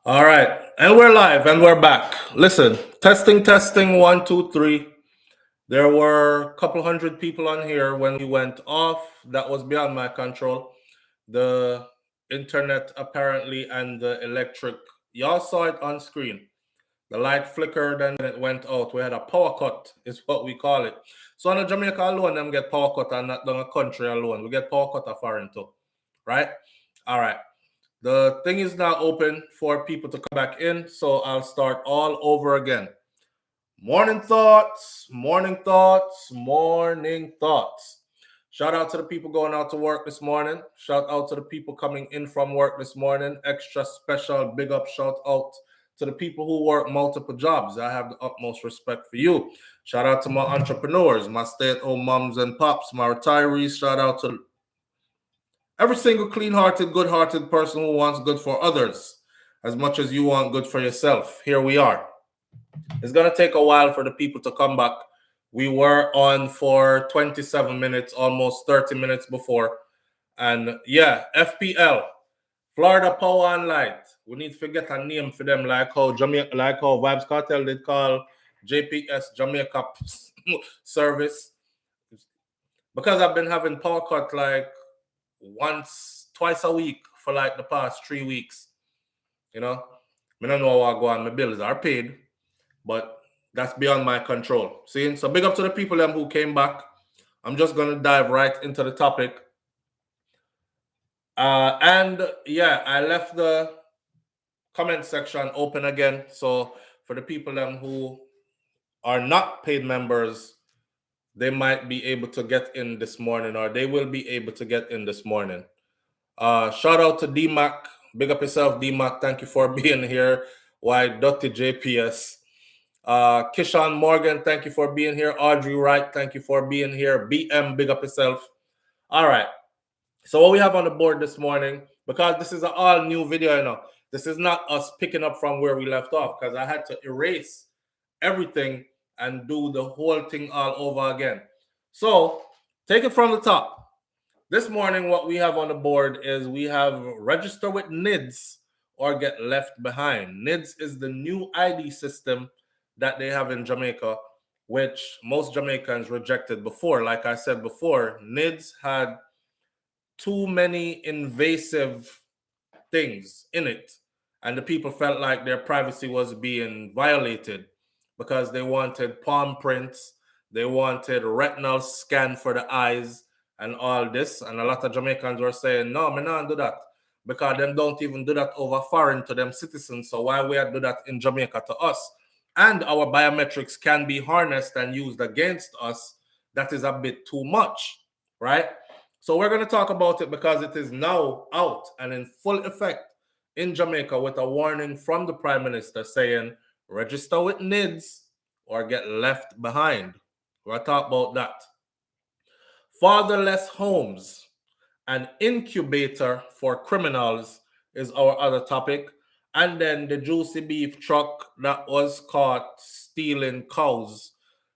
All right, and we're live and we're back. Listen, testing, 1, 2, 3. There were a couple hundred people on here when we went off. That was beyond my control. The internet apparently and the electric, y'all saw it on screen. The light flickered and it went out. We had a power cut, is what we call it. So on a Jamaica alone, them get power cut and not on a country alone. We get power cut of foreign too, right? All right. The thing is now open for people to come back in, so I'll start all over again. Morning thoughts, morning thoughts, morning thoughts. Shout out to the people going out to work this morning. Shout out to the people coming in from work this morning. Extra special big up shout out to the people who work multiple jobs. I have the utmost respect for you. Shout out to my entrepreneurs, my stay-at-home moms and pops, my retirees. Shout out to every single clean-hearted, good-hearted person who wants good for others as much as you want good for yourself. Here we are. It's going to take a while for the people to come back. We were on for 27 minutes, almost 30 minutes before. And yeah, FPL, Florida Power and Light. We need to get a name for them like how Vibes Cartel did call JPS Jamaica service. Because I've been having power cut like twice a week for like the past 3 weeks. You know, I don't know what go on. My bills are paid, but that's beyond my control. See, so big up to the people who came back. I'm just gonna dive right into the topic. And yeah, I left the comment section open again. So for the people who are not paid members, they might be able to get in this morning, or they will be able to get in this morning. Shout out to D-Mac. Big up yourself, D-Mac. Thank you for being here. Why, Dr. JPS. Kishan Morgan, thank you for being here. Audrey Wright, thank you for being here. BM, big up yourself. All right. So what we have on the board this morning, because this is an all-new video, this is not us picking up from where we left off, because I had to erase everything and do the whole thing all over again. So take it from the top. This morning, what we have on the board is we have register with NIDS or get left behind. NIDS is the new ID system that they have in Jamaica, which most Jamaicans rejected before. Like I said before, NIDS had too many invasive things in it, and the people felt like their privacy was being violated because they wanted palm prints, they wanted retinal scan for the eyes and all this. And a lot of Jamaicans were saying, no, me not do that, because them don't even do that over foreign to them citizens. So why we do that in Jamaica to us? And our biometrics can be harnessed and used against us. That is a bit too much, right? So we're going to talk about it because it is now out and in full effect in Jamaica, with a warning from the Prime Minister saying, register with NIDS or get left behind. We're going to talk about that. Fatherless homes, an incubator for criminals, is our other topic. And then the Juici beef truck that was caught stealing cows.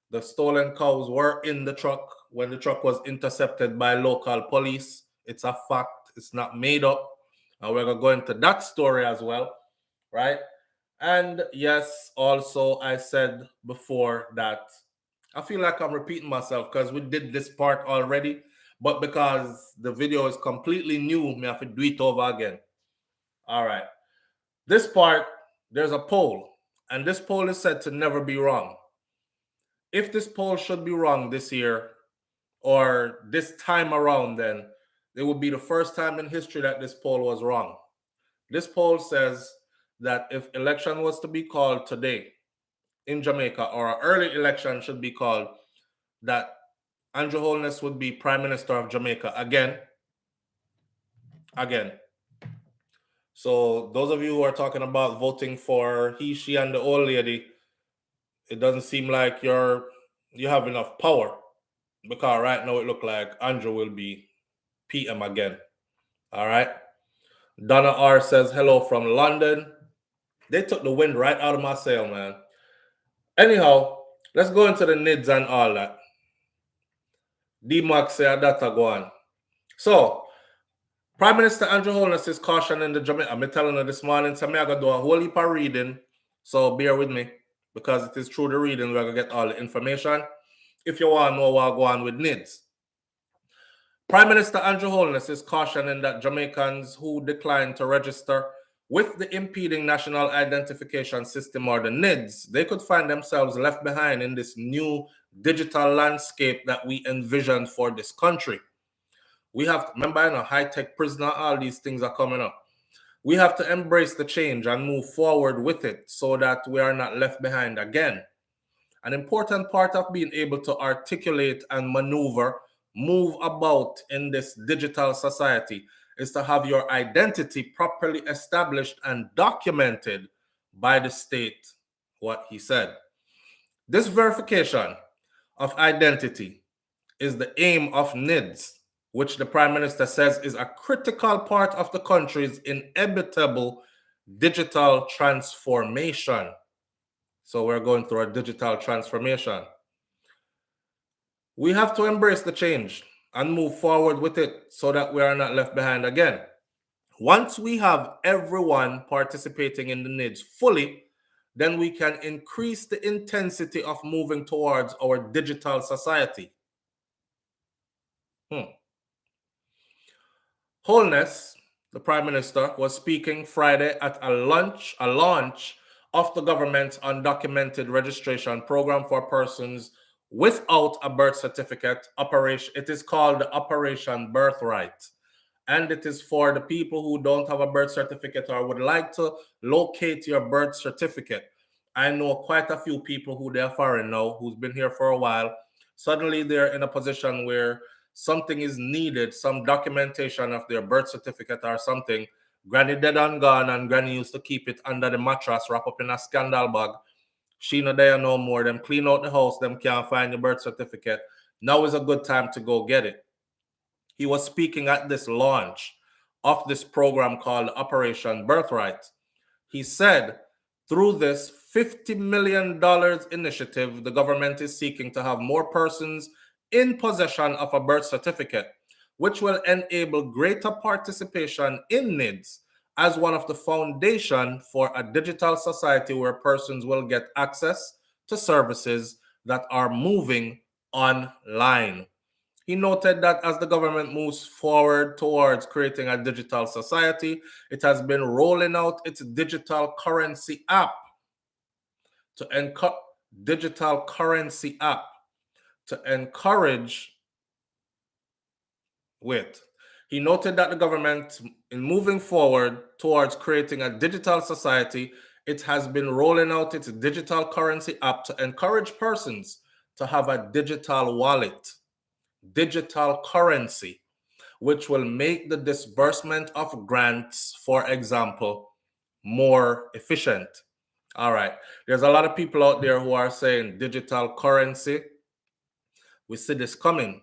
The stolen cows were in the truck when the truck was intercepted by local police. It's a fact. It's not made up. And we're going to go into that story as well, right? And yes, also I said before that I feel like I'm repeating myself because we did this part already, but because the video is completely new, I have to do it over again. All right. This part, there's a poll, and this poll is said to never be wrong. If this poll should be wrong this year or this time around, then it would be the first time in history that this poll was wrong. This poll says that if election was to be called today in Jamaica, or an early election should be called, that Andrew Holness would be Prime Minister of Jamaica again. So those of you who are talking about voting for he, she, and the old lady, it doesn't seem like you have enough power, because right now it looks like Andrew will be PM again. All right. Donna R says hello from London. They took the wind right out of my sail, man. Anyhow, let's go into the NIDS and all that. D-Max said that go on. So Prime Minister Andrew Holness is cautioning the Jamaica. I'm telling you this morning, so I'm going to do a whole heap of reading. So bear with me, because it is through the reading we're going to get all the information. If you want to know what go on with NIDS. Prime Minister Andrew Holness is cautioning that Jamaicans who decline to register with the impeding National Identification System, or the NIDS, they could find themselves left behind in this new digital landscape that we envisioned for this country. We have to remember, high-tech prisoner, all these things are coming up. We have to embrace the change and move forward with it so that we are not left behind again. An important part of being able to articulate and maneuver, move about in this digital society is to have your identity properly established and documented by the state, what he said. This verification of identity is the aim of NIDS, which the Prime Minister says is a critical part of the country's inevitable digital transformation. So we're going through a digital transformation. We have to embrace the change and move forward with it so that we are not left behind again. Once we have everyone participating in the NIDS fully, then we can increase the intensity of moving towards our digital society. Holness, the Prime Minister, was speaking Friday at a launch of the government's undocumented registration program for persons without a birth certificate. It is called Operation Birthright. And it is for the people who don't have a birth certificate or would like to locate your birth certificate. I know quite a few people who they're foreign now, who's been here for a while. Suddenly they're in a position where something is needed, some documentation of their birth certificate or something. Granny dead and gone, and Granny used to keep it under the mattress, wrap up in a scandal bag. She no there no more. Them clean out the house, them can't find the birth certificate. Now is a good time to go get it. He was speaking at this launch of this program called Operation Birthright. He said, through this $50 million initiative, the government is seeking to have more persons in possession of a birth certificate, which will enable greater participation in NIDS as one of the foundation for a digital society where persons will get access to services that are moving online. He noted that as the government moves forward towards creating a digital society, it has been rolling out its digital currency app to encourage with. He noted that the government, in moving forward towards creating a digital society, it has been rolling out its digital currency app to encourage persons to have a digital wallet, digital currency, which will make the disbursement of grants, for example, more efficient. All right. There's a lot of people out there who are saying digital currency. We see this coming.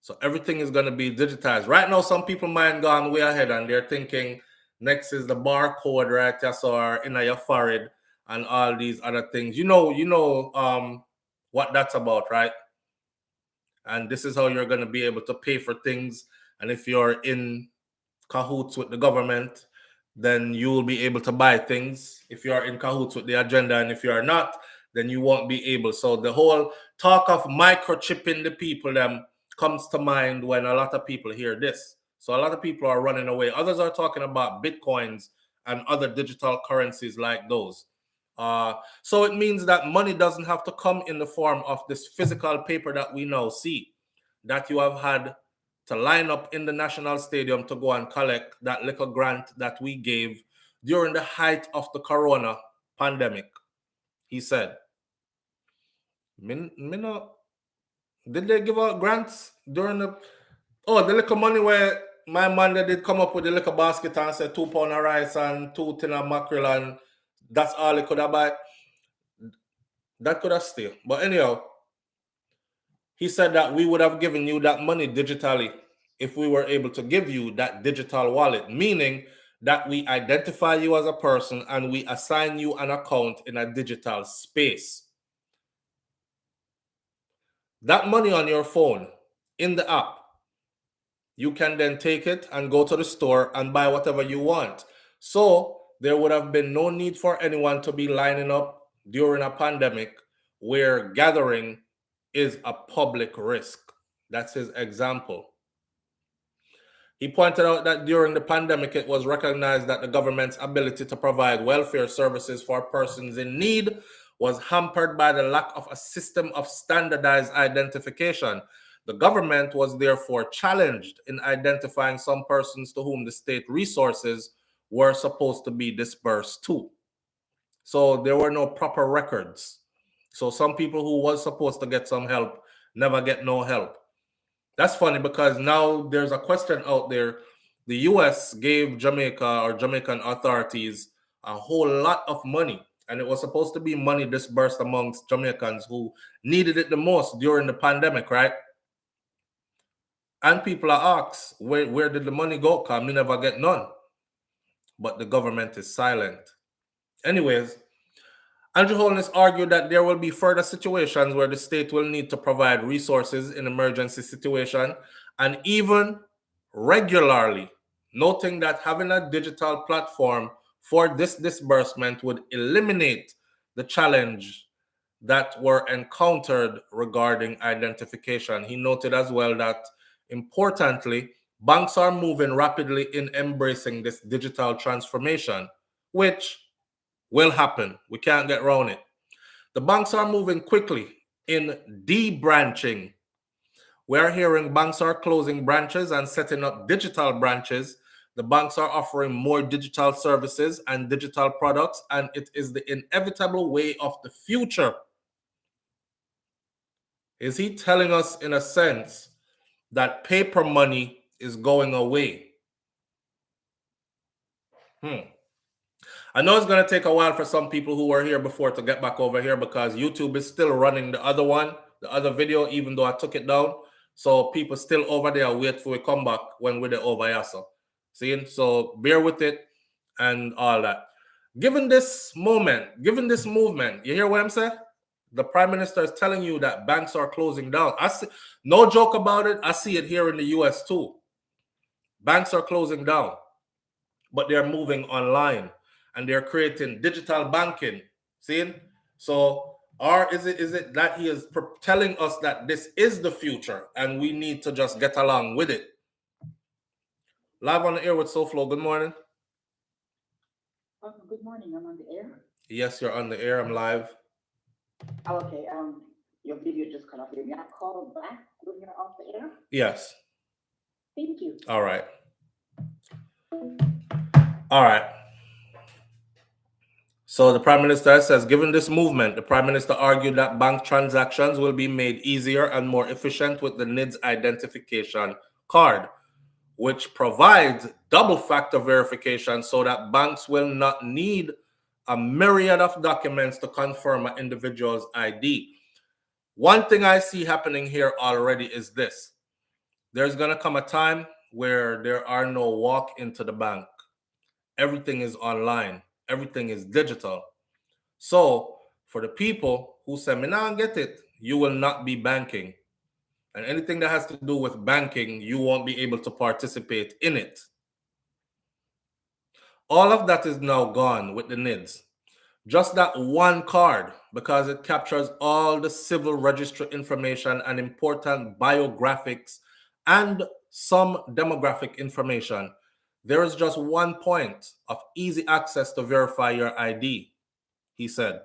So everything is going to be digitized. Right now, some people mind gone way ahead and they're thinking next is the barcode, right? Yes, or in your forehead and all these other things. You know what that's about, right? And this is how you're going to be able to pay for things. And if you're in cahoots with the government, then you will be able to buy things. If you are in cahoots with the agenda, and if you are not, then you won't be able. So the whole talk of microchipping the people comes to mind when a lot of people hear this. So a lot of people are running away. Others are talking about bitcoins and other digital currencies like those. So it means that money doesn't have to come in the form of this physical paper that we now see, that you have had to line up in the National Stadium to go and collect that little grant that we gave during the height of the corona pandemic. He said, did they give out grants during the little money where my man did come up with the little basket and said £2 of rice and 2 tin of mackerel, and that's all they could have buy? That could have still. But anyhow, he said that we would have given you that money digitally if we were able to give you that digital wallet, meaning that we identify you as a person and we assign you an account in a digital space. That money on your phone, in the app, you can then take it and go to the store and buy whatever you want. So there would have been no need for anyone to be lining up during a pandemic where gathering is a public risk. That's his example. He pointed out that during the pandemic, it was recognized that the government's ability to provide welfare services for persons in need was hampered by the lack of a system of standardized identification. The government was therefore challenged in identifying some persons to whom the state resources were supposed to be dispersed to. So there were no proper records. So some people who was supposed to get some help never get no help. That's funny because now there's a question out there. The US gave Jamaica or Jamaican authorities a whole lot of money, and it was supposed to be money disbursed amongst Jamaicans who needed it the most during the pandemic, right? And people are asked, where did the money go? Because we never get none. But the government is silent. Anyways, Andrew Holness argued that there will be further situations where the state will need to provide resources in emergency situation and even regularly, noting that having a digital platform for this disbursement would eliminate the challenge that were encountered regarding identification. He noted as well that, importantly, banks are moving rapidly in embracing this digital transformation, which will happen. We can't get around it. The banks are moving quickly in de-branching. We're hearing banks are closing branches and setting up digital branches. The banks are offering more digital services and digital products, and it is the inevitable way of the future. Is he telling us, in a sense, that paper money is going away? I know it's going to take a while for some people who were here before to get back over here because YouTube is still running the other one, the other video, even though I took it down. So people still over there wait for we come back when we're over here. See? So bear with it and all that. Given this moment, given this movement, you hear what I'm saying? The Prime Minister is telling you that banks are closing down. I see, no joke about it. I see it here in the US too. Banks are closing down, but they're moving online and they're creating digital banking. See? So, or is it that he is telling us that this is the future and we need to just get along with it? Live on the air with SouFLo. Good morning. Good morning. I'm on the air. Yes, you're on the air. I'm live. Oh, okay. Your video just cut off. May I call back when you're off the air? Yes. Thank you. All right. All right. So the Prime Minister says, given this movement, the Prime Minister argued that bank transactions will be made easier and more efficient with the NIDS identification card, which provides double-factor verification so that banks will not need a myriad of documents to confirm an individual's ID. One thing I see happening here already is this. There's going to come a time where there are no walk into the bank. Everything is online. Everything is digital. So for the people who say, me now get it, you will not be banking. And anything that has to do with banking, you won't be able to participate in it. All of that is now gone with the NIDS. Just that one card, because it captures all the civil registry information and important biographics and some demographic information. There is just one point of easy access to verify your ID, he said.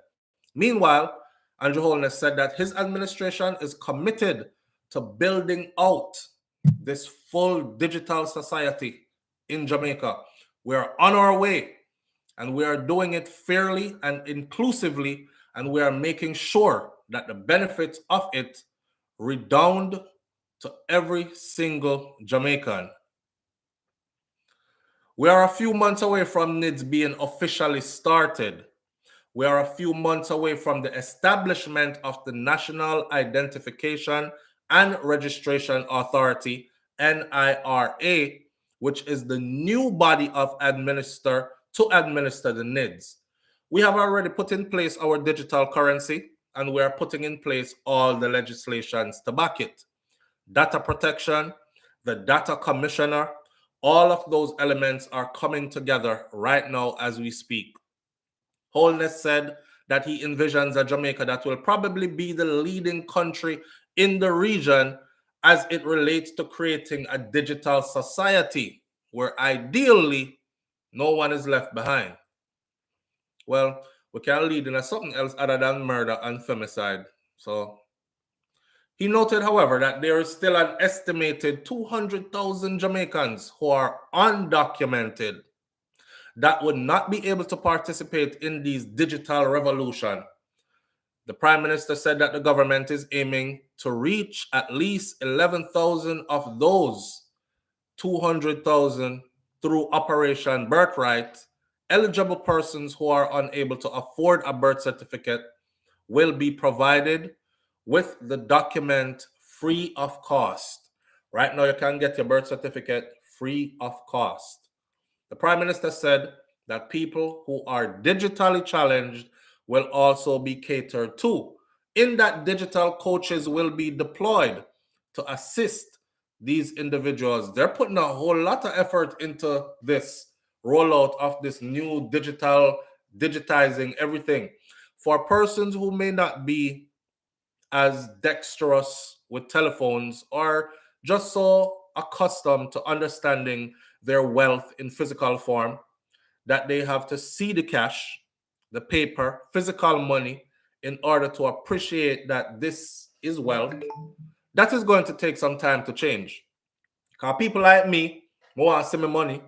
Meanwhile, Andrew Holness said that his administration is committed to building out this full digital society in Jamaica. We are on our way, and we are doing it fairly and inclusively, and we are making sure that the benefits of it redound to every single Jamaican. We are a few months away from NIDS being officially started. We are a few months away from the establishment of the National Identification and Registration Authority, NIRA, which is the new body of administer the NIDS. We have already put in place our digital currency, and we are putting in place all the legislations to back it. Data protection, the data commissioner. All of those elements are coming together right now as we speak. Holness said that he envisions a Jamaica that will probably be the leading country in the region as it relates to creating a digital society where ideally no one is left behind. Well, we can lead in something else other than murder and femicide. So he noted, however, that there is still an estimated 200,000 Jamaicans who are undocumented that would not be able to participate in this digital revolution. The Prime Minister said that the government is aiming to reach at least 11,000 of those 200,000 through Operation Birthright. Eligible persons who are unable to afford a birth certificate will be provided with the document free of cost. Right now, you can get your birth certificate free of cost. The Prime Minister said that people who are digitally challenged will also be catered to. In that, digital coaches will be deployed to assist these individuals. They're putting a whole lot of effort into this rollout of this new digitizing everything. For persons who may not be as dexterous with telephones or just so accustomed to understanding their wealth in physical form, that they have to see the cash, the paper, physical money in order to appreciate that this is wealth, that is going to take some time to change. Because people like me want to see my money.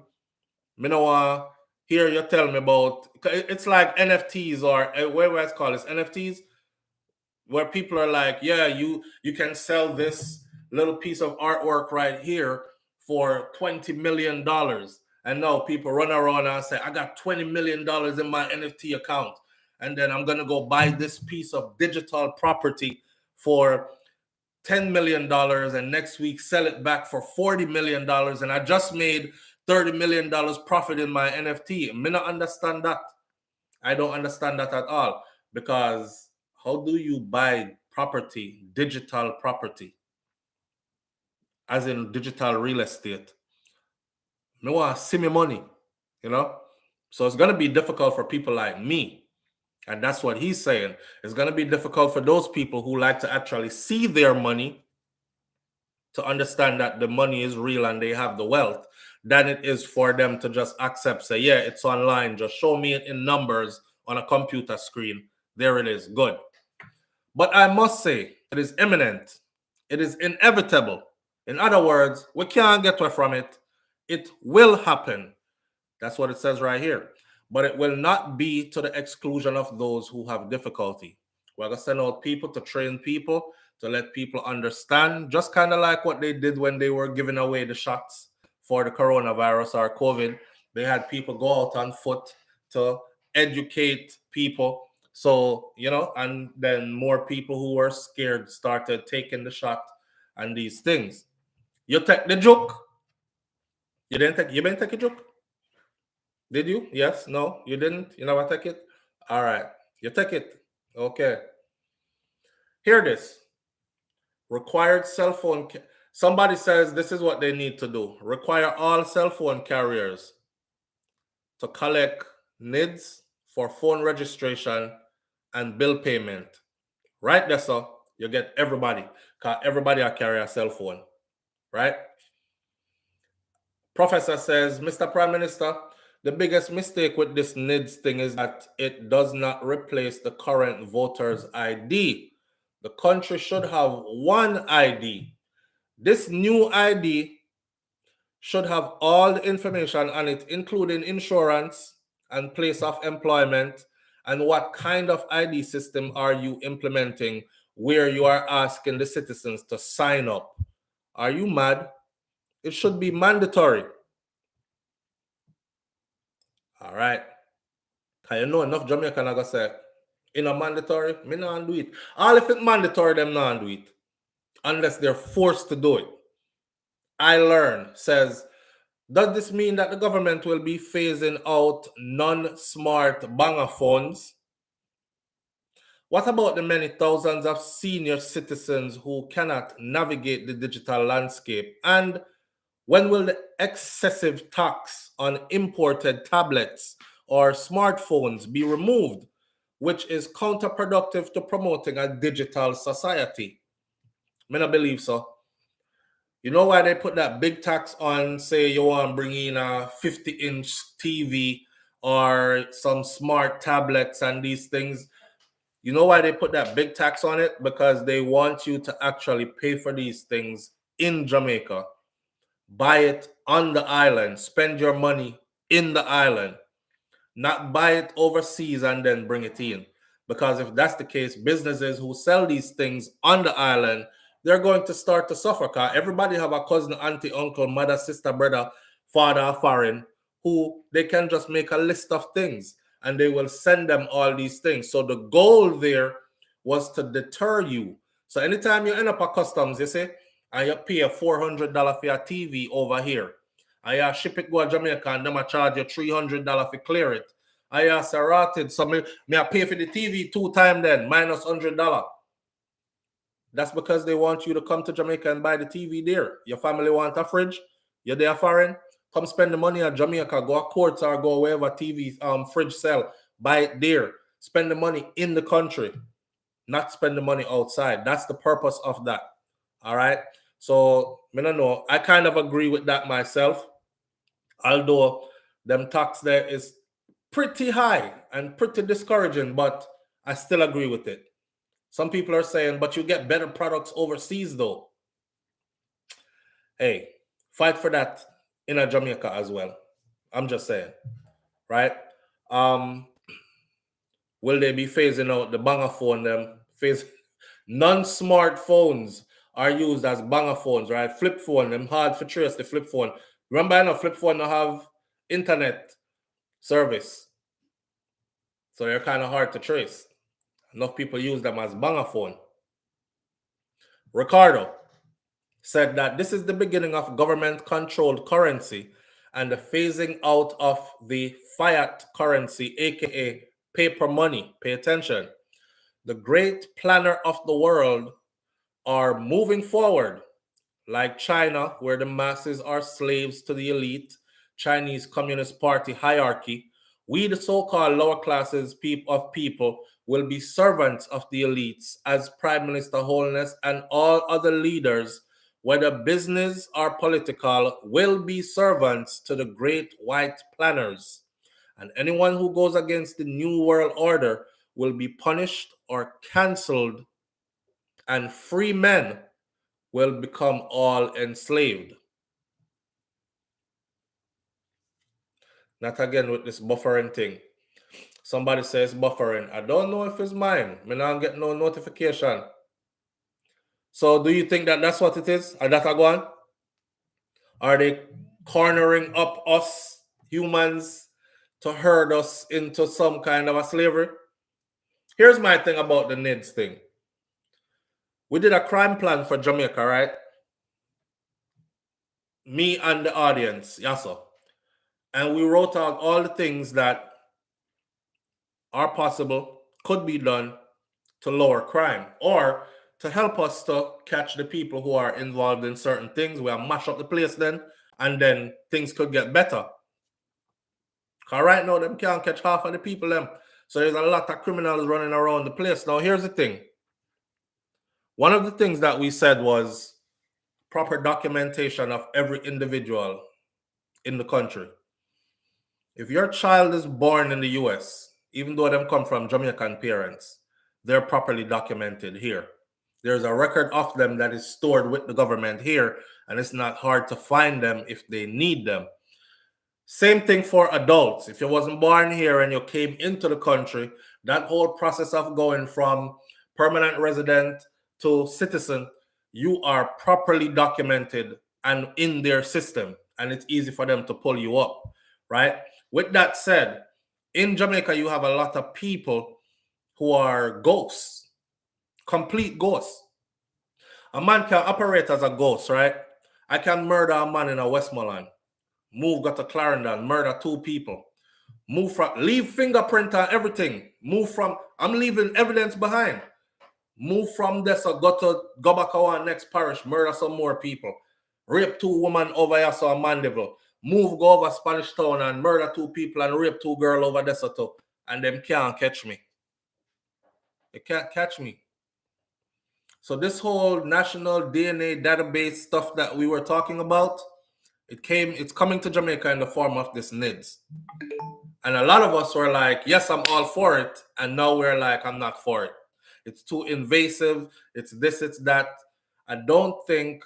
Me no want hear you tell me about, it's like NFTs or where it's called is NFTs, where people are like, yeah, you can sell this little piece of artwork right here for $20 million. And now people run around and say, I got $20 million in my NFT account. And then I'm going to go buy this piece of digital property for $10 million and next week sell it back for $40 million. And I just made $30 million profit in my NFT. I may not understand that. I don't understand that at all, because how do you buy property, digital property, as in digital real estate? Me want to see me money, you know? So it's going to be difficult for people like me. And that's what he's saying. It's going to be difficult for those people who like to actually see their money, to understand that the money is real and they have the wealth, than it is for them to just accept, say, yeah, it's online. Just show me it in numbers on a computer screen. There it is. Good. But I must say, it is imminent. It is inevitable. In other words, we can't get away from it. It will happen. That's what it says right here. But it will not be to the exclusion of those who have difficulty. We're going to send out people to train people, to let people understand, just kind of like what they did when they were giving away the shots for the coronavirus or COVID. They had people go out on foot to educate people. So, and then more people who were scared started taking the shot and these things. You take the joke. You didn't take a joke? Did you? Yes? No? You didn't? You never take it? All right. You take it. Okay. Hear this. Required cell phone. Somebody says this is what they need to do. Require all cell phone carriers to collect NIDS for phone registration and bill payment. Right there, so you get everybody. Because everybody will carry a cell phone. Right? Professor says, Mr. Prime Minister, the biggest mistake with this NIDS thing is that it does not replace the current voter's ID. The country should have one ID. This new ID should have all the information on it, including insurance and place of employment, and what kind of ID system are you implementing where you are asking the citizens to sign up. Are you mad? It should be mandatory. All right. Cause you know enough Jamaican are gonna say, in a mandatory, me not do it. All if it's mandatory, them not do it. Unless they're forced to do it. I learn says, does this mean that the government will be phasing out non-smart banger phones? What about the many thousands of senior citizens who cannot navigate the digital landscape and When will the excessive tax on imported tablets or smartphones be removed, which is counterproductive to promoting a digital society? I don't believe so. You know why they put that big tax on, say you want to bring in a 50-inch TV or some smart tablets and these things? You know why they put that big tax on it? Because they want you to actually pay for these things in Jamaica. Buy it on the island. Spend your money in the island. Not buy it overseas and then bring it in. Because if that's the case, businesses who sell these things on the island, they're going to start to suffer. Because everybody have a cousin, auntie, uncle, mother, sister, brother, father, foreign, who they can just make a list of things and they will send them all these things. So the goal there was to deter you. So anytime you end up at customs, you see, and you pay $400 for your TV over here, and you ship it go to Jamaica and them charge you $300 to clear it. I asked rotted, so me I pay for the TV 2 times then, minus $100. That's because they want you to come to Jamaica and buy the TV there. Your family want a fridge, you're there foreign, come spend the money at Jamaica, go to Courts or go wherever TV fridge sell, buy it there. Spend the money in the country, not spend the money outside. That's the purpose of that. All right. So I don't know. I kind of agree with that myself. Although them tax there is pretty high and pretty discouraging, but I still agree with it. Some people are saying, but you get better products overseas though. Hey, fight for that in a Jamaica as well. I'm just saying, right? Will they be phasing out the banger phone? Them non-smartphones are used as banger phones, right? Flip phone, them hard for trace the flip phone. Remember, I know flip phone don't have internet service, so they're kind of hard to trace. Enough people use them as banger phone. Ricardo said that this is the beginning of government-controlled currency and the phasing out of the fiat currency, aka paper money. Pay attention. The great planner of the world are moving forward, like China, where the masses are slaves to the elite, Chinese Communist Party hierarchy. We, the so-called lower classes of people, will be servants of the elites, as Prime Minister Holness and all other leaders, whether business or political, will be servants to the great white planners. And anyone who goes against the New World Order will be punished or cancelled, and free men will become all enslaved. Not again with this buffering thing. Somebody says buffering. I don't know if it's mine. I don't get no notification. So do you think that that's what it is? Are that go on? Are they cornering up us humans to herd us into some kind of a slavery? Here's my thing about the NIDS thing. We did a crime plan for Jamaica, right? Me and the audience, Yaso. And we wrote out all the things that are possible, could be done to lower crime or to help us to catch the people who are involved in certain things. We'll mash up the place then, and then things could get better. Because right now, them can't catch half of the people them. So there's a lot of criminals running around the place. Now, here's the thing. One of the things that we said was proper documentation of every individual in the country. If your child is born in the US, even though them come from Jamaican parents, they're properly documented here. There's a record of them that is stored with the government here, and it's not hard to find them if they need them. Same thing for adults. If you wasn't born here and you came into the country, that whole process of going from permanent resident to citizen, you are properly documented and in their system, and it's easy for them to pull you up, right? With that said, in Jamaica, you have a lot of people who are ghosts, complete ghosts. A man can operate as a ghost, right? I can murder a man in a Westmoreland, got to Clarendon, murder 2 people, leave fingerprint and everything, I'm leaving evidence behind. Move from this or go back to our next parish, murder some more people. rape 2 women over here, so a Mandeville. Move, go over Spanish Town and murder 2 people and rape 2 girls over there, so and them can't catch me. They can't catch me. So this whole national DNA database stuff that we were talking about, it's coming to Jamaica in the form of this NIDS. And a lot of us were like, yes, I'm all for it. And now we're like, I'm not for it. It's too invasive. It's this, it's that. I don't think.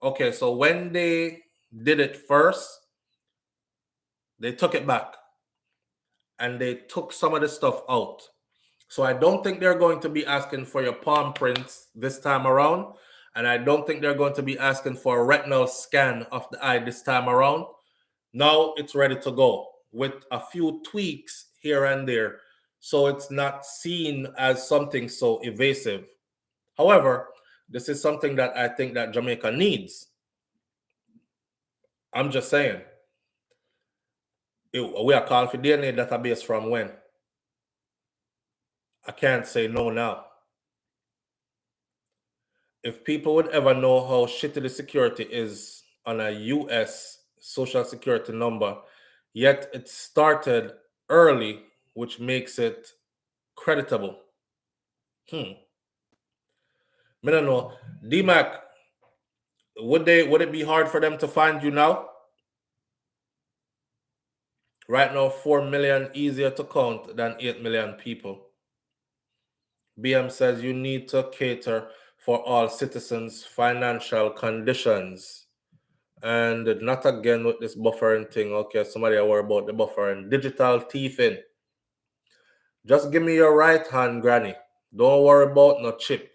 Okay, so when they did it first, they took it back. And they took some of the stuff out. So I don't think they're going to be asking for your palm prints this time around. And I don't think they're going to be asking for a retinal scan of the eye this time around. Now it's ready to go with a few tweaks here and there. So it's not seen as something so evasive. However, this is something that I think that Jamaica needs. I'm just saying. We are calling for DNA database from when? I can't say no now. If people would ever know how shitty the security is on a US social security number, yet it started early, which makes it creditable. I don't know. DMAC, would it be hard for them to find you now? Right now, 4 million easier to count than 8 million people. BM says you need to cater for all citizens' financial conditions. And not again with this buffering thing. Okay, somebody worry about the buffering. Digital thieving. Just give me your right hand, granny. Don't worry about no chip.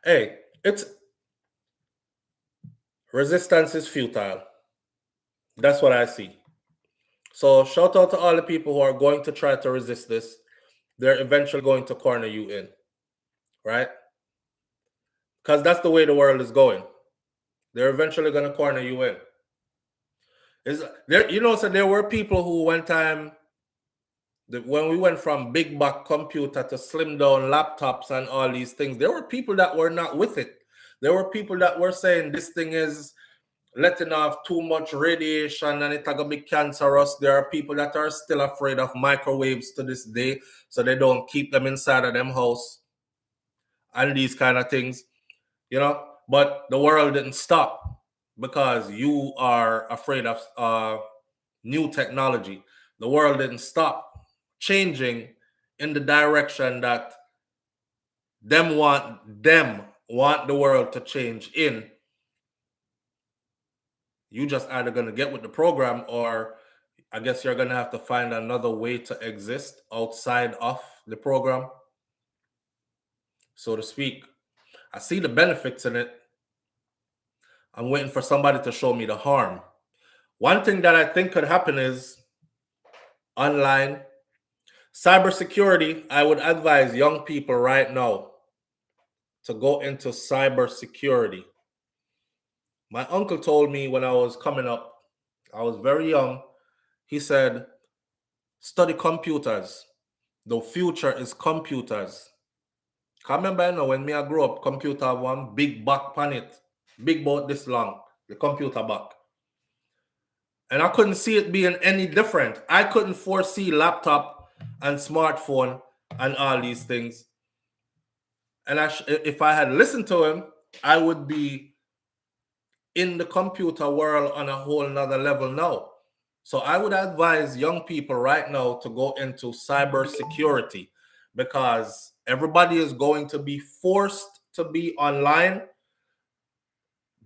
Hey, it's resistance is futile. That's what I see. So shout out to all the people who are going to try to resist this. They're eventually going to corner you in, right? Because that's the way the world is going. They're eventually going to corner you in. Is there? You know, so there were people who one time, when we went from big back computer to slim down laptops and all these things, there were people that were not with it. There were people that were saying this thing is letting off too much radiation and it's gonna be cancerous. There are people that are still afraid of microwaves to this day, so they don't keep them inside of them house and these kind of things, you know. But the world didn't stop because you are afraid of new technology. The world didn't stop changing in the direction that them want the world to change in. You just either gonna get with the program, or I guess you're gonna have to find another way to exist outside of the program, so to speak. I see the benefits in it. I'm waiting for somebody to show me the harm. One thing that I think could happen is online cybersecurity. I would advise young people right now to go into cybersecurity. My uncle told me when I was coming up, I was very young, he said, study computers. The future is computers. I remember, when I grew up, computer one big back pan it, big about this long, the computer back. And I couldn't see it being any different. I couldn't foresee laptop and smartphone and all these things. And if I had listened to him, I would be in the computer world on a whole nother level now. So I would advise young people right now to go into cybersecurity, because everybody is going to be forced to be online.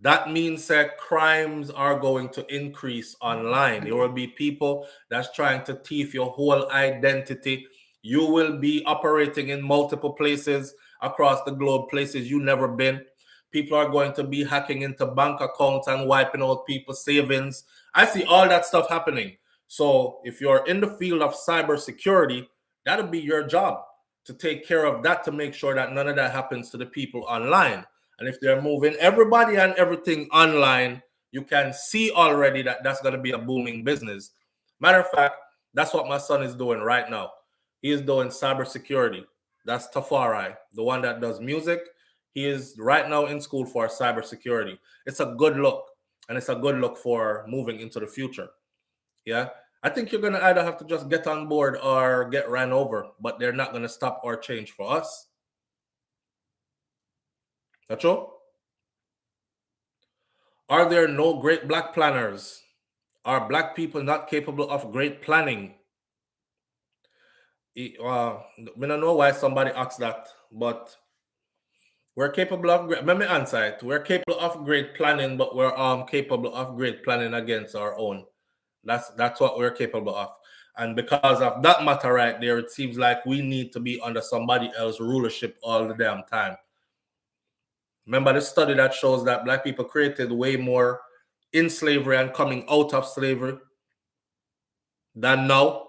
That means that crimes are going to increase online. There will be people that's trying to thief your whole identity. You will be operating in multiple places across the globe, places you've never been. People are going to be hacking into bank accounts and wiping out people's savings. I see all that stuff happening. So if you're in the field of cybersecurity, that'll be your job, to take care of that, to make sure that none of that happens to the people online. And if they're moving everybody and everything online, you can see already that that's going to be a booming business. Matter of fact, that's what my son is doing right now. He is doing cybersecurity. That's Tafari, the one that does music. He is right now in school for cybersecurity. It's a good look, and it's a good look for moving into the future. Yeah, I think you're gonna either have to just get on board or get ran over, but they're not gonna stop or change for us. That's all. Are there no great black planners? Are black people not capable of great planning? I don't know why somebody asked that, but we're capable of great. Let me answer it. We're capable of great planning, but we're capable of great planning against our own. That's what we're capable of. And because of that matter right there, it seems like we need to be under somebody else's rulership all the damn time. Remember the study that shows that black people created way more in slavery and coming out of slavery than now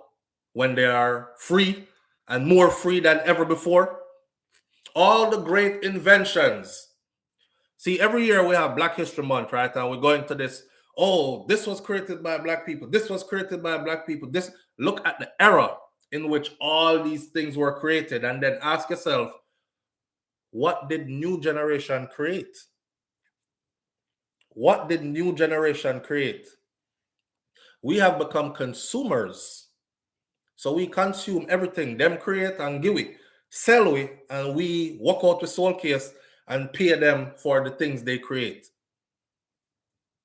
when they are free and more free than ever before. All the great inventions. See, every year we have Black History Month, right? And we're going to this, oh, this was created by black people. This was created by black people. This, look at the era in which all these things were created, and then ask yourself, what did new generation create? What did new generation create? We have become consumers. So we consume everything them create and give it, sell we, and we walk out with soul case and pay them for the things they create.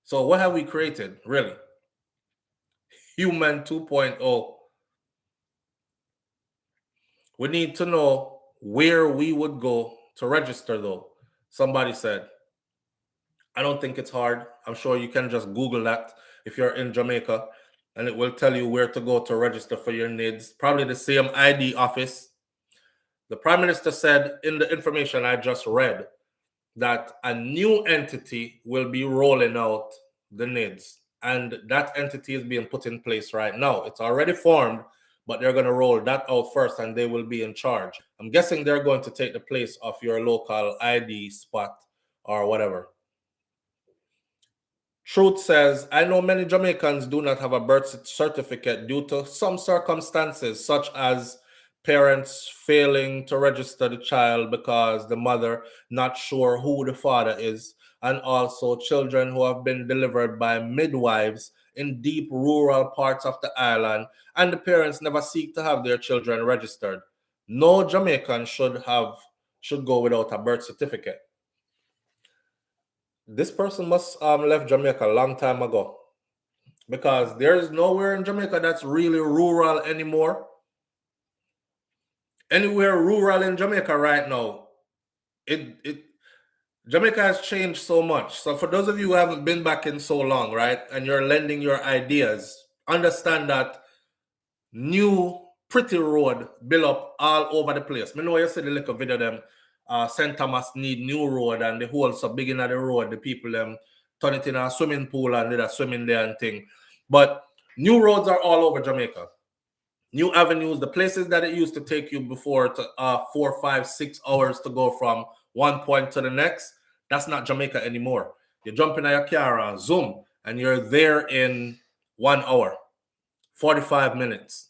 So what have we created, really? Human 2.0. We need to know where we would go to register, though. Somebody said, I don't think it's hard. I'm sure you can just Google that if you're in Jamaica, and it will tell you where to go to register for your NIDS. Probably the same ID office. The Prime Minister said in the information I just read that a new entity will be rolling out the NIDS. And that entity is being put in place right now. It's already formed, but they're going to roll that out first and they will be in charge. I'm guessing they're going to take the place of your local ID spot or whatever. Truth says, I know many Jamaicans do not have a birth certificate due to some circumstances, such as parents failing to register the child because the mother not sure who the father is, and also children who have been delivered by midwives in deep rural parts of the island, and the parents never seek to have their children registered. No Jamaican should go without a birth certificate. This person must left Jamaica a long time ago, because there's nowhere in Jamaica that's really rural anymore. Anywhere rural in Jamaica right now, Jamaica has changed so much. So for those of you who haven't been back in so long, right, and you're lending your ideas, understand that new pretty road built up all over the place. I know you see the little video them St. Thomas need new road, and the whole so big in the road, the people them turn it in a swimming pool and they're swimming there and thing. But new roads are all over Jamaica. New avenues, the places that it used to take you before to 4, 5, 6 hours to go from one point to the next, that's not Jamaica anymore. You jump in your car and zoom, and you're there in 1 hour, 45 minutes.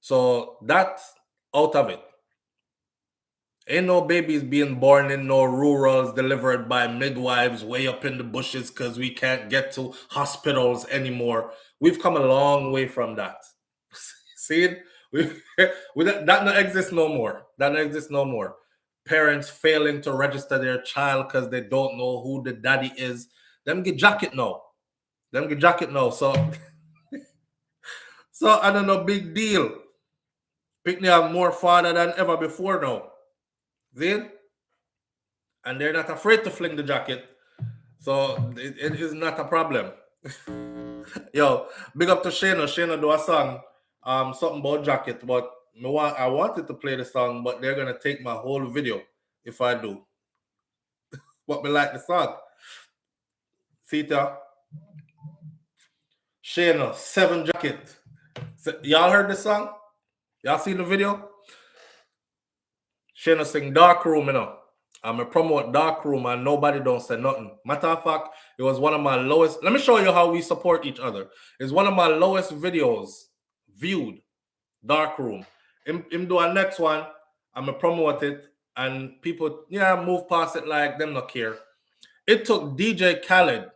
So that's out of it. Ain't no babies being born in no rurals delivered by midwives way up in the bushes because we can't get to hospitals anymore. We've come a long way from that. See it? That don't exist no more. That don't exist no more. Parents failing to register their child because they don't know who the daddy is. Them get jacket now. So, so I don't know, big deal. Picnic have more father than ever before now. See? And they're not afraid to fling the jacket. So it is not a problem. Yo, big up to Shayna. Shayna do a song, something about jacket, but I wanted to play the song, but they're gonna take my whole video if I do. But me like the song. See it? Shayna, 7 jacket. So, y'all heard the song? Y'all seen the video? Shayna sing Dark Room, you know. I'm a promote Dark Room and nobody don't say nothing. Matter of fact, it was one of my lowest. Let me show you how we support each other. It's one of my lowest videos viewed. Dark Room. Him do a next one. I'm a promote it. and people, move past it like them not care. It took DJ Khaled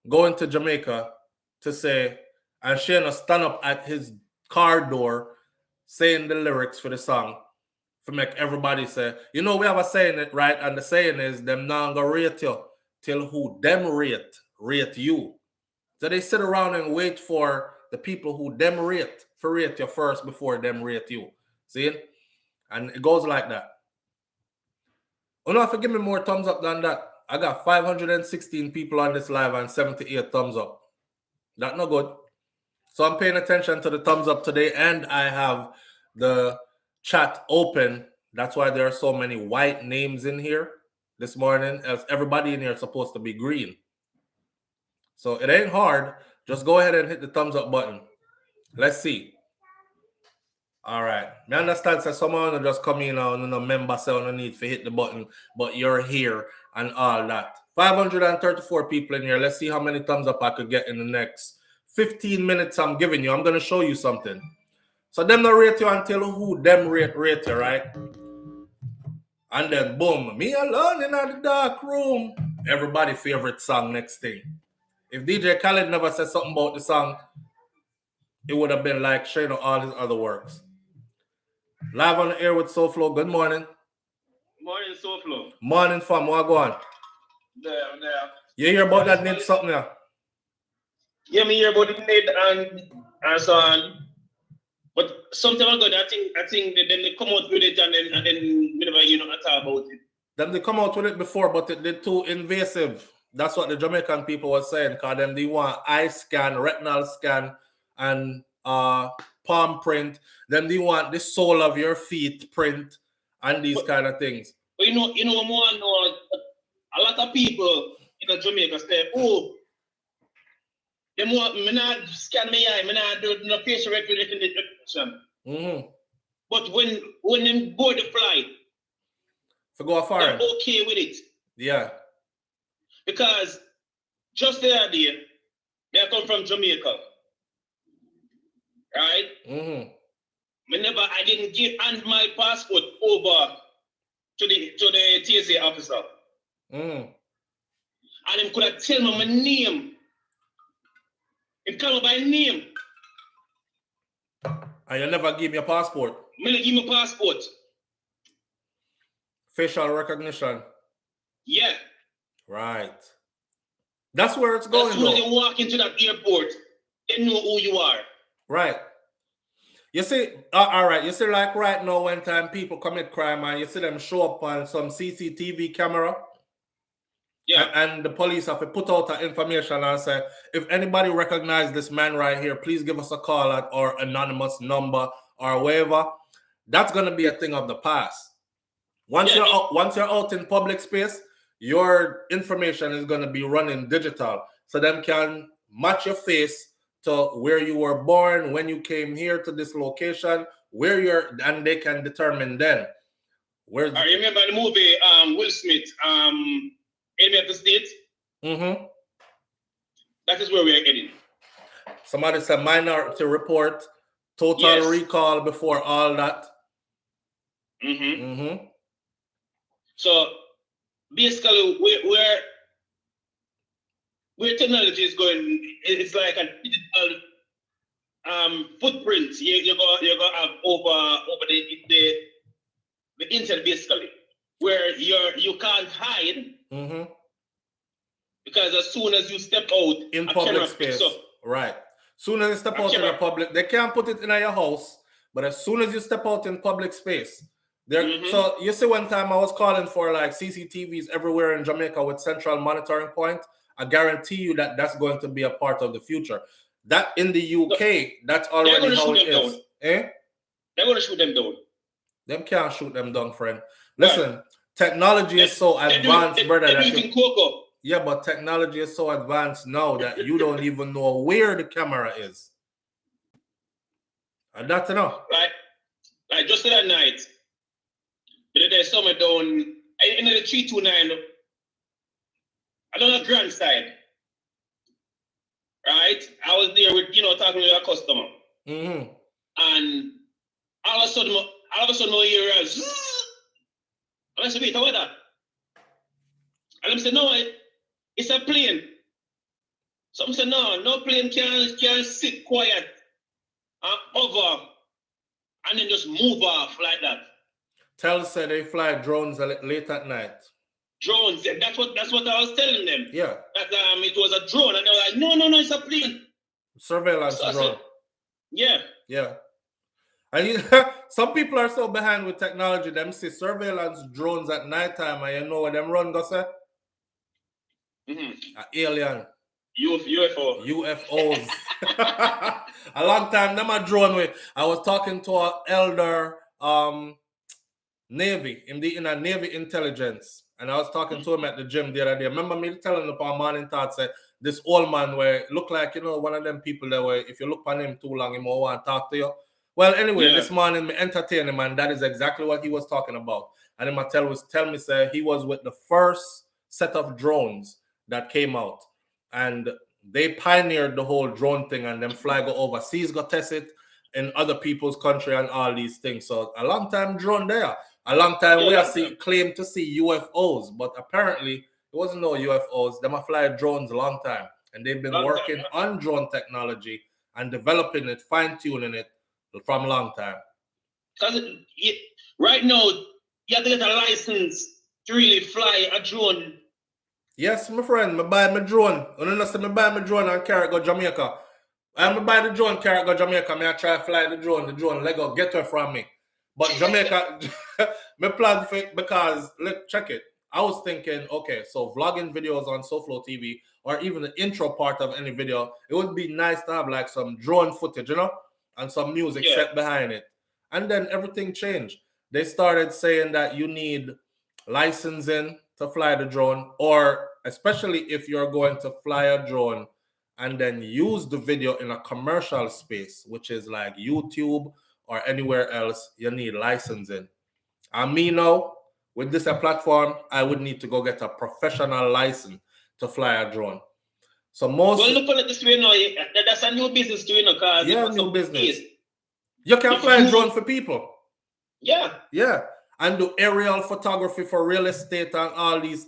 going to Jamaica to say, and Shane stand up at his car door saying the lyrics for the song to make everybody say, we have a saying it right, and the saying is, them not gonna rate you till who them rate you. So they sit around and wait for the people who them rate you first before them rate you. See? And it goes like that. Oh no, if you give me more thumbs up than that, I got 516 people on this live and 78 thumbs up. That's not good. So I'm paying attention to the thumbs up today, and I have the chat open. That's why there are so many white names in here this morning, as everybody in here is supposed to be green. So it ain't hard. Just go ahead and hit the thumbs up button. Let's see. All right. I understand that someone will just come in and member say no need to hit the button, but you're here and all that. 534 people in here. Let's see how many thumbs up I could get in the next 15 minutes I'm giving you. I'm going to show you something. So them not rate you until who them rate you, right? And then boom, me alone in the dark room. Everybody favorite song next thing. If DJ Khaled never said something about the song, it would have been like sharing all his other works. Live on the air with SouFLo. Good morning. Morning, SouFLo. Morning, fam. What go on? There. You hear about that NIDS something there? Yeah, me hear about the NIDS and so on. But sometime ago, I think that then they come out with it and then whenever talk about it. Them they come out with it before, but they're too invasive. That's what the Jamaican people were saying, because them they want eye scan, retinal scan, and palm print. Then they want the sole of your feet print and these kind of things. But more know a lot of people in Jamaica say, oh, they want me not scan my eye, me not do no facial recognition. Mm-hmm. But when they board the flight, to go far, they're okay with it. Yeah. Because just the idea, they come from Jamaica. Right? Mm-hmm. I didn't give my passport over to the TSA officer. Mm-hmm. And him could have tell me my name. Him call me by name. And you never give me a passport? Me not give me passport. Facial recognition. Yeah. Right. That's where it's going. As soon as you walk into that airport, they know who you are. Right. You see, all right. You see, like right now, when time people commit crime and you see them show up on some CCTV camera. Yeah. And the police have to put out that information and say, if anybody recognize this man right here, please give us a call at our anonymous number or whatever. That's going to be a thing of the past. Once you're out in public space, your information is going to be running digital. So them can match your face to where you were born, when you came here to this location, and they can determine then. I remember the movie Will Smith, Enemy of the State. Mm-hmm. That is where we are heading. Somebody said Minority Report, Total Recall before all that. Mm-hmm. Mm-hmm. So basically, where technology is going, it's like a digital footprint. You're gonna have over the internet, basically, where you can't hide. Mm-hmm. Because as soon as you step out in public space, right? Soon as you step out in the public, they can't put it in your house. But as soon as you step out in public space, So you see, one time I was calling for like CCTVs everywhere in Jamaica with central monitoring point. I guarantee you that that's going to be a part of the future. That in the UK, that's already how it is. They're going to shoot them down. Them can't shoot them down, friend. Listen, technology is so advanced, brother. Yeah, but technology is so advanced now that you don't even know where the camera is. And that's enough. Like just the other night, there's someone down in the 329. I don't know Grand side. Right? I was there with talking to a customer. Mm-hmm. And all of a sudden I hear a zzz. I said, wait, how about that? And I said, no, it's a plane. Some said, no plane can sit quiet and hover and then just move off like that. Tell said they fly drones late at night. Drones, that's what I was telling them. Yeah. That it was a drone, and they were like, no, it's a plane. Surveillance So I drone. said, yeah. Yeah. And some people are so behind with technology, them see surveillance drones at nighttime, and you know what them run, go say? Alien. UFOs. A long time, them a drone with. I was talking to an elder Navy, in a Navy intelligence, and I was talking to him at the gym the other day. Remember me telling him upon morning thoughts, this old man where look like, one of them people that where if you look on him too long, he won't want to talk to you. Well, anyway, this morning me entertain him, and that is exactly what he was talking about. And him tell me, say he was with the first set of drones that came out, and they pioneered the whole drone thing, and them fly go overseas, go test it in other people's country and all these things. So a long time drone there. A long time we have claim to see UFOs, but apparently it wasn't no UFOs. Them a fly drones a long time, and they've been working on drone technology and developing it, fine-tuning it from a long time. Because right now, you have to get a license to really fly a drone. Yes, my friend, I buy my drone. You know, I buy my drone and carry it go Jamaica. I buy the drone, carry it go Jamaica. I try to fly the drone, let go, get her from me. But Jamaica, me plan for it because, look, check it. I was thinking, okay, so vlogging videos on SouFLoTV or even the intro part of any video, it would be nice to have like some drone footage, and some music set behind it. And then everything changed. They started saying that you need licensing to fly the drone, or especially if you're going to fly a drone and then use the video in a commercial space, which is like YouTube or anywhere else, you need licensing. And me now, with this platform, I would need to go get a professional license to fly a drone. So most... Well, look at it this way now, that's a new business too, because... Yeah, new business. You can fly a drone for people. Yeah. Yeah. And do aerial photography for real estate and all these.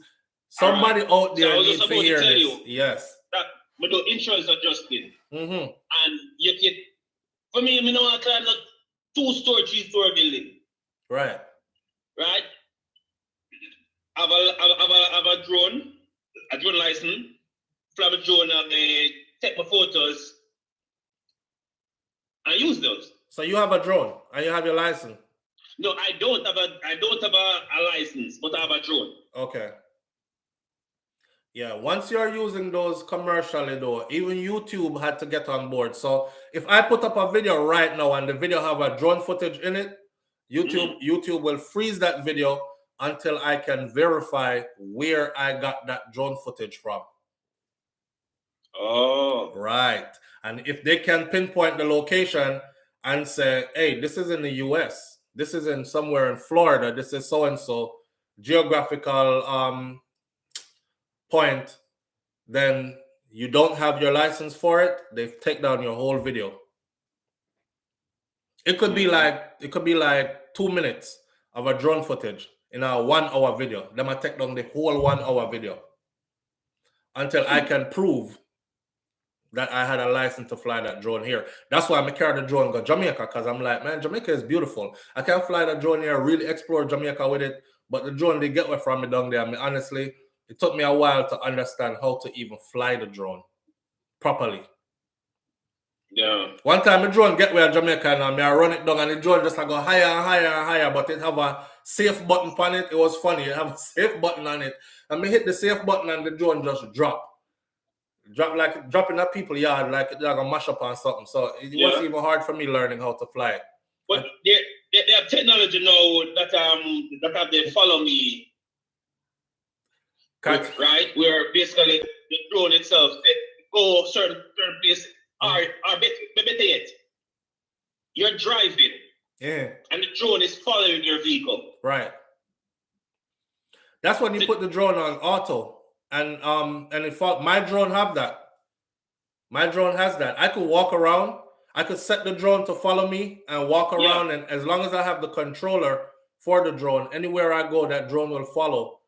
Somebody out there needs to hear this. Yes. That we do insurance adjusting. And you get, for me, I know I climb a 2-story, 3-story building. Right. Right? I have a drone license, fly a drone and take my photos and use those. So you have a drone and you have your license? No, I don't have a license, but I have a drone. Okay. Yeah, once you're using those commercially though, even YouTube had to get on board. So if I put up a video right now and the video have a drone footage in it, YouTube will freeze that video until I can verify where I got that drone footage from. Oh. Right. And if they can pinpoint the location and say, hey, this is in the US, this is in somewhere in Florida, this is so-and-so geographical point, then you don't have your license for it, they take down your whole video. It could be like 2 minutes of a drone footage in a 1-hour video. They might take down the whole 1-hour video until I can prove that I had a license to fly that drone here. That's why I carry the drone and go Jamaica, because I'm like, man, Jamaica is beautiful. I can fly the drone here, really explore Jamaica with it, but the drone, they get away from me down there. I mean, honestly, it took me a while to understand how to even fly the drone properly. Yeah. One time the drone get where Jamaica and I run it down and the drone just go higher and higher and higher, but it have a safe button on it. It was funny. It have a safe button on it. And me hit the safe button and the drone just drop. Like dropping at people's yard like a mash up on something. So it wasn't even hard for me learning how to fly. But they have technology now that they follow me. Right? Where basically the drone itself go certain place or better yet, you're driving. Yeah. And the drone is following your vehicle. Right. That's when you put the drone on auto. And my drone have that. My drone has that. I could walk around. I could set the drone to follow me and walk around. And as long as I have the controller for the drone. Anywhere I go, that drone will follow.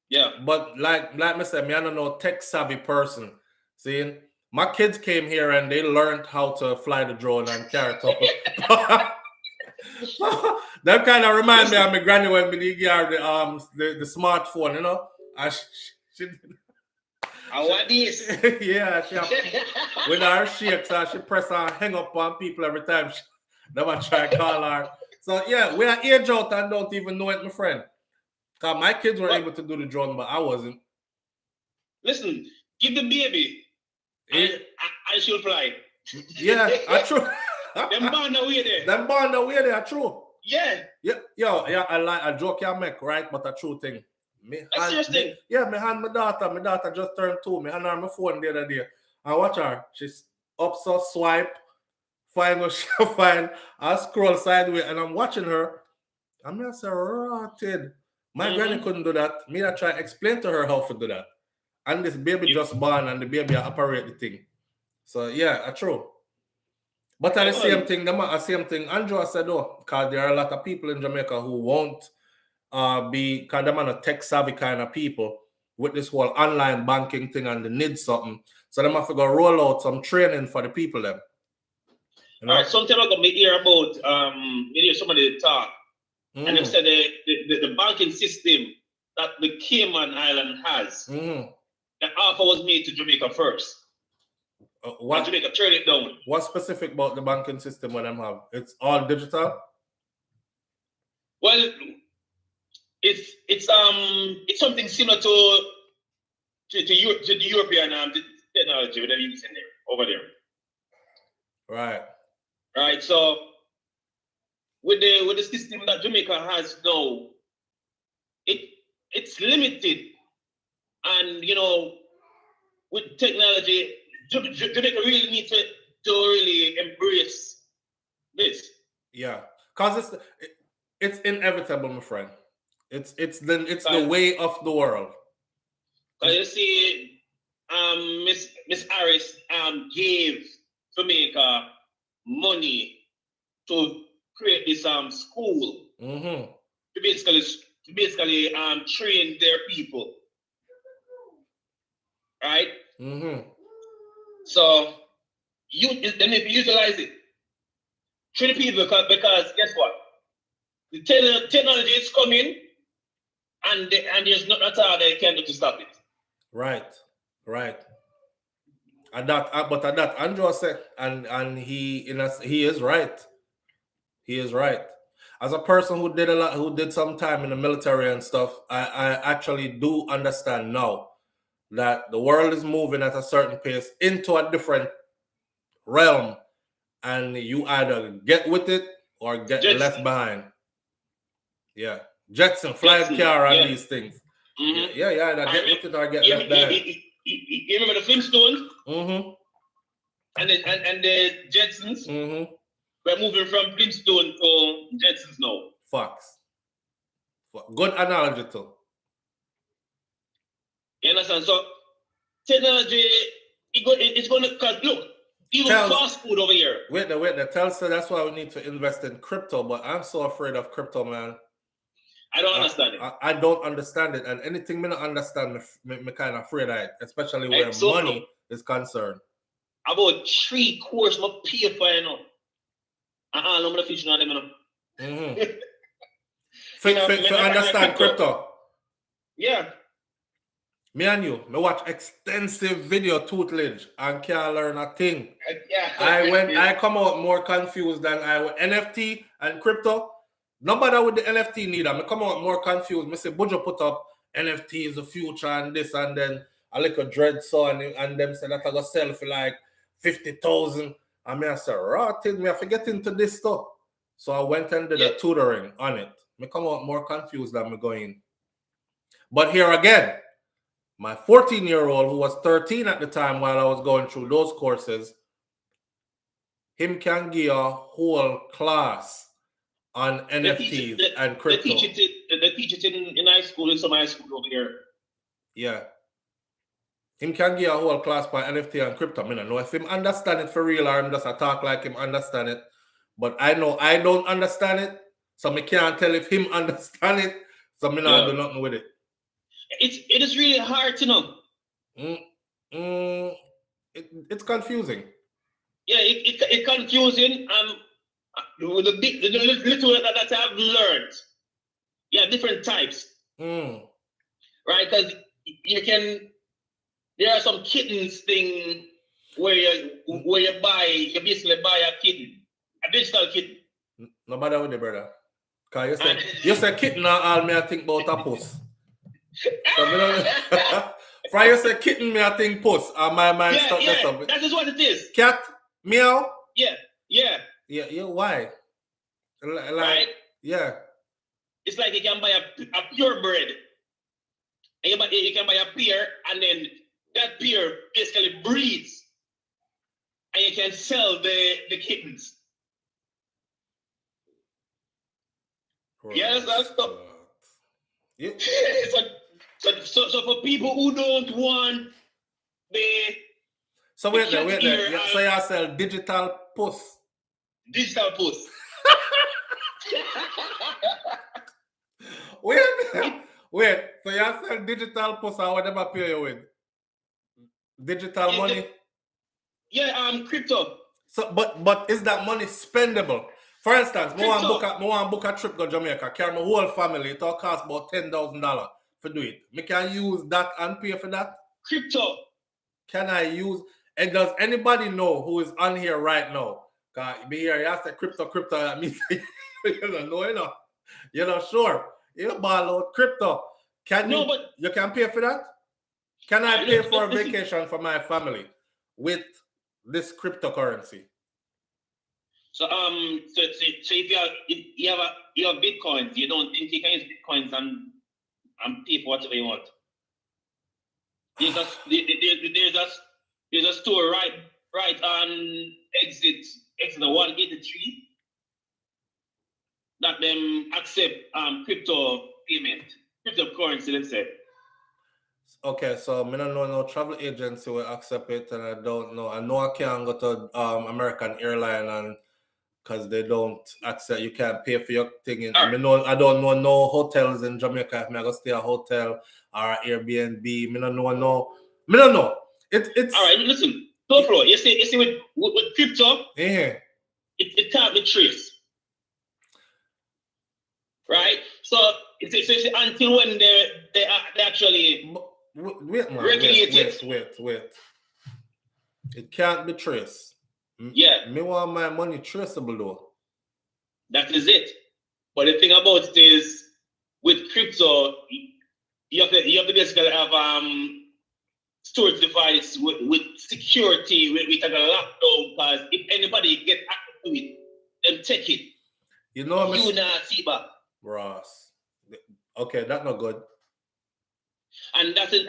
Yeah. But like I said, me, I don't know tech savvy person. See, my kids came here and they learned how to fly the drone and carry it up. That kind of remind me of my granny when me give her the smartphone, you know. She what this? yeah, with her shakes, she press and hang up on people every time. Never try to call her. So yeah, we are age out and don't even know it, my friend. Cause my kids were able to do the drone, but I wasn't. Listen, give the baby, and she'll fly. Yeah, I true. Them born away there. Them born away there, true. Yeah. Yeah. I like a joke you make, right? But a true thing. That's thing. Yeah, me hand my daughter. My daughter just turned 2. Me hand her my phone the other day. I watch her. She's up, so swipe, find what she find. I scroll sideways and I'm watching her. I'm just rotted. My granny couldn't do that. Me, I try to explain to her how to do that. And this baby just born and the baby operate the thing. So yeah, true. But at the same thing, Andrew said though, because there are a lot of people in Jamaica who won't be, because they're not tech savvy kind of people with this whole online banking thing and the NIDS something. So they have to go roll out some training for the people then. You know? All right, sometime ago, me hear about somebody talk, and they said the banking system that the Cayman Island has, the offer was made to Jamaica first. What Jamaica turn it down? What's specific about the banking system when them have? It's all digital? Well, it's something similar to the European technology that they're using there over there. Right. So with the system that Jamaica has now, it's limited, and with technology, Jamaica really needs to really embrace this. Yeah, because it's inevitable, my friend. It's the way of the world. You see, Miss Harris gave Jamaica money to create this school to basically train their people, right? So then if you utilize it, train people because guess what? The technology is coming, and there's not at all they can do to stop it. Right. And that Andrew said, and he is right. He is right. As a person who did some time in the military and stuff, I actually do understand now that the world is moving at a certain pace into a different realm, and you either get with it or get left behind. Yeah, Jetson, flying car, and these things. Yeah, either get with it or get left behind. You remember the Flintstones? And the Jetsons? We're moving from Flintstone to Jetsons now. Facts. Good analogy too. You understand? So technology, it's going to cut. Look, even fast food over here. Wait there. Telsa, that's why we need to invest in crypto. But I'm so afraid of crypto, man. I don't understand it. I don't understand it, and anything me not understand, me kind of afraid of it, especially where money is concerned. About 3 course my pay for, you know. I'm not fishing on them, you know. For understand crypto. Yeah. Me and you, me watch extensive video tutelage and can't learn a thing. Yeah. I come out more confused than I went. NFT and crypto. Nobody with the NFT neither. I come out more confused. I say, Bujo put up NFT is the future and this, and then a little dread son and them say that I got sell for like 50,000. And I say, rotted, me I forget into this stuff. So I went and did a tutoring on it. I come out more confused than me going. But here again, my 14-year-old, who was 13 at the time while I was going through those courses, him can give a whole class on NFTs and crypto. They teach it in high school, in some high school over here. Yeah. Him can give a whole class by NFT and crypto. I don't know if him understand it for real or him just talk like him understand it. But I know I don't understand it. So me can't tell if him understand it. So me not do nothing with it. It is really hard to know. It's confusing. Yeah, it's confusing. The little that I've learned. Yeah, different types. Right, because there are some kittens thing where you basically buy a kitten, a digital kitten. No matter with the brother. Cause you say kitten and all me I think about a puss. So me don't from you say kitten me I think puss and my mind stuck there something. That is what it is. Cat, meow. Yeah. Why? Like, right? Yeah. It's like you can buy a purebred. And you can buy a pair, and then that pair basically breeds. And you can sell the kittens. Yes, that's stuff. Yeah. So for people who don't want the wait there. So you sell digital puss. Digital puss. Wait. So you sell digital puss or whatever pay you with? Digital money? Crypto. So but is that money spendable? For instance, I want book a trip to Jamaica, carry my whole family, it all cost about $10,000 for do it. Me can use that and pay for that? Crypto. Can I use, and does anybody know who is on here right now? Cause be here, you have to crypto, that means you don't know, you're not sure. You ball out crypto. You can pay for that? Can I pay for a vacation for my family with this cryptocurrency? So if you have bitcoins, you don't think you can use bitcoins and pay for whatever you want. There's a store right on exit 183 that them accept crypto payment, cryptocurrency, let's say. Okay, so I don't know no travel agency will accept it, and I don't know. I know I can't go to American airline and because they don't accept, you can't pay for your thing. I don't know no hotels in Jamaica. If I go stay a hotel or Airbnb, I don't know. It's all right. Listen, SouFLo. You see with crypto, it can't be traced, right? So it's until when they actually regulate wait. It can't be traced. Me want my money traceable though. That is it. But the thing about it is, with crypto, you have to basically have storage device with security with a lockdown, because if anybody get access to it, then take it. You know, you not see back. Ross. Okay, that's not good. And that is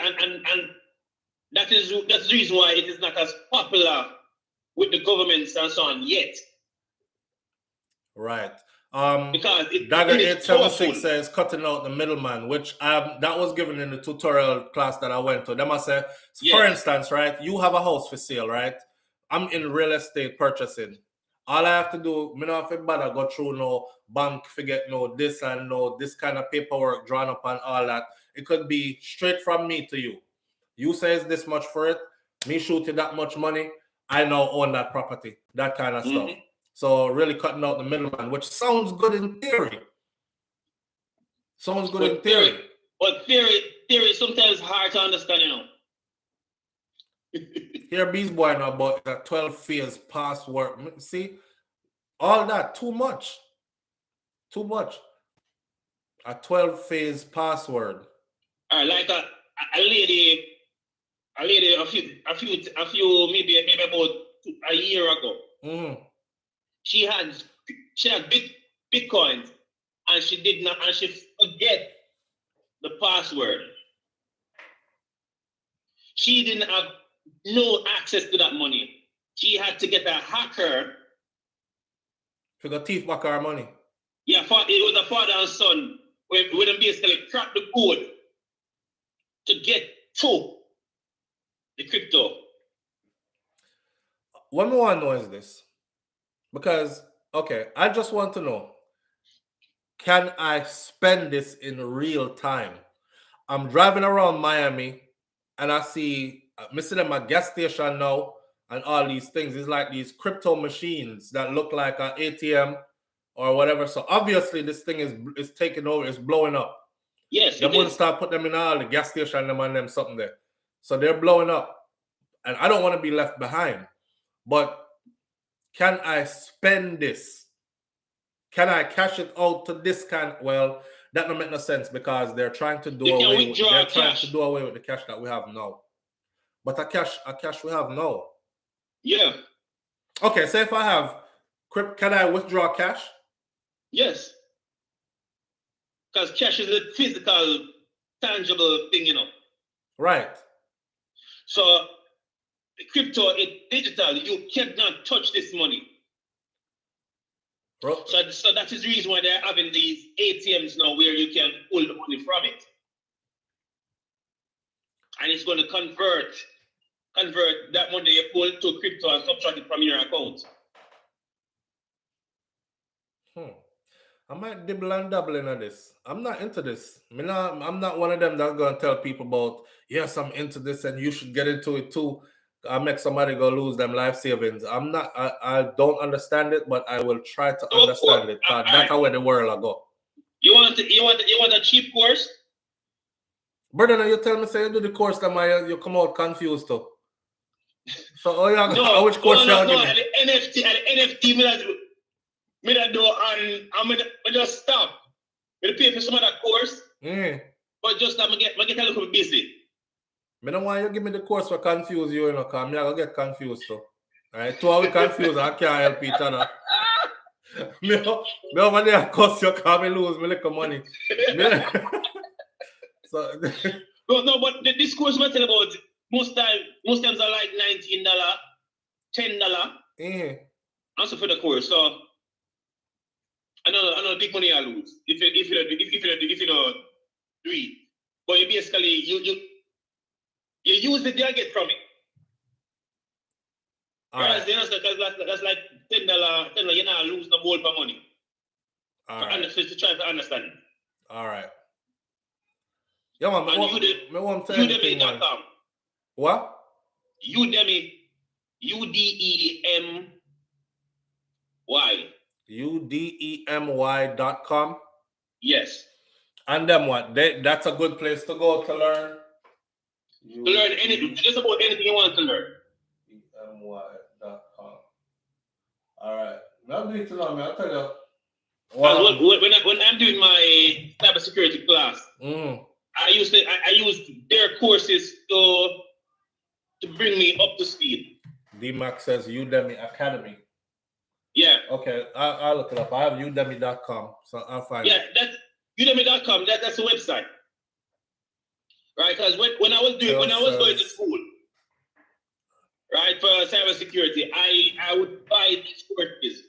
that's the reason why it is not as popular with the governments and so on yet. Right. Because Dagger 876 says cutting out the middleman, which that was given in the tutorial class that I went to. They must say, for instance, right, you have a house for sale, right? I'm in real estate purchasing. All I have to do, me not have to bother go through no bank, forget no this and no this kind of paperwork drawn up and all that. It could be straight from me to you. You say it's this much for it, me shoot you that much money, I now own that property, that kind of stuff. So really cutting out the middleman, which sounds good in theory. But theory is sometimes hard to understand, you know. Here, Beast Boy know about that 12 phase password. See, all that too much. A 12 phase password. Like a lady a few maybe about a year ago. She had Bitcoins, and she forget the password. She didn't have no access to that money. She had to get a hacker. She got thief back her money. Yeah, it was a father and son where them basically cracked the code to get to the crypto. What I want to know is this. Because, okay, I just want to know. can I spend this in real time? I'm driving around Miami and I see them at gas station now and all these things. It's like these crypto machines that look like an ATM or whatever. So obviously this thing is taking over, it's blowing up. Yes, They're going to start putting them in all the gas station and them something there. So they're blowing up. And I don't want to be left behind. But can I spend this? Can I cash it out to this kind? Well, that don't make no sense because they're trying to do away with the cash that we have now. But a cash we have now. Yeah. Okay, so if I have can I withdraw cash? Yes. Because cash is a physical, tangible thing, you know. Right. So crypto is digital. You cannot touch this money. Bro. So that is the reason why they're having these ATMs now where you can pull the money from it. And it's going to convert that money you pull to crypto and subtract it from your account. I might dibble and dabble into this. I'm not into this. I'm not one of them that's going to tell people about, yes, I'm into this and you should get into it too. I make somebody go lose them life savings. I don't understand it, but I will try to understand it. That's how the world will go. You want a cheap course? Brother, now you tell me, say you do the course that you come out confused too. So, which course you give me? The NFT, me that do, and I'm just stop. Me pay for some of that course, but just that I get a little bit busy. I don't want you to give me the course for confuse you, because I'm going to get confused too. All right, 2 hours confused, I can't help each other. Me over there, cost you, because I lose my little money. So, no, but this course I'm telling about, most times are like $19, $10. Also for the course, so I know big money I lose if you don't do it. But you basically you use the you get from it. Right. Because that's like $10. You're not losing the more for money. To try to understand it. All right. Yeah, man. Udemy.com. What? Udemy. UDEMY. UDEMY.com. Yes. And then what? That's a good place to go to learn. To learn anything, just about anything you want to learn. UDEMY.com. All right. I'll do it to I'll tell you. When I'm doing my cybersecurity class, I use their courses to bring me up to speed. D-Max says Udemy Academy. Yeah. Okay, I'll look it up. I have udemy.com, so I'll find it. Yeah, that's udemy.com. That's the website. Right, because when I was going to school, right, for cybersecurity, I would buy these courses,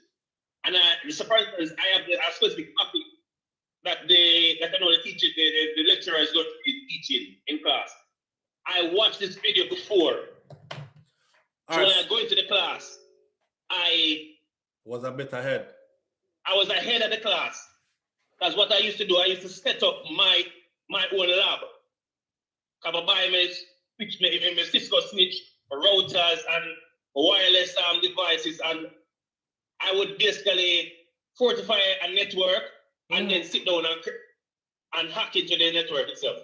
and the surprise is I have a specific topic that I know the lecturer is going to be teaching in class. I watched this video before, so when I go into the class, I was a bit ahead. I was ahead of the class. That's what I used to do. I used to set up my own lab. Come and buy my Cisco switch, routers, and wireless devices, and I would basically fortify a network and then sit down and hack into the network itself.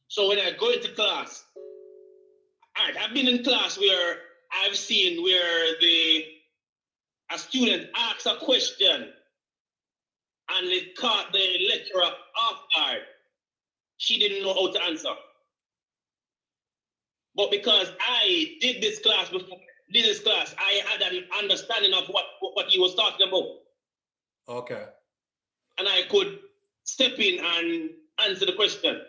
So when I go into class, all right, I've been in class where I've seen where a student asks a question and it caught the lecturer off guard. She didn't know how to answer. But because I did this class, I had an understanding of what he was talking about. Okay. And I could step in and answer the question.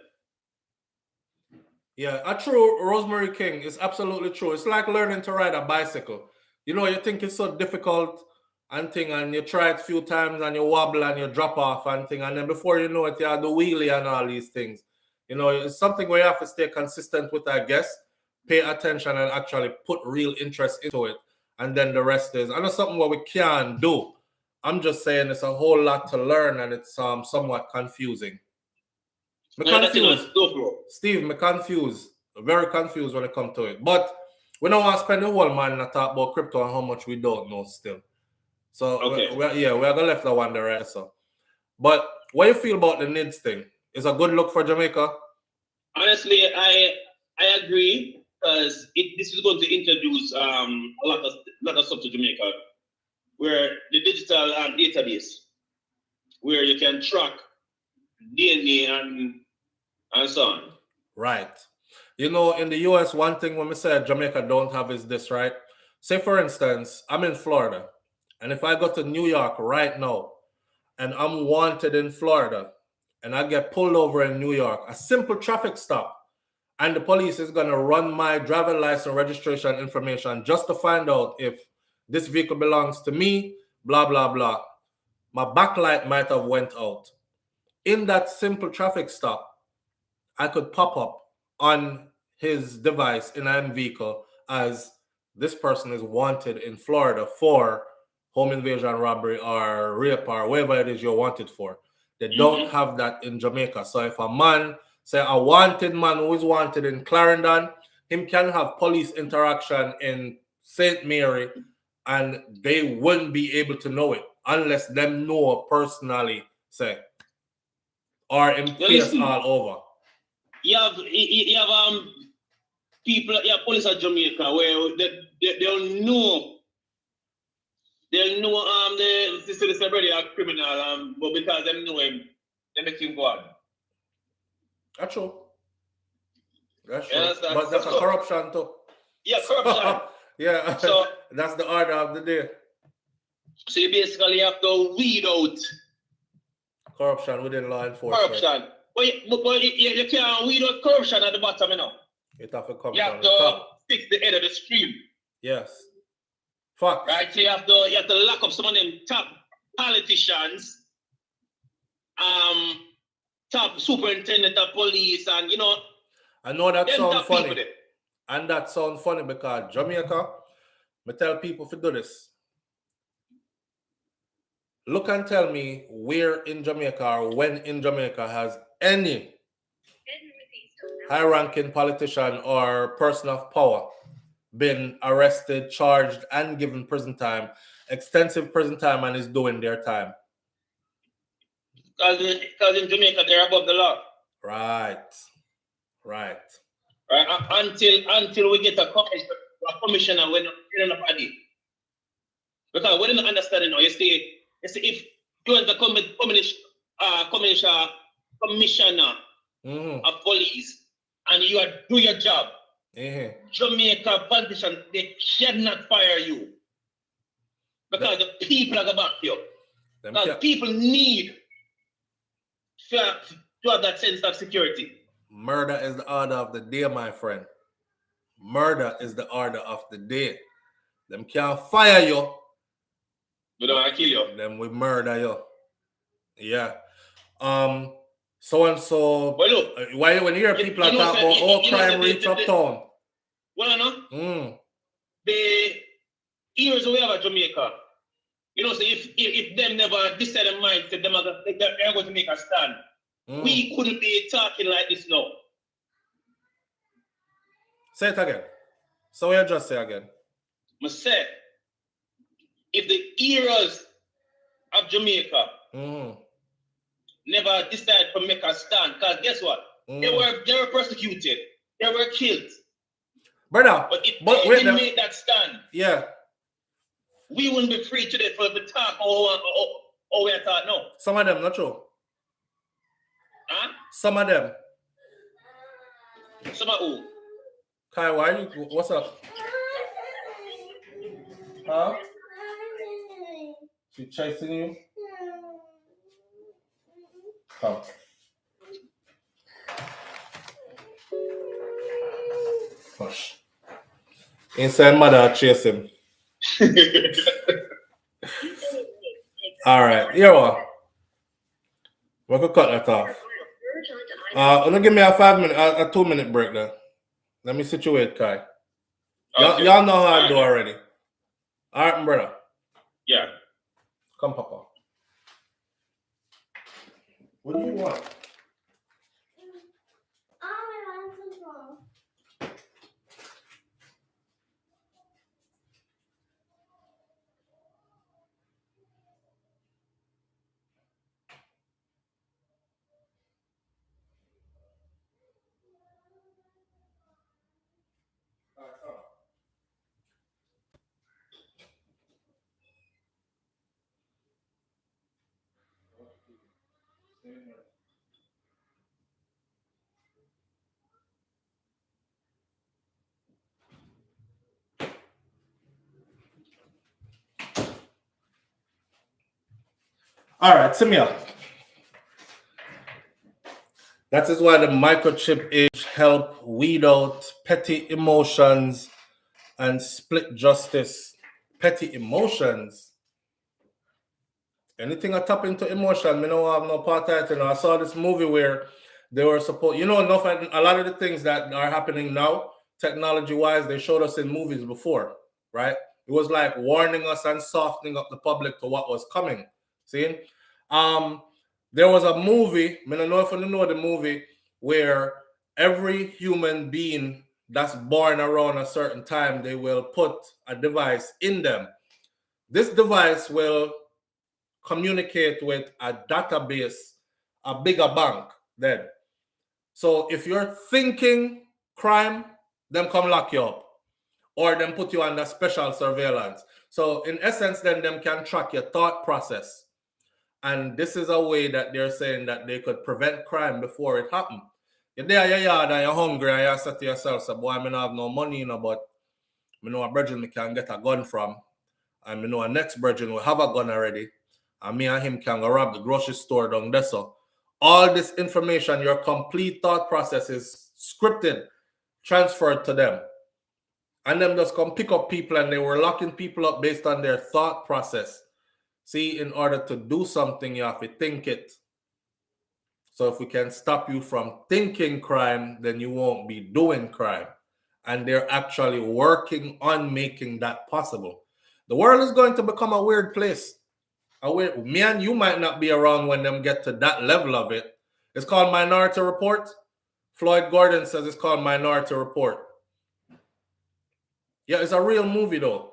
Yeah, a true Rosemary King is absolutely true. It's like learning to ride a bicycle. You know, you think it's so difficult and thing, and you try it a few times and you wobble and you drop off and thing, and then before you know it, you have the wheelie and all these things. You know, it's something where you have to stay consistent with, I guess, pay attention and actually put real interest into it. And then the rest is, I know something what we can do. I'm just saying it's a whole lot to learn, and it's somewhat confusing. Me No, that's confused. not go, bro. Steve, me confused. Very confused when it comes to it. But we don't want to spend the whole man and talk about crypto and how much we don't know still. So Okay. we're gonna left that one there. So, but what you feel about the NIDS thing? Is a good look for Jamaica? Honestly, I agree, because this is going to introduce a lot of stuff to Jamaica, where the digital database, where you can track DNA and so on. Right. You know, in the US, one thing when we say Jamaica don't have is this, right? Say, for instance, I'm in Florida, and if I go to New York right now, and I'm wanted in Florida, and I get pulled over in New York, a simple traffic stop, and the police is going to run my driver license registration information just to find out if this vehicle belongs to me, blah, blah, blah. My backlight might have went out. In that simple traffic stop, I could pop up on his device in a vehicle as this person is wanted in Florida for home invasion, robbery, or rape, or whatever it is you're wanted for. They don't have that in Jamaica. So if a man, say a wanted man who is wanted in Clarendon, him can have police interaction in St. Mary, and they wouldn't be able to know it unless them know personally, say, or in face all over. You have people, police at Jamaica where they'll know the sister is already a criminal, but because they know him, they make him go on. That's true. That's true. Yeah, but that's a corruption too. Yeah, corruption. Yeah. So that's the order of the day. So you basically have to weed out corruption within law enforcement. Corruption. But you can't weed out corruption at the bottom, you know. It have to come you have from to the top. fix the head of the stream. Yes. Fuck. Right? So you have to lock up some of them top politicians, top superintendent of police, and you know. I know that sounds funny. And that sounds funny because Jamaica, I tell people to do this. Look and tell me where in Jamaica or when in Jamaica has any high-ranking politician or person of power been arrested, charged, and given prison time, extensive prison time, and is doing their time. Because in Jamaica, they're above the law. Right. Right. Right. Until we get a commissioner, we're not a body. Because we don't understand, you know, you see, if you are the commissioner of police and you do your job, Jamaica politicians, they cannot fire you. Because the people are back you. Because people need to have that sense of security. Murder is the order of the day, my friend. Murder is the order of the day. Them can't fire you. We don't want to kill you. Then we murder you. Yeah. So and so. But look, when you hear people are talking about all crime rates uptown. Well, I know. The years we have at Jamaica, you know, so if them never decide their mind, they're going to make a stand. We couldn't be talking like this now. Say it again. So we just say again. I said, if the eras of Jamaica never decided to make a stand, because guess what? They were persecuted. They were killed. Brother, but if they didn't make that stand, we wouldn't be free today for the talk or we are taught now. Some of them, not true. Huh? Some of them. Some of who? Kai, why are you? What's up? Huh? She chasing you? Come. Hush. Inside mother chase him. All right, here we are. We could cut that off. Give me a 5 minute, a 2 minute break there. Let me situate Kai. Y'all know how I do already. All right, brother. Yeah. Come, Papa. What do you want? All right, Simia. That is why the microchip age help weed out petty emotions and split justice. Petty emotions. Anything I tap into emotion, me no have no part of it. You know, I saw this movie where they were supposed, you know, enough. A lot of the things that are happening now, technology-wise, they showed us in movies before, right? It was like warning us and softening up the public to what was coming. See, there was a movie. I don't know if you know the movie where every human being that's born around a certain time, they will put a device in them. This device will communicate with a database, a bigger bank then. So if you're thinking crime, them come lock you up or them put you under special surveillance. So in essence, then them can track your thought process. And this is a way that they're saying that they could prevent crime before it happened. You're there, you're yard, and you're hungry, and you say to yourself, so, boy, I don't have no money, you know, but I know a brethren me can get a gun from. And I know a next brethren will have a gun already. And me and him can go rob the grocery store down there. So all this information, your complete thought process is scripted, transferred to them. And them just come pick up people and they were locking people up based on their thought process. See, in order to do something, you have to think it. So if we can stop you from thinking crime, then you won't be doing crime. And they're actually working on making that possible. The world is going to become a weird place. Me and you might not be around when them get to that level of it. It's called Minority Report. Floyd Gordon says it's called Minority Report. Yeah, it's a real movie though.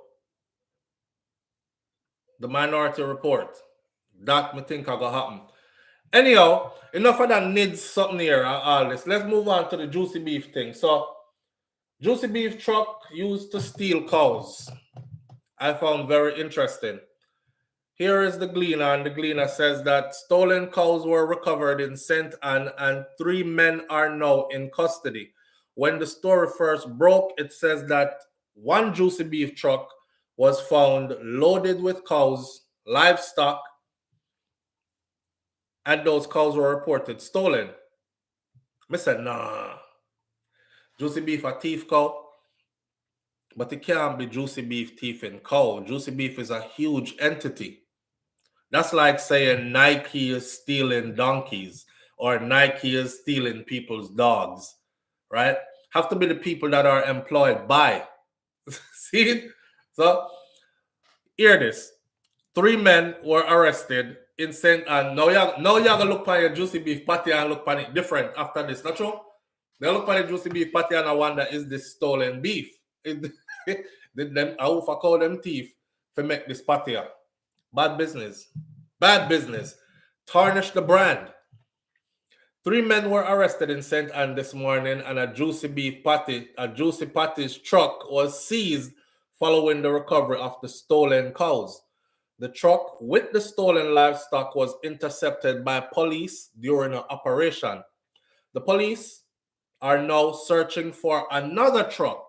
The Minority Report. That me think I gonna happen. Anyhow, enough of that NIDS something here and all this. Let's move on to the Juici beef thing. So, Juici beef truck used to steal cows. I found very interesting. Here is the Gleaner, and the Gleaner says that stolen cows were recovered in St. Anne and 3 men are now in custody. When the story first broke, it says that one Juici beef truck was found loaded with cows, livestock, and those cows were reported stolen. I said, nah, Juici beef a thief cow, but it can't be Juici beef thieving cow. Juici beef is a huge entity. That's like saying Nike is stealing donkeys or Nike is stealing people's dogs, right? Have to be the people that are employed by. See? So, hear this. 3 men were arrested in St. Anne. Now you're going to look at your Juici beef patty and look at it different after this. Not true? They look at the Juici beef patty and I wonder, is this stolen beef? Did them, I will call them thief to make this patty. Bad business. Bad business. Tarnish the brand. 3 men were arrested in St. Anne this morning and a Juici patty's truck was seized following the recovery of the stolen cows. The truck with the stolen livestock was intercepted by police during an operation. The police are now searching for another truck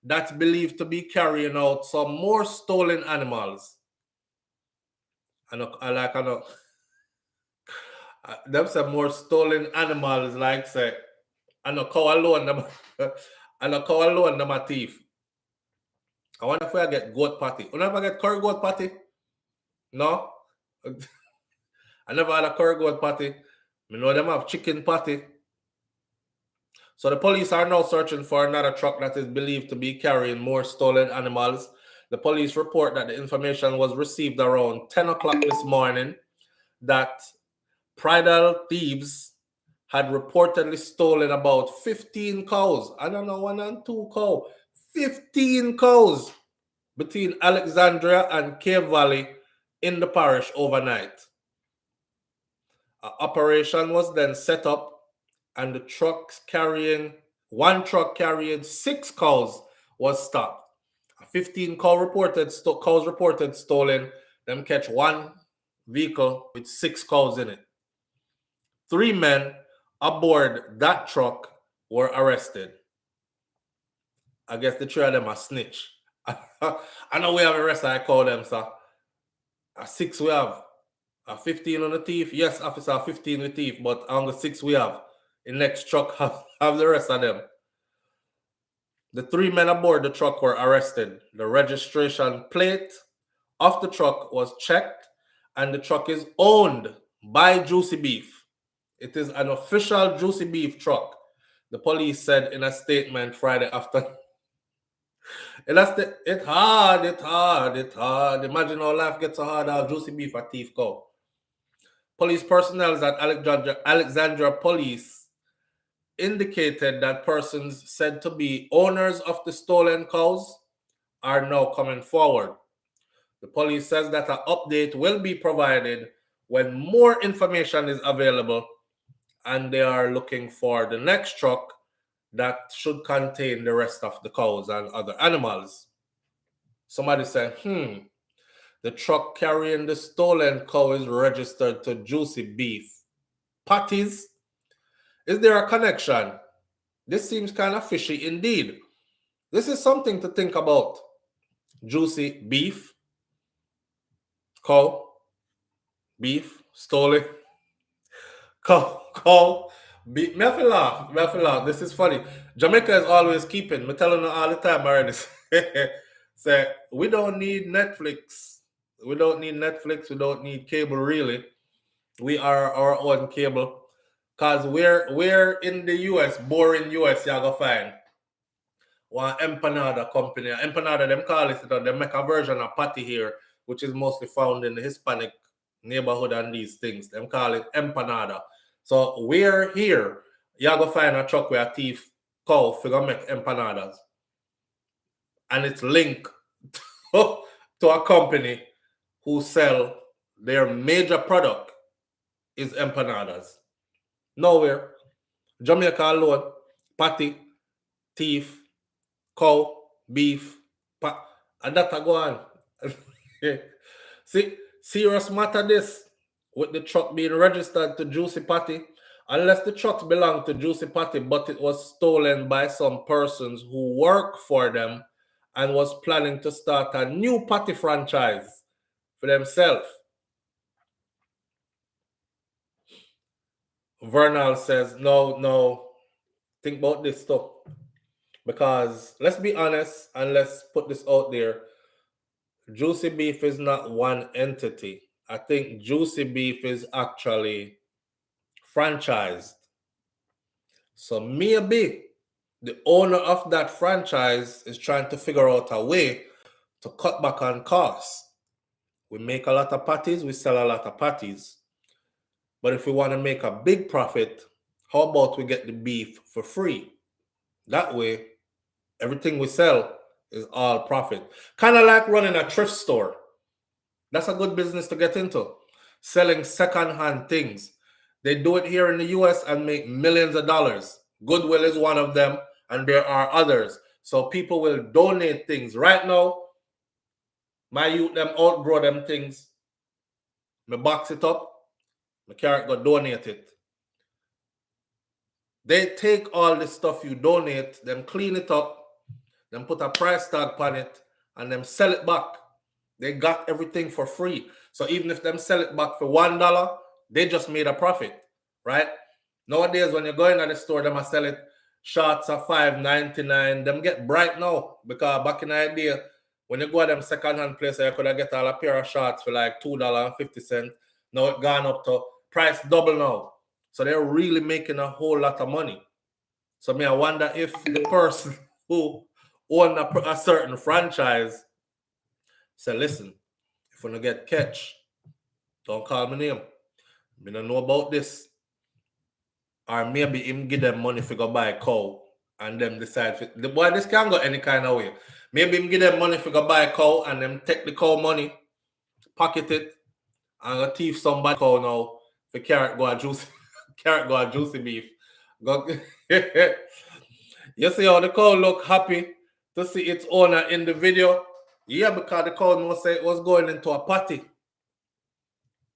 that's believed to be carrying out some more stolen animals. Them some more stolen animals, like say, and a cow alone, them, and a cow alone, them a thief. I wonder if I get goat patty. You never get curry goat patty? No? I never had a curry goat patty. I know them have chicken patty. So the police are now searching for another truck that is believed to be carrying more stolen animals. The police report that the information was received around 10 o'clock this morning that bridal thieves had reportedly stolen about 15 cows. I don't know, 1 and 2 cows. 15 cows between Alexandria and Cave Valley in the parish overnight. An operation was then set up, and the one truck carrying 6 cows was stopped. 15 cows reported stolen. Them catch one vehicle with 6 cows in it. 3 men aboard that truck were arrested. I guess the 3 of them are snitch. I know we have arrested, I call them, sir. 6 we have. 15 on the thief. Yes, officer, 15 with thief, but on the 6 we have. The next truck have the rest of them. The 3 men aboard the truck were arrested. The registration plate of the truck was checked, and the truck is owned by Juici Beef. It is an official Juici Beef truck, the police said in a statement Friday afternoon. It's hard. Imagine how life gets so hard out. Juici Beef a thief cow. Police personnel at Alexandria Police indicated that persons said to be owners of the stolen cows are now coming forward. The police says that an update will be provided when more information is available, and they are looking for the next truck that should contain the rest of the cows and other animals. Somebody said, the truck carrying the stolen cow is registered to Juici Beef. Patties? Is there a connection? This seems kind of fishy indeed. This is something to think about. Juici Beef, cow, beef, stolen, cow, beef. Me have to laugh. This is funny. Jamaica is always keeping. Me telling you all the time already. Say, we don't need Netflix. We don't need cable really. We are our own cable. Because we're in the US, boring US, you're going to find one empanada company. Empanada, them call it, they make a version of patty here, which is mostly found in the Hispanic neighborhood and these things. Them call it empanada. So we're here, you're going to find a truck with a thief cow for make empanadas. And it's linked to a company who sell their major product is empanadas. Nowhere. Jamaica alone, patty, thief, cow, beef, and that go on. See, serious matter this, with the truck being registered to Juici Patty, unless the trucks belong to Juici Patty, but it was stolen by some persons who work for them and was planning to start a new patty franchise for themselves. Vernal says, no, think about this stuff. Because let's be honest and let's put this out there. Juici Beef is not one entity. I think Juici Beef is actually franchised. So maybe the owner of that franchise is trying to figure out a way to cut back on costs. We make a lot of patties, we sell a lot of patties. But if we want to make a big profit, how about we get the beef for free? That way, everything we sell is all profit. Kind of like running a thrift store. That's a good business to get into. Selling second-hand things. They do it here in the US and make millions of dollars. Goodwill is one of them, and there are others. So people will donate things. Right now, my youth, them outgrow them things. Me box it up. My carrot go donate it. They take all the stuff you donate, them clean it up, them put a price tag on it, and them sell it back. They got everything for free. So even if them sell it back for $1, they just made a profit, right? Nowadays, when you go in at the store, them sell it shots of $5.99. Them get bright now because back in the day, when you go to them second-hand place, you could get all a pair of shots for like $2.50. Now it gone up to price double now. So they're really making a whole lot of money. So I wonder if the person who own a certain franchise Say, listen, if you don't get catch, don't call my name. Me don't know about this. Or maybe him give them money for go buy a cow and them decide the boy this can go any kind of way. Maybe him give them money for go buy a cow and them take the cow money, pocket it, and go thief somebody cow now for carrot go a juicy carrot go a juicy beef. Go you see how the cow look happy to see its owner in the video? Yeah, because the cow no say it was going into a party.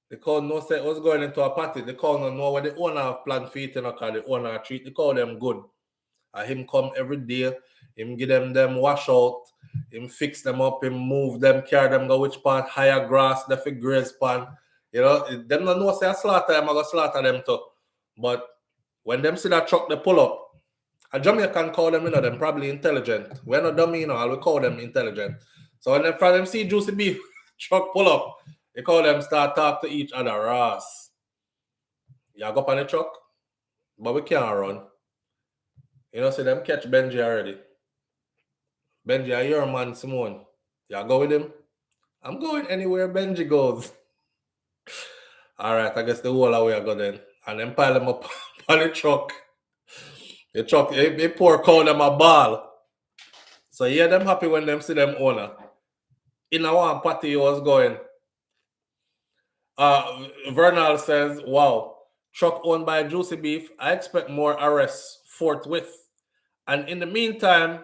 The cow no say it was going into a party. The cow no know what the owner have planned for it, because the owner treat the cow them good. And him come every day, him give them wash out, him fix them up, him move them, carry them go which part, higher grass, the for graze pan. You know, them no know say I slaughter them, I go slaughter them too. But when them see that truck they pull up, a Jamaican call them, them probably intelligent. We're not dummy, I will call them intelligent. So when them see Juici beef truck pull up, they call them start talk to each other. Ross, you go up on the truck, but we can't run. You know, see them catch Benji already. Benji, you're a man, Simone. You go with him? I'm going anywhere Benji goes. All right, I guess the whole away I go then. And then pile them up on the truck. The truck, they pour call them a ball. So yeah, them happy when them see them owner. In a one party he was going. Vernal says, wow, truck owned by Juici Beef. I expect more arrests forthwith. And in the meantime,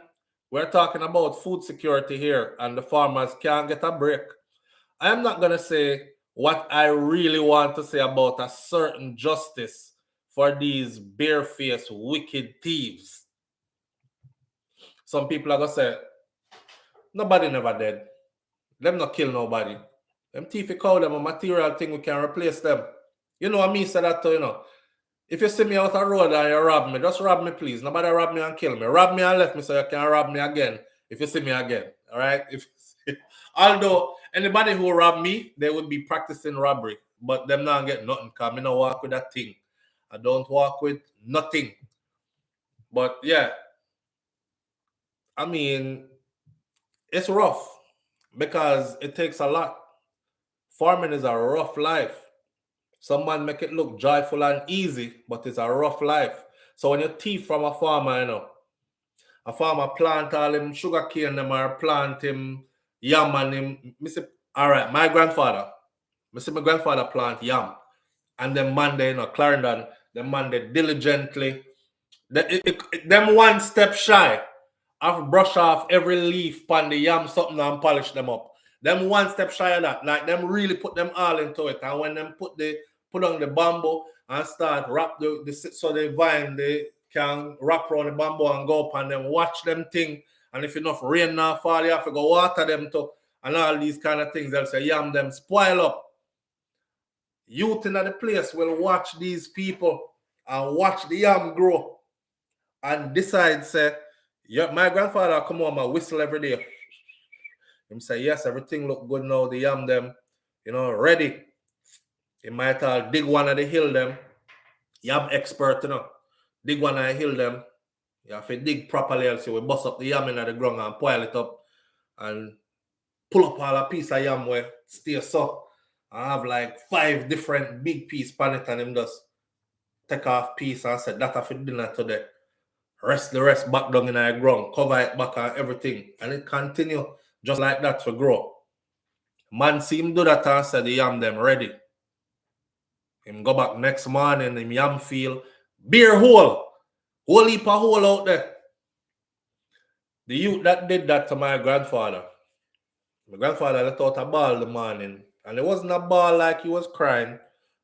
we're talking about food security here, and the farmers can't get a break. I am not going to say what I really want to say about a certain justice for these barefaced, wicked thieves. Some people are going to say, nobody never dead. Them not kill nobody. Them thief call them a material thing, we can replace them. You know what I mean? Say that too, you know. If you see me out the road and you rob me, just rob me, please. Nobody rob me and kill me. Rob me and left me so you can rob me again if you see me again. All right? Although anybody who rob me, they would be practicing robbery. But them not get nothing because I don't walk with that thing. I don't walk with nothing. But yeah, I mean, it's rough because it takes a lot. Farming is a rough life. Someone make it look joyful and easy, but it's a rough life. So when you thief from a farmer, you know, a farmer plant all him sugar cane them or plant him yam and him. All right, my grandfather plant yam. And then Monday, you know, Clarendon, the Monday diligently. Them one step shy of brush off every leaf on the yam something and polish them up. Them one step shy of that. Like them really put them all into it. And when them put on the bamboo and start wrap so the vine they can wrap around the bamboo and go up and them watch them thing. And if enough rain now fall, you have to go water them too. And all these kind of things, they'll say yam them spoil up. Youth in the place will watch these people and watch the yam grow and decide, say, yeah, my grandfather come home and whistle every day. Him say, yes, everything look good now. The yam them, you know, ready. He might dig one of the hill them. Yam expert, you know. Dig one of the hill them. You have to dig properly, else you will bust up the yam in the ground and pile it up and pull up all a piece of yam where stay so. I have like 5 different big pieces on it and him just take off piece and say, that for dinner today. Rest the rest back down in the ground, cover it back and everything. And it continue just like that to grow. Man see him do that and say the yam them ready. Him go back next morning, him yam feel bare hole. Whole heap of hole out there. The youth that did that to my grandfather. My grandfather let out a ball the morning. And it wasn't a ball like he was crying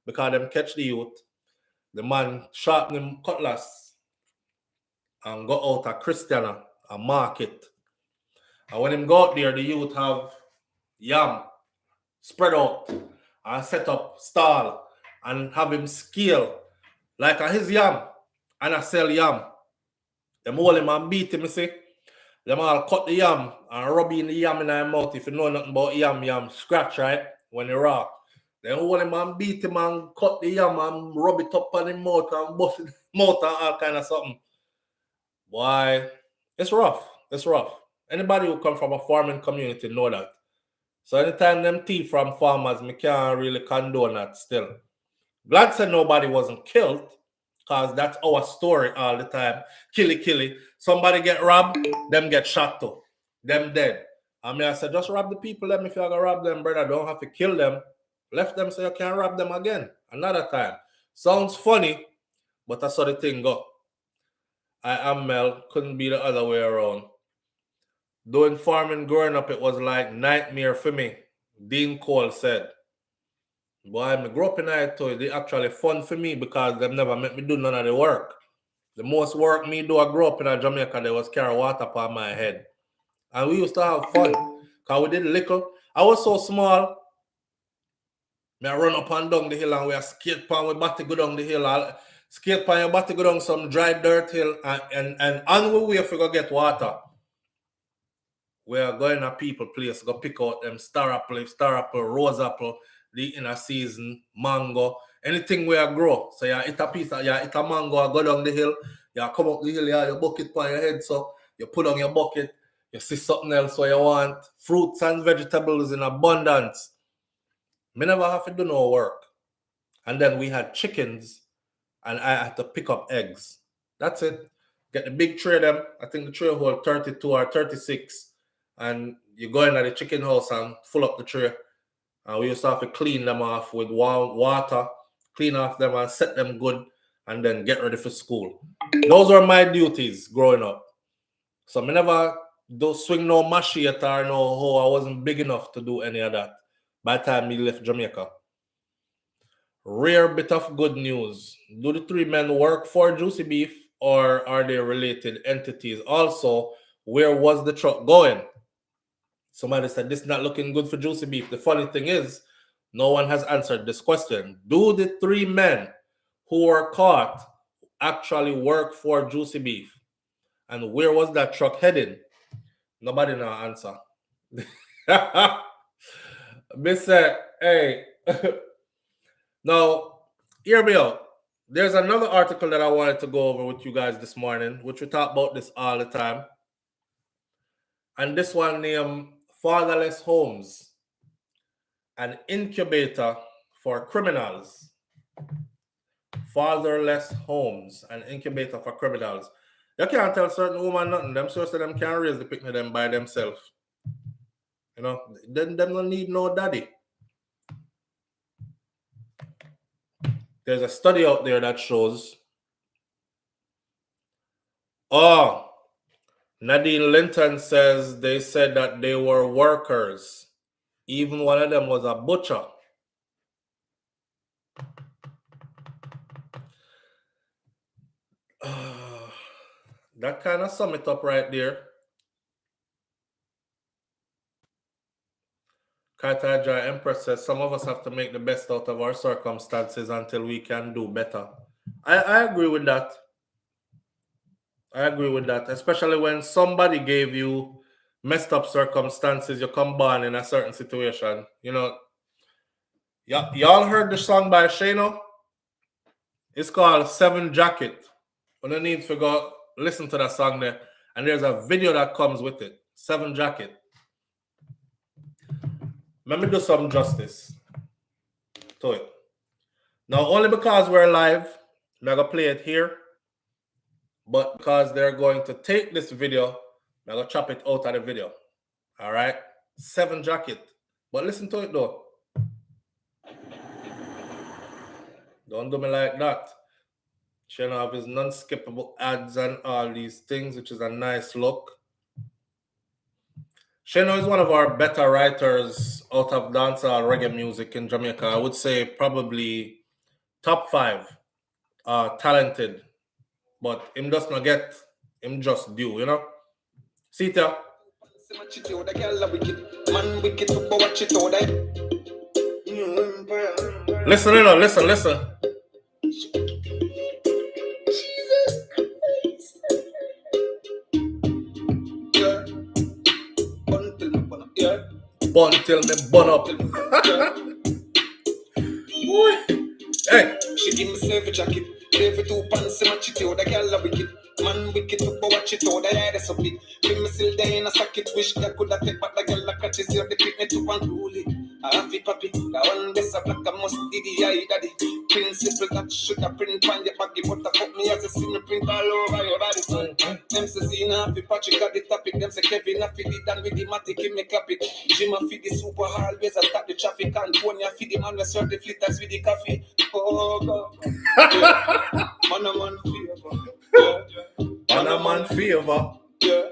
because them catch the youth. The man sharpen him cutlass and go out a Christiana, a market. And when him go out there, the youth have yam spread out and set up stall and have him scale like a his yam and I sell yam. Them hold him and beat him, you see. Them all cut the yam and rub in the yam in their mouth. If you know nothing about yam scratch, right? When you raw. Then hold him and beat him and cut the yam and rub it up on his mouth and bust his mouth and all kind of something. Boy, it's rough. It's rough. Anybody who come from a farming community know that. So anytime them thief from farmers, me can't really condone that still. Glad said nobody wasn't killed, because that's our story all the time. Killy. Somebody get robbed, them get shot too. Them dead. I mean, I said, just rob the people them if you're going to rob them, brother. Don't have to kill them. Left them so you can't rob them again. Another time. Sounds funny, but that's how the thing go. I am Mel. Couldn't be the other way around. Doing farming growing up, it was like nightmare for me. Dean Cole said. Boy, I grew up in it too. It's actually fun for me because they never make me do none of the work. The most work me do, I grew up in Jamaica, there was carry water upon my head. And we used to have fun. Because we did little. I was so small. I run up and down the hill and we skate pan with body go down the hill. I'll skate pan your body go down some dry dirt hill and on the way if we go get water. We are going to people place, go pick out them star apple, rose apple, the inner season, mango, anything we grow. So you eat a piece of, you eat a mango, go down the hill, you come up the hill, you have your bucket on your head, so you put on your bucket, you see something else what you want, fruits and vegetables in abundance. Me never have to do no work. And then we had chickens, and I had to pick up eggs. That's it. Get the big tray of them. I think the tray hold 32 or 36. And you go into the chicken house and fill up the tray. And we used to have to clean them off with warm water, clean off them and set them good, and then get ready for school. Those were my duties growing up. So I never do swing no machete or no hoe. I wasn't big enough to do any of that by the time we left Jamaica. Rare bit of good news. Do the three men work for Juici Beef or are they related entities? Also, where was the truck going? Somebody said this is not looking good for Juici Beef. The funny thing is, no one has answered this question. Do the three men who were caught actually work for Juici Beef? And where was that truck heading? Nobody now answer. Me say, hey. Now, hear me out. There's another article that I wanted to go over with you guys this morning, which we talk about this all the time. And this one named Fatherless Homes, an incubator for criminals. Fatherless Homes, an incubator for criminals. You can't tell certain women nothing. Them so them can't raise the picnic them by themselves. You know, them don't need no daddy. There's a study out there that shows, Nadine Linton says they said that they were workers. Even one of them was a butcher. That kind of sum it up right there. Kataja Empress says some of us have to make the best out of our circumstances until we can do better. I agree with that. I agree with that. Especially when somebody gave you messed up circumstances, you come born in a certain situation. You know, y'all heard the song by Shano? It's called 7 Jacket. You don't need to go listen to that song there. And there's a video that comes with it. 7 Jacket. Let me do some justice to it. Now, only because we're live, I'm going to play it here. But because they're going to take this video, I'm going to chop it out of the video. All right? 7 Jacket. But listen to it, though. Don't do me like that. Shane have his non-skippable ads and all these things, which is a nice look. Shano is one of our better writers out of dancehall reggae music in Jamaica. I would say probably top 5 talented. But him just not get him just due, you know? See it here. Listen, you know, listen. Bun till me bun up. Hey. She give me 7 jacket. Every 2 pants, match it, the girl wicked. Man, wicked to watch it all, I had a submit. Feel me still there in a socket, wish I could have take back the girl that catches here, the pick me to unruly. I have it, papi, that one this a black, I must diddy, I daddy. Principle that should have print on your body, but the fuck me as a single print all over your body. Them say Zina, fi Patrick got the topic, them say Kevin, I feel it, and with the matic, give me clap it. Jim, I feed the super always, I stop the traffic, and Tony, I feed the man, we serve the flitters with the coffee. Oh, God. Yeah. Man, a man favor. Yeah. Man a man favor. Yeah.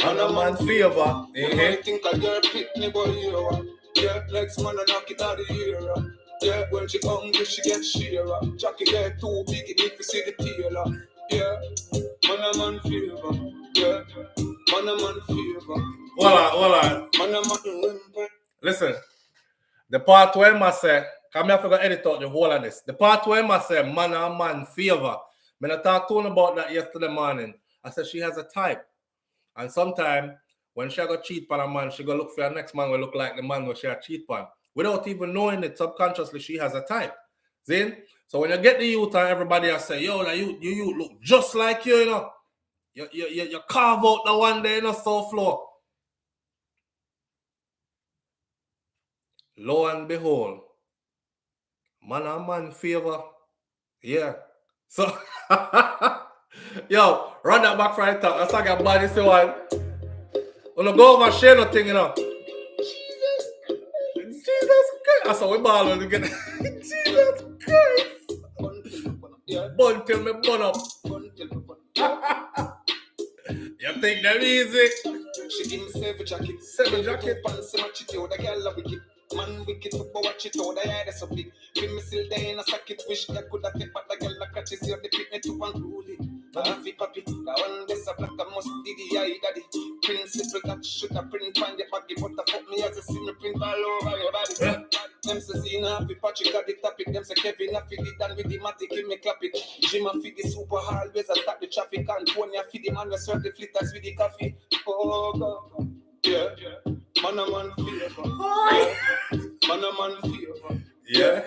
Man a man favor. I think I get a pick me boy here. Yeah, next man I knock it out of here. Yeah, when she hungry she get shearer. Jackie get too big it need to see the tailor. Yeah, man a man favor. Yeah, man a man favor. Voila. Man a man. Listen, the part where I say, come here for to edit out the whole of this. The part where I say, man a man favor. When I talked to her about that yesterday morning, I said she has a type. And sometimes when she go cheat on a man, she go look for her next man will look like the man where she cheat on. Without even knowing it, subconsciously she has a type. See? So when you get the youth and everybody I say, yo, you look just like you, you know. You carve out the one day, you know, SouFLo. Lo and behold, man and man favor. Yeah. So, yo, run that back right up. That's like a body say one. Wanna go over share nothing, you know. Jesus Christ. That's how we ball when we get. Jesus Christ. Bun till me bun up. You think that easy? She give me 7 jacket. 7 jacket. Pants match it out. The girl a wicked. Man wicked to watch it out. I had a subject. Feel me still there in a socket. Wish I could have take back the girl that catches here. The pick me to unruly. I have it, papi. That one this a black, I must diddy, I daddy. Principle that should have print on your body, but the fuck me as a single print all over your body. Them say Zina, fi Patrick got the topic. Them say Kevin, I feed it, and with the matic, give me clap it. Jim, I feed the super always, I stop the traffic. And Tony, I feed the man, we serve the flitters with the coffee. Oh, God. Yeah. Man a man favor. Yeah. Man a man favor. Yeah.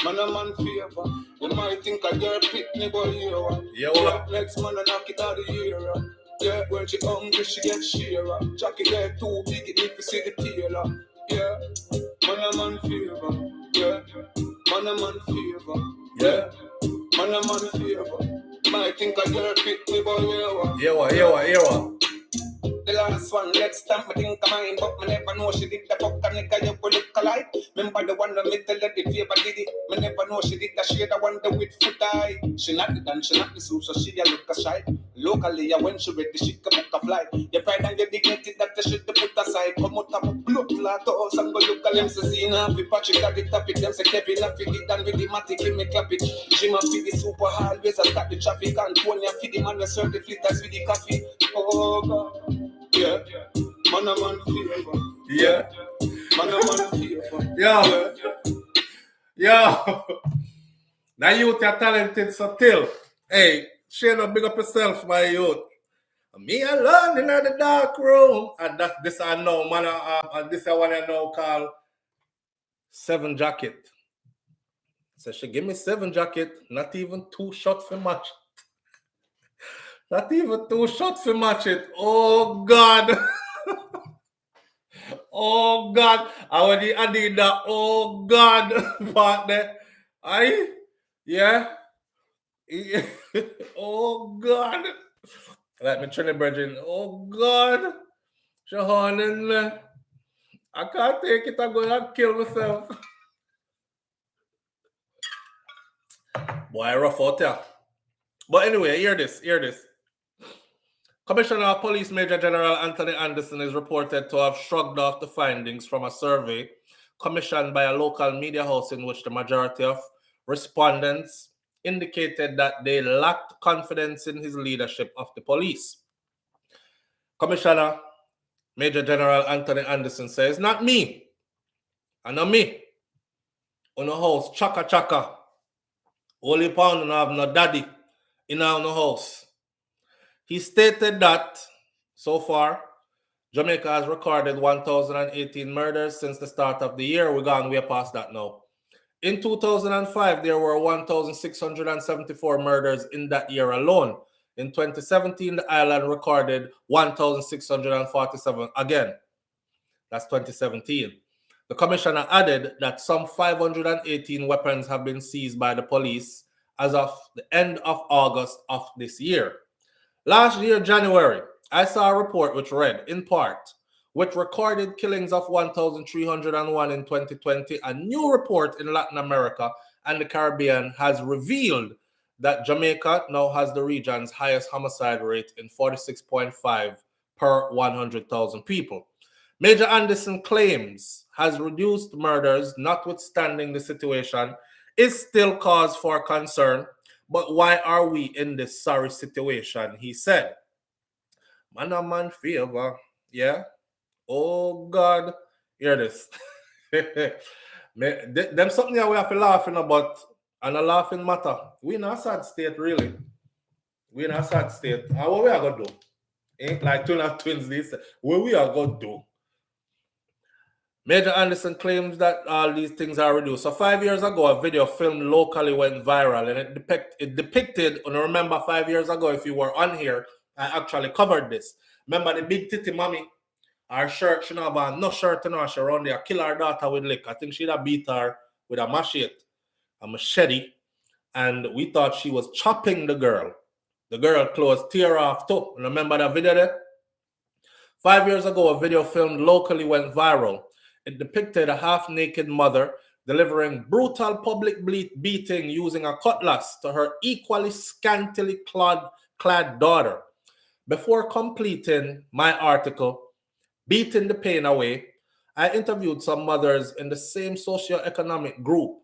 Man a man favor. You might think I get a pick me boy here. Yeah. Next man I knock it out of here. Yeah, when she hungry she get shearer. Jackie get too big it need to see the tailor. Yeah, man a man favor. Yeah, man a man favor. Yeah, man a man favor. Might think I get a pick me boy here. Yeah. The last one, next time I think of mine, but me never know she did the fuck and nigga you could look alike. Remember the one that me tell her the favor did it. Me never know she did the shade the one that with foot eye. She not the dance, she not the soup, so she a look a shy. Locally, when she ready, she come up a fly. Your pride and your dignity that you should put aside. Come out of a blood clot house and go look at them say Zina. Fi Patrick at the topic, them say Kevin, I feel it and with the matic, give me clap it. Jim a feed the super always, I start the traffic. And Tony a feed the man, we serve the flitters with the coffee. Oh, God. Yeah, man a man favor. Yeah. Man a man favor. Yeah. Yo. Now youth are talented, so till. Hey, share up, big up yourself, my youth. Me alone in the dark room. And that's this I know, man. And this I want to know called 7 jacket. So she give me 7 jacket, not even 2 shots for match. Not even 2 shots for match it. Oh God. Oh God. I did that. Oh God. Partner. Yeah. Oh God. Like me Trinity Bridging. Oh God. Shahanin me. I can't take it. I'm going to kill myself. Boy, rough out there. But anyway, hear this. Commissioner of Police Major General Anthony Anderson is reported to have shrugged off the findings from a survey commissioned by a local media house in which the majority of respondents indicated that they lacked confidence in his leadership of the police. Commissioner Major General Anthony Anderson says, not me, and not me. On the house, chaka. Only pound and have no daddy in our house. He stated that, so far, Jamaica has recorded 1,018 murders since the start of the year. We're gone way past that now. In 2005, there were 1,674 murders in that year alone. In 2017, the island recorded 1,647. Again, that's 2017. The commissioner added that some 518 weapons have been seized by the police as of the end of August of this year. Last year, January, I saw a report which read, in part, with recorded killings of 1,301 in 2020, a new report in Latin America and the Caribbean has revealed that Jamaica now has the region's highest homicide rate in 46.5 per 100,000 people. Major Anderson claims has reduced murders, notwithstanding the situation, is still cause for concern. But why are we in this sorry situation? He said, man a man favor, yeah. Oh God, hear this. Them something that we have to laughing about, and a laughing matter. We in a sad state, really. We in a sad state. And what we are gonna do? Ain't like twins this. What we are gonna do? Major Anderson claims that all these things are reduced. So 5 years ago, a video filmed locally went viral, and it depicted, and remember 5 years ago, if you were on here, I actually covered this. Remember the big titty mommy? Her shirt, she don't have no shirt, you know, she around there, kill her daughter with lick. I think she'd have beat her with a machete, and we thought she was chopping the girl. The girl clothes tear off too. Remember that video there? 5 years ago, a video filmed locally went viral. It depicted a half-naked mother delivering brutal public beating using a cutlass to her equally scantily clad daughter. Before completing my article, Beating the Pain Away, I interviewed some mothers in the same socioeconomic group.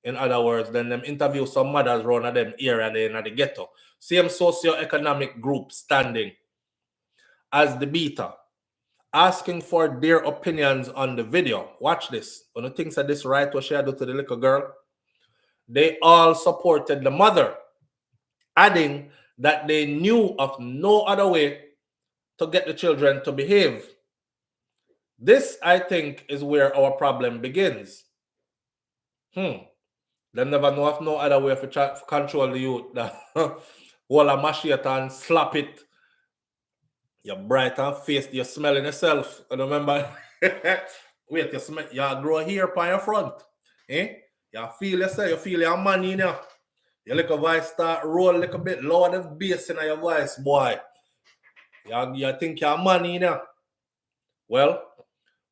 In other words, then them interview some mothers around them area and in the ghetto. Same socioeconomic group standing as the beater, asking for their opinions on the video. Watch this. One of the things that this right what she had to the little girl, they all supported the mother, adding that they knew of no other way to get the children to behave. This, I think, is where our problem begins. They never know of no other way to control the youth. Hold a machete and slap it. You're bright and face, you're smelling yourself. And remember, wait, you grow hair on your front. You feel yourself, you feel your money in you. Your little voice start roll a little bit lower than bass in your voice, boy. You think your money in you. Well,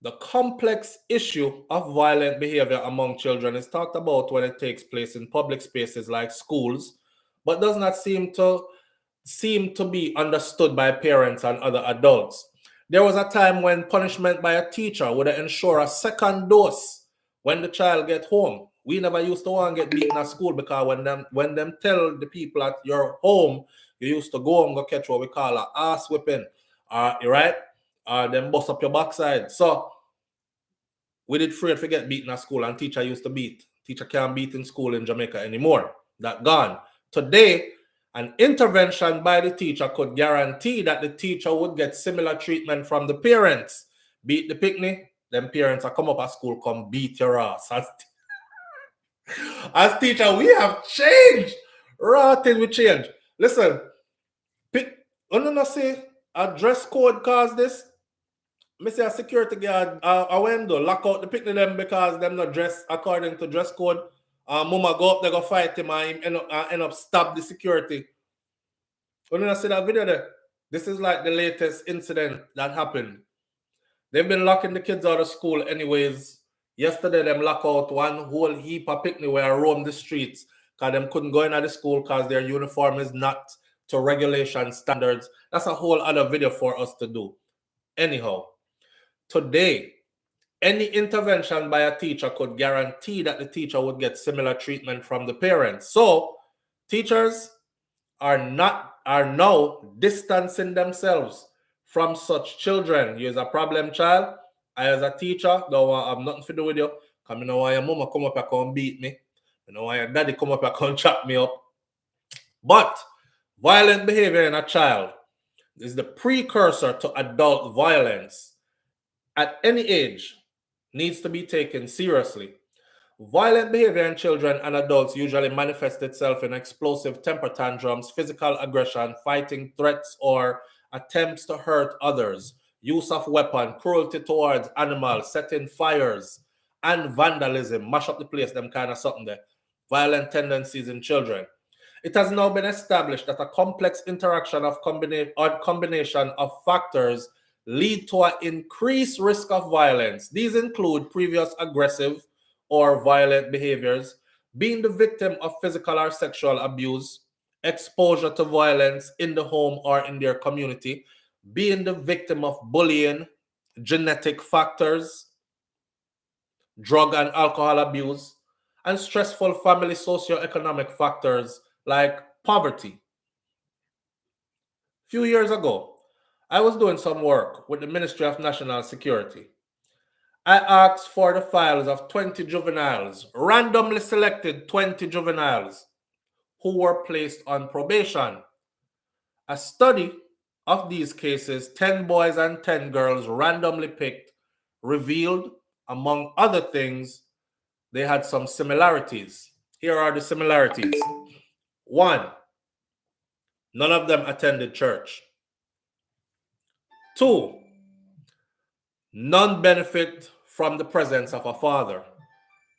the complex issue of violent behavior among children is talked about when it takes place in public spaces like schools, but does not seem to be understood by parents and other adults. There was a time when punishment by a teacher would ensure a second dose when the child get home. We never used to want to get beaten at school because when them tell the people at your home, you used to go and go catch what we call a ass whipping, right? Then bust up your backside. So we did afraid to get beaten at school, and teacher used to beat. Teacher can't beat in school in Jamaica anymore. That gone. Today, an intervention by the teacher could guarantee that the teacher would get similar treatment from the parents. Beat the picnic, then parents are come up at school, come beat your ass. As teacher, we have changed. Rotten, we change. Listen, I'm not say a dress code cause this. I say a security guard, I went to lock out the picnic them because them not dress according to dress code. Mama go up, they go fight him and him end up stab the security. When I see that video there, this is like the latest incident that happened. They've been locking the kids out of school anyways. Yesterday, them lock out one whole heap of picnic where I roam the streets because them couldn't go into the school because their uniform is not to regulation standards. That's a whole other video for us to do. Anyhow, today, any intervention by a teacher could guarantee that the teacher would get similar treatment from the parents. So, teachers are now distancing themselves from such children. You're a problem child. I, as a teacher, don't want to have nothing to do with you. Because I know why your mama come up here and beat me. I know why your daddy come up here and chop me up. But violent behavior in a child is the precursor to adult violence. At any age, needs to be taken seriously. Violent behavior in children and adults usually manifests itself in explosive temper tantrums, physical aggression, fighting, threats, or attempts to hurt others, use of weapon, cruelty towards animals, setting fires, and vandalism. Mash up the place, them kind of something there. Violent tendencies in children. It has now been established that a complex interaction of combination of factors lead to an increased risk of violence. These include previous aggressive or violent behaviors, being the victim of physical or sexual abuse, exposure to violence in the home or in their community, being the victim of bullying, genetic factors, drug and alcohol abuse, and stressful family socioeconomic factors like poverty. A few years ago, I was doing some work with the Ministry of National Security. I asked for the files of 20 juveniles, randomly selected 20 juveniles who were placed on probation. A study of these cases, 10 boys and 10 girls randomly picked, revealed, among other things, they had some similarities. Here are the similarities. 1, none of them attended church. 2, none benefit from the presence of a father.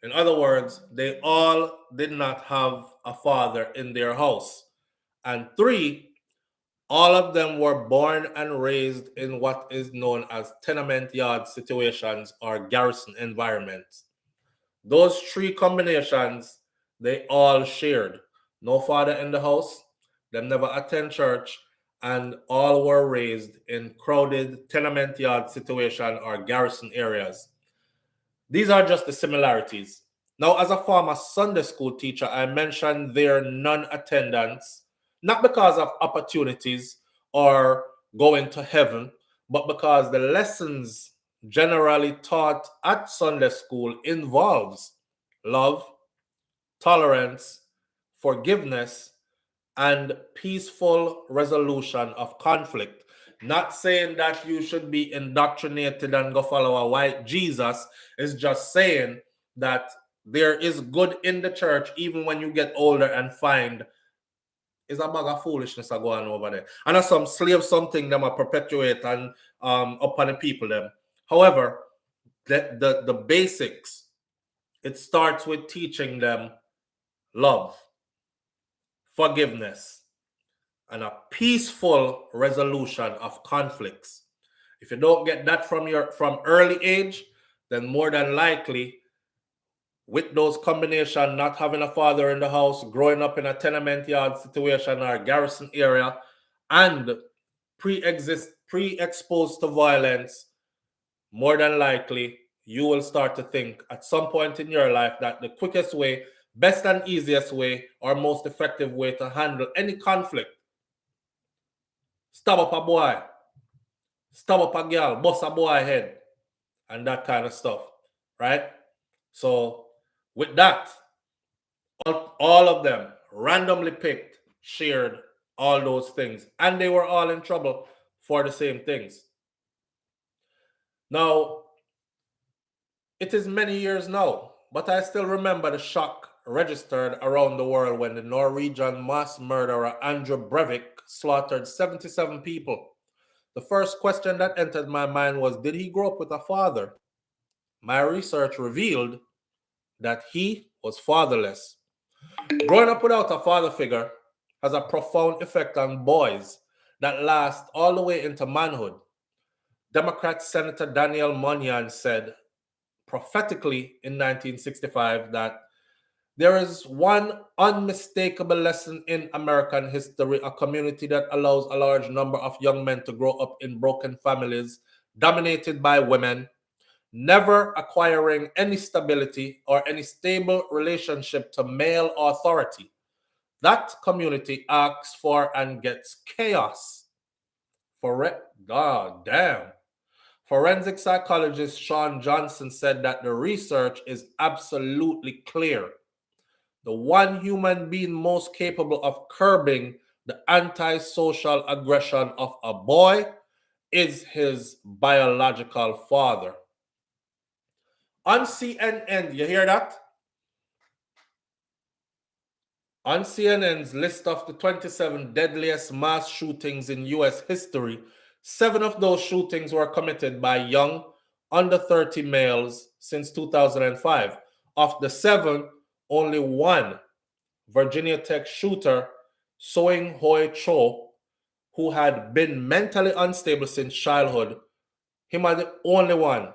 In other words, they all did not have a father in their house. And 3, all of them were born and raised in what is known as tenement yard situations or garrison environments. Those 3 combinations, they all shared. No father in the house, them never attend church, and all were raised in crowded tenement yard situation or garrison areas. These are just the similarities. Now, as a former Sunday school teacher, I mentioned their non-attendance, not because of opportunities or going to heaven, but because the lessons generally taught at Sunday school involves love, tolerance, forgiveness, and peaceful resolution of conflict. Not saying that you should be indoctrinated and go follow a white Jesus. It's just saying that there is good in the church even when you get older and find is a bag of foolishness are going over there. And that's some slave something them are perpetuate and upon the people them. However, the basics, it starts with teaching them love, forgiveness, and a peaceful resolution of conflicts. If you don't get that from early age, then more than likely, with those combination, not having a father in the house, growing up in a tenement yard situation or a garrison area, and pre-exposed to violence, more than likely, you will start to think at some point in your life that the quickest way, best and easiest way, or most effective way to handle any conflict, stab up a boy, stab up a girl, bust a boy head, and that kind of stuff, right? So with that, all of them randomly picked, shared all those things, and they were all in trouble for the same things. Now, it is many years now, but I still remember the shock registered around the world when the Norwegian mass murderer Andrew Breivik slaughtered 77 people. The first question that entered my mind was, did he grow up with a father? My research revealed that he was fatherless. Growing up without a father figure has a profound effect on boys that last all the way into manhood. Democrat Senator Daniel Munyan said prophetically in 1965 that there is one unmistakable lesson in American history, a community that allows a large number of young men to grow up in broken families dominated by women, never acquiring any stability or any stable relationship to male authority. That community asks for and gets chaos. God damn. Forensic psychologist Sean Johnson said that the research is absolutely clear. The one human being most capable of curbing the antisocial aggression of a boy is his biological father. On CNN, you hear that? On CNN's list of the 27 deadliest mass shootings in US history, 7 of those shootings were committed by young, under 30 males since 2005. Of the 7, only one, Virginia Tech shooter Soing Hoi Cho, who had been mentally unstable since childhood, him was the only one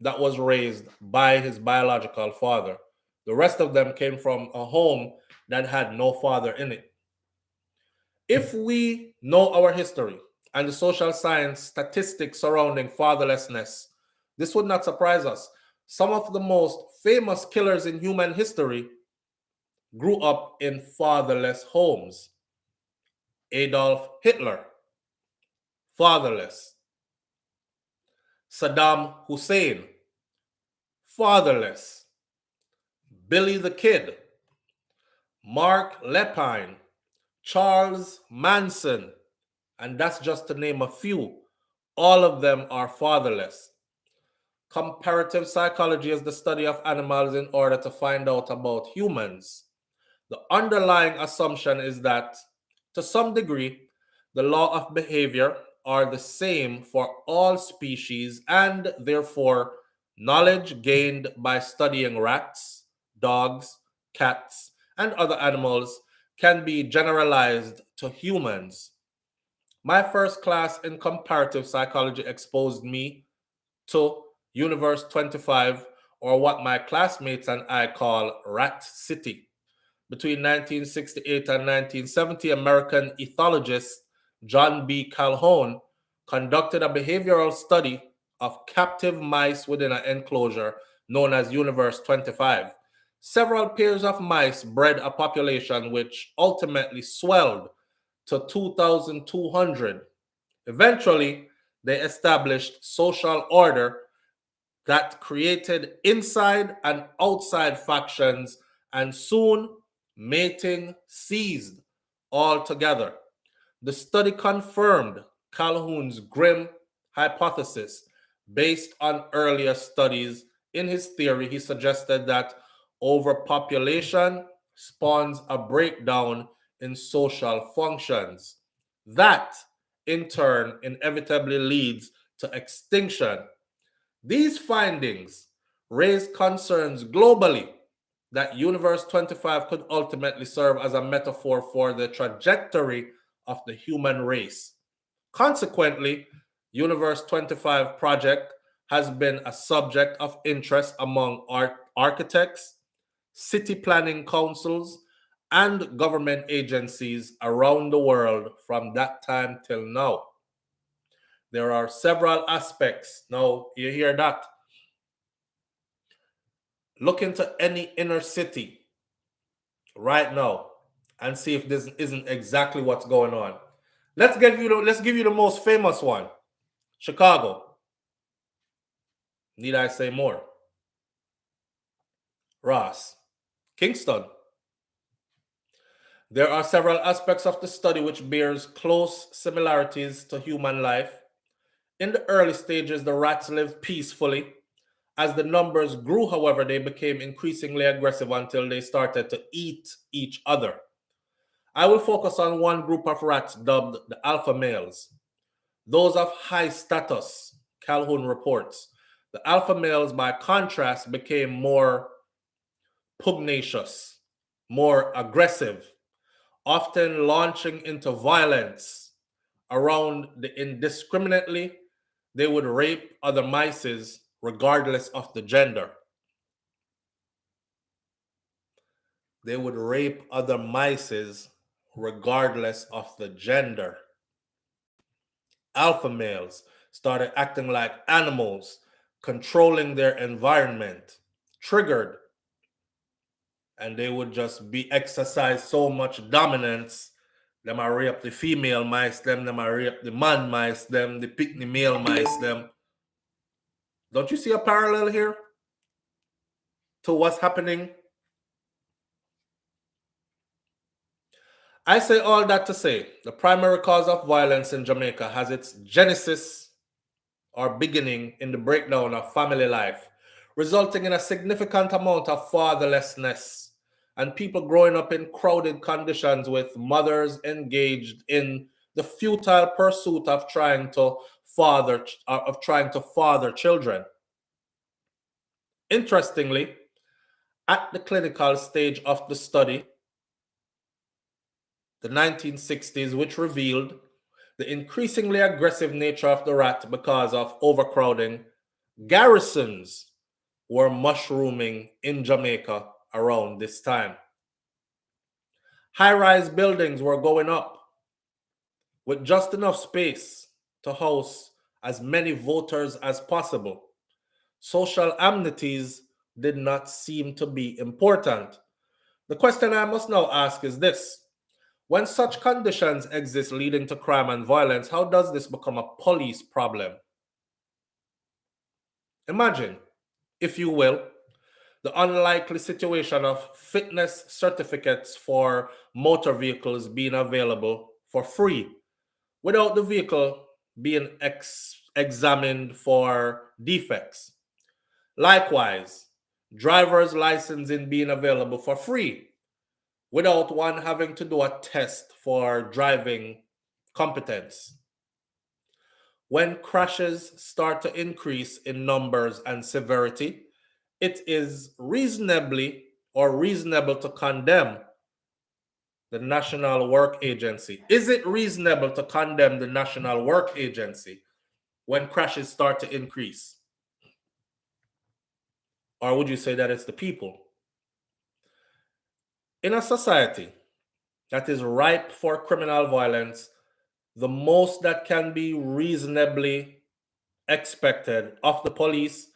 that was raised by his biological father. The rest of them came from a home that had no father in it. If we know our history and the social science statistics surrounding fatherlessness, this would not surprise us. Some of the most famous killers in human history grew up in fatherless homes. Adolf Hitler, fatherless. Saddam Hussein, fatherless. Billy the Kid, Mark Lepine, Charles Manson, and that's just to name a few. All of them are fatherless. Comparative psychology is the study of animals in order to find out about humans. The underlying assumption is that, to some degree, the law of behavior are the same for all species, and therefore, knowledge gained by studying rats, dogs, cats, and other animals can be generalized to humans. My first class in comparative psychology exposed me to Universe 25, or what my classmates and I call Rat City. Between 1968 and 1970, American ethologist John B. Calhoun conducted a behavioral study of captive mice within an enclosure known as Universe 25. Several pairs of mice bred a population which ultimately swelled to 2,200. Eventually, they established social order that created inside and outside factions, and soon mating ceased altogether. The study confirmed Calhoun's grim hypothesis based on earlier studies. In his theory, he suggested that overpopulation spawns a breakdown in social functions. That, in turn, inevitably leads to extinction. These findings raise concerns globally that Universe 25 could ultimately serve as a metaphor for the trajectory of the human race. Consequently, Universe 25 project has been a subject of interest among architects, city planning councils, and government agencies around the world from that time till now. There are several aspects. Now, you hear that? Look into any inner city right now and see if this isn't exactly what's going on. Let's give you the most famous one. Chicago. Need I say more? Ross. Kingston. There are several aspects of the study which bears close similarities to human life. In the early stages, the rats lived peacefully. As the numbers grew, however, they became increasingly aggressive until they started to eat each other. I will focus on one group of rats dubbed the alpha males. Those of high status, Calhoun reports. The alpha males, by contrast, became more pugnacious, more aggressive, often launching into violence around the indiscriminately. They would rape other mice regardless of the gender. They would rape other mice regardless of the gender. Alpha males started acting like animals, controlling their environment, triggered, and they would just be exercise so much dominance. Them are rape the female mice, them are rape the man mice, them, the pick the male mice, them. Don't you see a parallel here to what's happening? I say all that to say the primary cause of violence in Jamaica has its genesis or beginning in the breakdown of family life, resulting in a significant amount of fatherlessness. and people growing up in crowded conditions with mothers engaged in the futile pursuit of trying to father children. Interestingly, at the clinical stage of the study, the 1960s, which revealed the increasingly aggressive nature of the rat because of overcrowding, garrisons were mushrooming in Jamaica around this time. High-rise buildings were going up with just enough space to house as many voters as possible. Social amenities did not seem to be important. The question I must now ask is this: when such conditions exist leading to crime and violence, how does this become a police problem? Imagine, if you will, the unlikely situation of fitness certificates for motor vehicles being available for free without the vehicle being examined for defects. Likewise, driver's licensing being available for free without one having to do a test for driving competence. When crashes start to increase in numbers and severity, it is reasonable to condemn the National Work Agency. Is it reasonable to condemn the National Work Agency when crashes start to increase? Or would you say that it's the people? In a society that is ripe for criminal violence, the most that can be reasonably expected of the police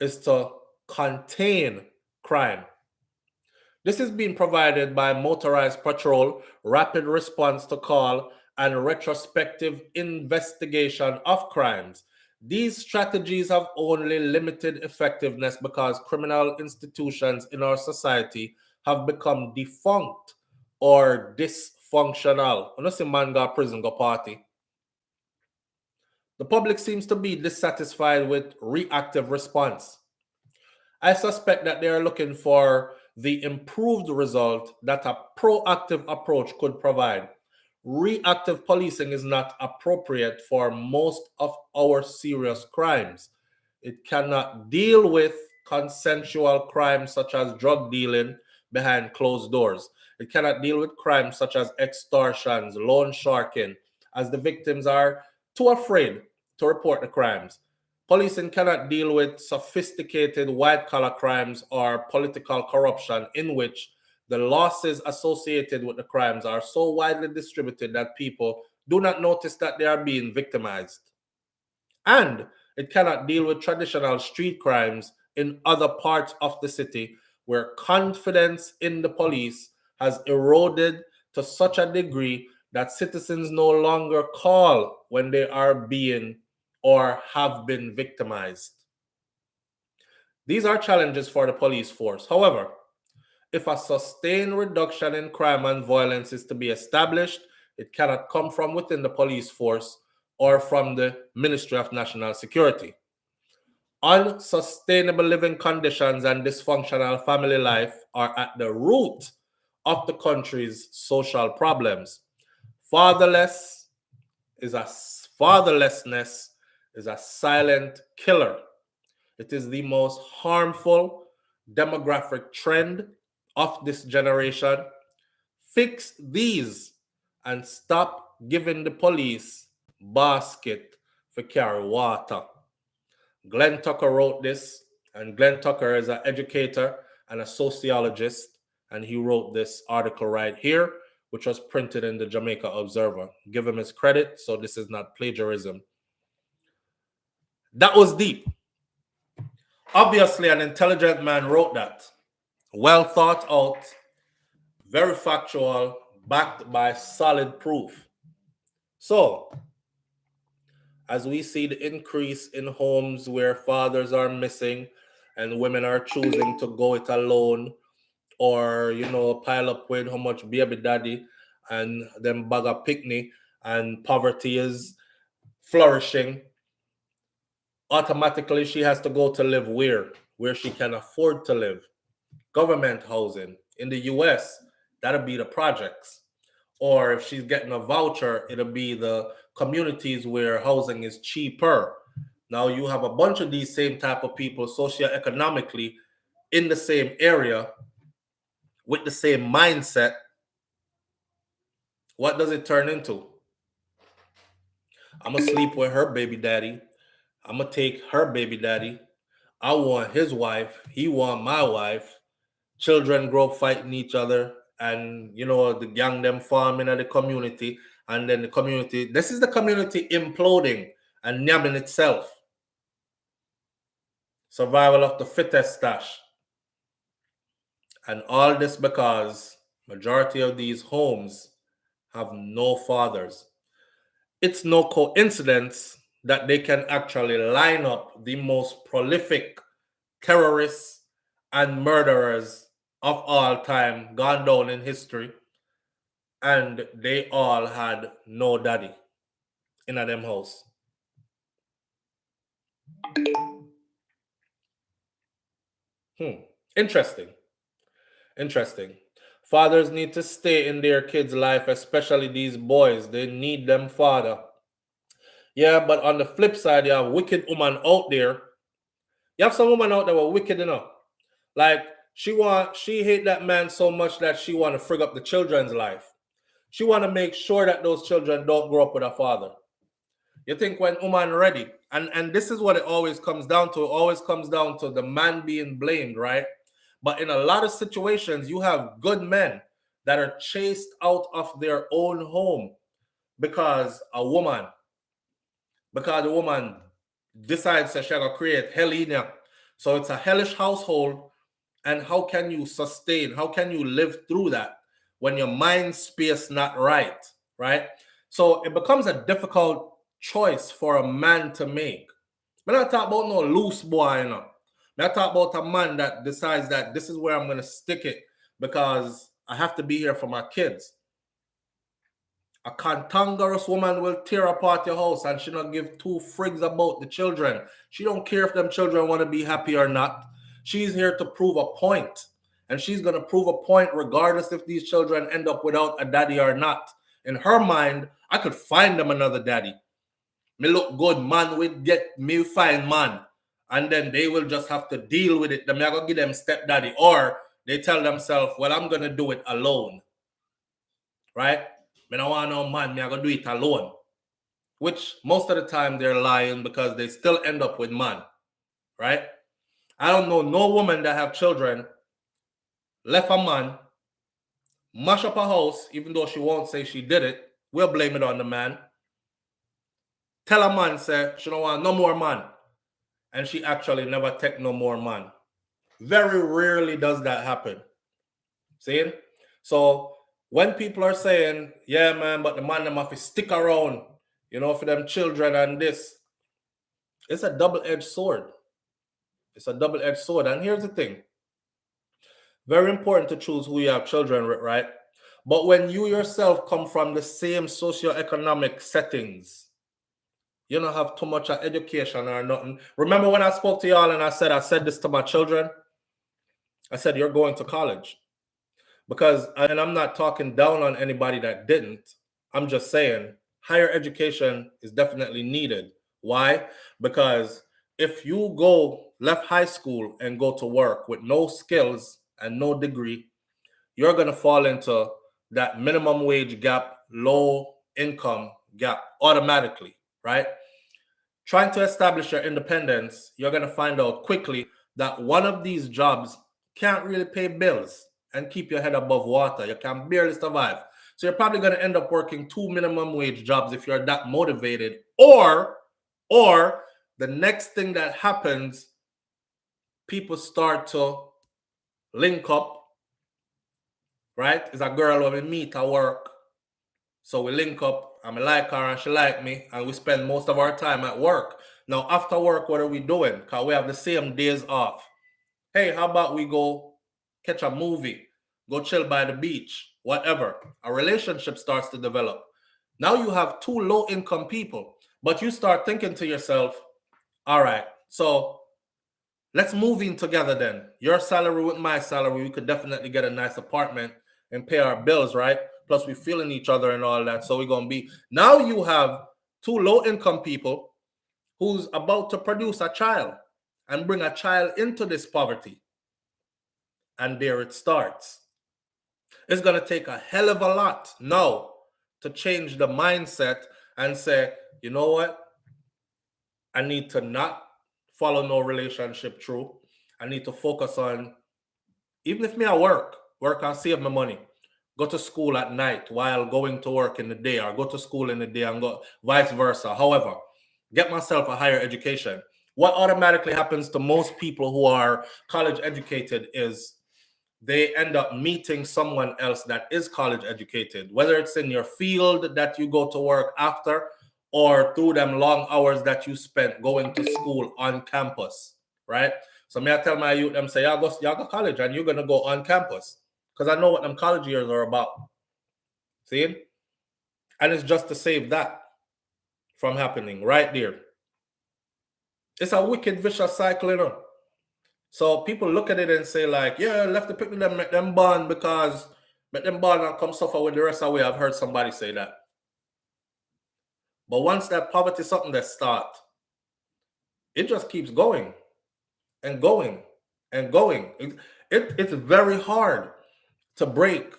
is to contain crime. This is being provided by motorized patrol, rapid response to call, and retrospective investigation of crimes. These strategies have only limited effectiveness because criminal institutions in our society have become defunct or dysfunctional. I don't see man go prison, go party. The public seems to be dissatisfied with reactive response. I suspect that they are looking for the improved result that a proactive approach could provide. Reactive policing is not appropriate for most of our serious crimes. It cannot deal with consensual crimes such as drug dealing behind closed doors. It cannot deal with crimes such as extortions, loan sharking, as the victims are too afraid to report the crimes. Policing cannot deal with sophisticated white-collar crimes or political corruption in which the losses associated with the crimes are so widely distributed that people do not notice that they are being victimized. And it cannot deal with traditional street crimes in other parts of the city where confidence in the police has eroded to such a degree that citizens no longer call when they are being or have been victimized. These are challenges for the police force. However, if a sustained reduction in crime and violence is to be established, it cannot come from within the police force or from the Ministry of National Security. Unsustainable living conditions and dysfunctional family life are at the root of the country's social problems. Fatherlessness is a silent killer. It is the most harmful demographic trend of this generation. Fix these and stop giving the police basket for carry water. Glenn Tucker wrote this, and Glenn Tucker is an educator and a sociologist, and he wrote this article right here, which was printed in the Jamaica Observer. Give him his credit, so this is not plagiarism. That was deep. Obviously, an intelligent man wrote that. Well thought out, very factual, backed by solid proof. So, as we see the increase in homes where fathers are missing and women are choosing to go it alone or, pile up with how much baby daddy and them bag of picnic, and poverty is flourishing, automatically she has to go to live where she can afford to live. Government housing, In the US, that'll be the projects. Or if she's getting a voucher, it'll be the communities where housing is cheaper. Now you have a bunch of these same type of people socioeconomically in the same area with the same mindset. What does it turn into? I'm gonna sleep with her baby daddy. I'm gonna take her baby daddy. I want his wife. He want my wife. Children grow up fighting each other, and the gang them farming at the community, and then the community. This is the community imploding and yamming itself. Survival of the fittest stash. And all this because majority of these homes have no fathers. It's no coincidence that they can actually line up the most prolific terrorists and murderers of all time gone down in history, and they all had no daddy in a them house. Interesting. Fathers need to stay in their kids' life, especially these boys. They need them father. Yeah, but on the flip side, you have wicked woman out there. You have some woman out there who are wicked enough. Like she hate that man so much that she want to frig up the children's life. She want to make sure that those children don't grow up with a father. You think when woman ready, and this is what it always comes down to. It always comes down to the man being blamed, right? But in a lot of situations, you have good men that are chased out of their own home because the woman decides that she's gonna create hell in you. So it's a hellish household. And how can you sustain? How can you live through that when your mind space not right? Right? So it becomes a difficult choice for a man to make. I'm not talking about no loose boy, I'm talking about a man that decides that this is where I'm gonna stick it because I have to be here for my kids. A cantankerous woman will tear apart your house and she don't give two frigs about the children. She don't care if them children want to be happy or not. She's here to prove a point. And she's going to prove a point regardless if these children end up without a daddy or not. In her mind, I could find them another daddy. Me look good, man will get me fine man. And then they will just have to deal with it. Then I'm going to give them stepdaddy. Or they tell themselves, well, I'm going to do it alone. Right? I don't want no man, I'm going to do it alone. Which most of the time they're lying because they still end up with man. Right? I don't know no woman that have children, left a man, mash up a house, even though she won't say she did it. We'll blame it on the man. Tell a man, say, she don't want no more man. And she actually never take no more man. Very rarely does that happen. See? So when people are saying, yeah, man, but the man them have to stick around, for them children and this, it's a double-edged sword. It's a double-edged sword. And here's the thing. Very important to choose who you have children with, right? But when you yourself come from the same socioeconomic settings, you don't have too much education or nothing. Remember when I spoke to y'all and I said this to my children? I said, you're going to college. And I'm not talking down on anybody that didn't. I'm just saying higher education is definitely needed. Why? Because if you left high school and go to work with no skills and no degree, you're going to fall into that minimum wage gap, low income gap automatically, right? Trying to establish your independence, you're going to find out quickly that one of these jobs can't really pay bills and keep your head above water. You can barely survive. So you're probably going to end up working 2 minimum wage jobs if you're that motivated. Or the next thing that happens, people start to link up, right? It's a girl when we meet at work. So we link up, and I like her and she like me, and we spend most of our time at work. Now, after work, what are we doing? Because we have the same days off. Hey, how about we go catch a movie, go chill by the beach, whatever. A relationship starts to develop. Now you have two low-income people, but you start thinking to yourself, all right, so Let's move in together then. Your salary with my salary, we could definitely get a nice apartment and pay our bills, right? Plus we feeling each other and all that. So we're going to be, now you have two low-income people who's about to produce a child and bring a child into this poverty. And there it starts. It's going to take a hell of a lot now to change the mindset and say, you know what? I need to not follow no relationship through. I need to focus on, even if me I work and save my money, go to school at night while going to work in the day, or go to school in the day and go vice versa. However, get myself a higher education. What automatically happens to most people who are college educated is they end up meeting someone else that is college educated, whether it's in your field that you go to work after or through them long hours that you spent going to school on campus, right? So me I tell my youth, them say, y'all go college and you're going to go on campus because I know what them college years are about. See? And it's just to save that from happening right there. It's a wicked, vicious cycle, you know. So people look at it and say like, yeah, left the picnic, them make them born because make them born and come suffer with the rest of the way. I've heard somebody say that. But once that poverty is something that starts, it just keeps going and going and going. It's very hard to break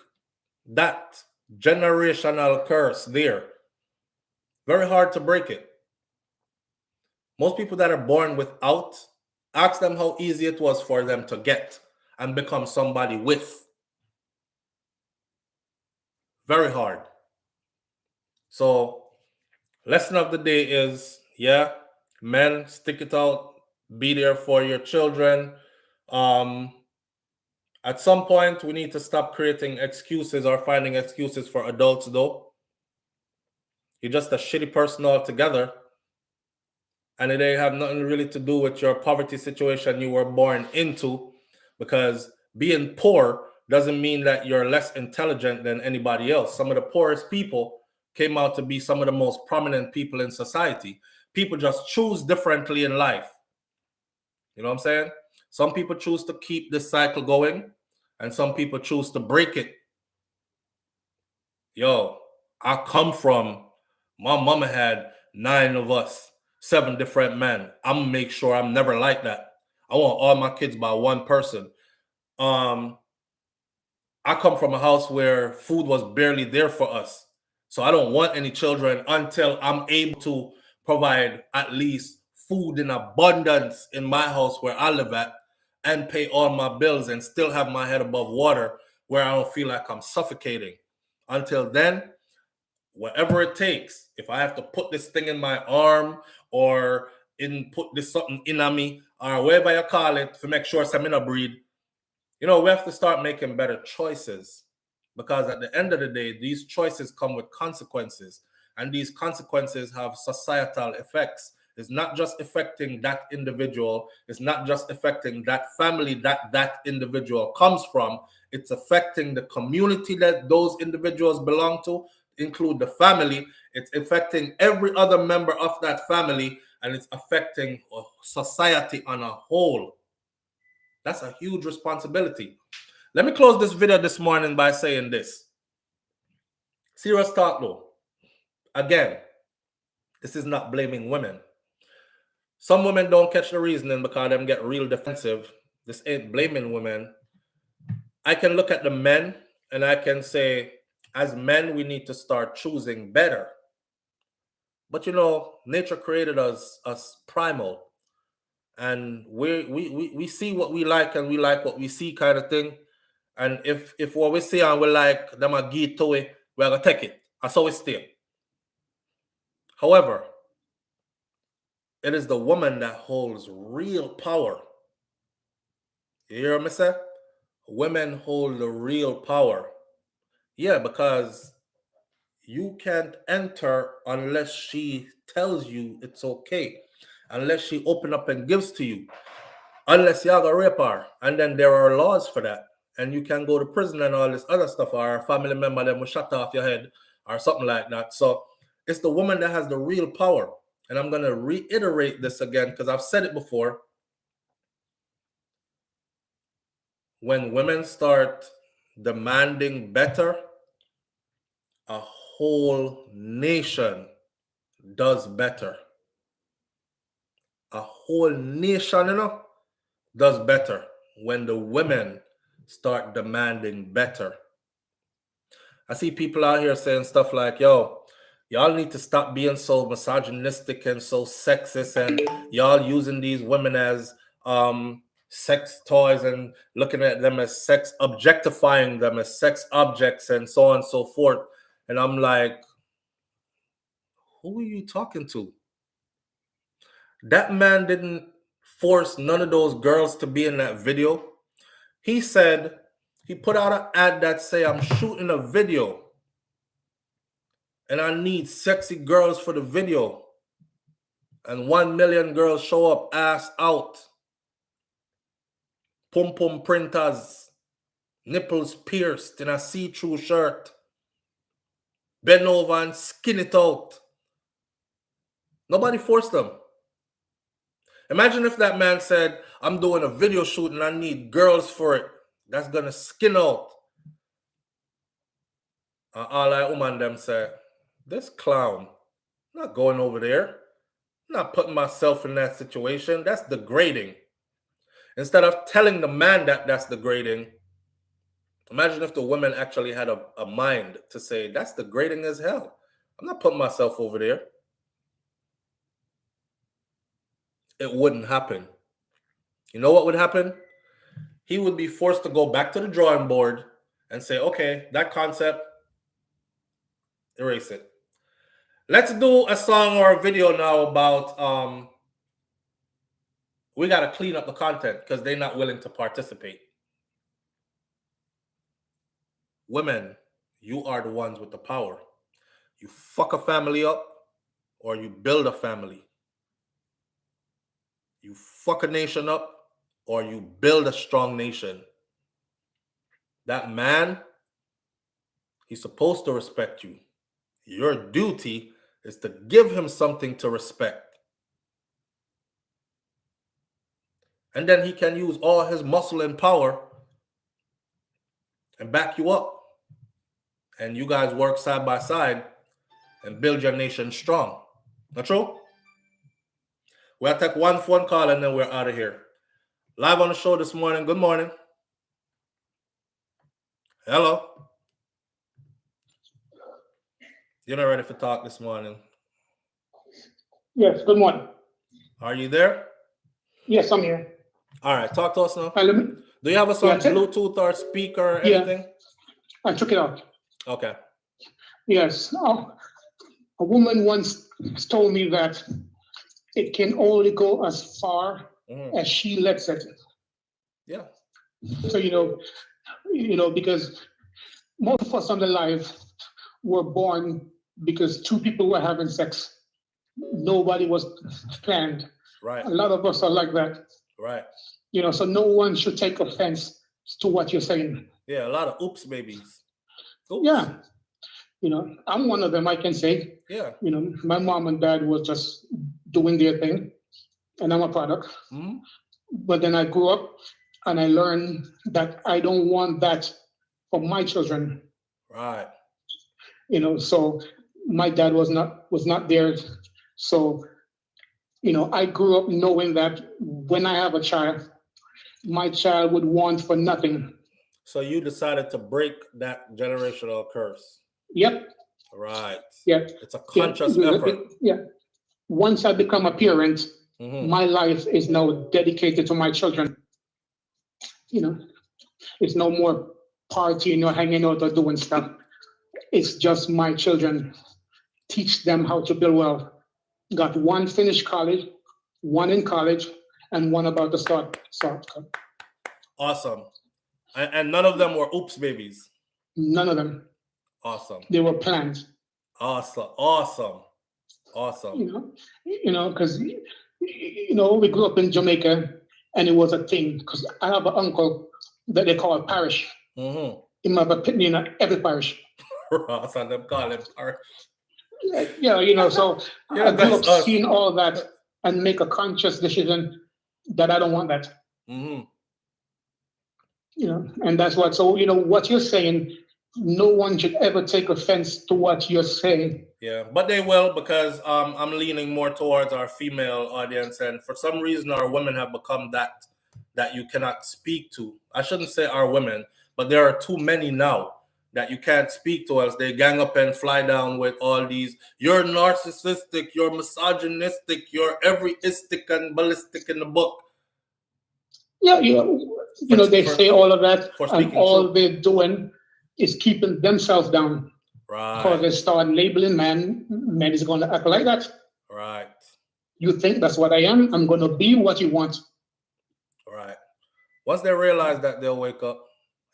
that generational curse there. Very hard to break it. Most people that are born without, ask them how easy it was for them to get and become somebody with. Very hard. So, lesson of the day is, yeah, men, stick it out, be there for your children. At some point, we need to stop creating excuses or finding excuses for adults, though. You're just a shitty person altogether. And it ain't have nothing really to do with your poverty situation you were born into, because being poor doesn't mean that you're less intelligent than anybody else. Some of the poorest people came out to be some of the most prominent people in society. People just choose differently in life. You know what I'm saying? Some people choose to keep this cycle going, and some people choose to break it. Yo, I come from, my mama had 9 of us, 7 different men. I'm gonna make sure I'm never like that. I want all my kids by one person. I come from a house where food was barely there for us. So I don't want any children until I'm able to provide at least food in abundance in my house where I live at and pay all my bills and still have my head above water where I don't feel like I'm suffocating. Until then, whatever it takes, if I have to put this thing in my arm or put this something in on me or whatever you call it to make sure I'm in a breed, you know, we have to start making better choices, because at the end of the day, these choices come with consequences, and these consequences have societal effects. It's not just affecting that individual. It's not just affecting that family that individual comes from. It's affecting the community that those individuals belong to, include the family. It's affecting every other member of that family, and it's affecting society on a whole. That's a huge responsibility. Let me close this video this morning by saying this. Serious talk though. Again, this is not blaming women. Some women don't catch the reasoning because them get real defensive. This ain't blaming women. I can look at the men and I can say, as men, we need to start choosing better. But you know, nature created us primal. And we see what we like and we like what we see, kind of thing. And if what we see and we like them a give to it, we're gonna take it. That's how we stay. However, it is the woman that holds real power. You hear me say? Women hold the real power. Yeah, because you can't enter unless she tells you it's okay. Unless she open up and gives to you. Unless y'all go rape her. And then there are laws for that. And you can go to prison and all this other stuff, or a family member that will shut off your head or something like that. So it's the woman that has the real power. And I'm going to reiterate this again because I've said it before. when women start demanding better, a whole nation does better. A whole nation, does better when the women start demanding better. I see people out here saying stuff like, yo, y'all need to stop being so misogynistic and so sexist, and y'all using these women as sex toys and looking at them as sex, objectifying them as sex objects and so on and so forth. And I'm like, who are you talking to? That man didn't force none of those girls to be in that video. He said, he put out an ad that say, I'm shooting a video and I need sexy girls for the video. And 1 million girls show up, ass out, pum pum printers, nipples pierced in a see-through shirt, bend over and skin it out. Nobody forced them. Imagine if that man said, I'm doing a video shoot and I need girls for it. That's gonna skin out. And all that woman them say, this clown, I'm not going over there. I'm not putting myself in that situation. That's degrading. Instead of telling the man that that's degrading, imagine if the woman actually had a mind to say, that's degrading as hell. I'm not putting myself over there. It wouldn't happen. You know what would happen? He would be forced to go back to the drawing board and say, okay, that concept, erase it. Let's do a song or a video now about we got to clean up the content because they're not willing to participate. Women, you are the ones with the power. You fuck a family up or you build a family. You fuck a nation up or you build a strong nation. That man, he's supposed to respect you. Your duty is to give him something to respect. And then he can use all his muscle and power and back you up. And you guys work side by side and build your nation strong. Not true? We'll take one phone call and then we're out of here. Live on the show this morning. Good morning. Hello. You're not ready for talk this morning. Yes, good morning. Are you there? Yes, I'm here. All right, talk to us now. Do Do you have us on Bluetooth or speaker or anything? I took it out. Okay. Yes. A woman once told me that it can only go as far as she lets it. Yeah. So, because most of us on the live were born because two people were having sex. Nobody was planned. Right. A lot of us are like that. Right. So no one should take offense to what you're saying. Yeah, a lot of oops babies. Oops. Yeah. I'm one of them, I can say. Yeah. My mom and dad were just doing their thing, and I'm a product. Mm-hmm. But then I grew up and I learned that I don't want that for my children. Right. So my dad was not there. So, I grew up knowing that when I have a child, my child would want for nothing. So you decided to break that generational curse. Yep. Right. Yep. It's a conscious effort. Yeah. Once I become a parent, my life is now dedicated to my children. It's no more partying or hanging out or doing stuff. It's just my children. Teach them how to build well. Got one finished college, one in college, and one about to start. Awesome. And none of them were oops babies. None of them. Awesome. They were planned. Awesome. Because we grew up in Jamaica, and it was a thing. Because I have an uncle that they call parish. Mm-hmm. He might have a pitney in every parish. Ross and them call him parish. Yeah, so Yeah, I grew up us. seeing all that and make a conscious decision that I don't want that. Mm-hmm. And that's what. So what you're saying. No one should ever take offense to what you're saying. Yeah, but they will, because I'm leaning more towards our female audience, and for some reason our women have become that you cannot speak to. I shouldn't say our women, but there are too many now that you can't speak to, else they gang up and fly down with all these, you're narcissistic, you're misogynistic, you're everyistic and ballistic in the book. Yeah, they say all of that, and all they're doing is keeping themselves down. Right. Because they start labeling men is going to act like that. Right. You think that's what I am? I'm going to be what you want. Right. Once they realize that, they'll wake up.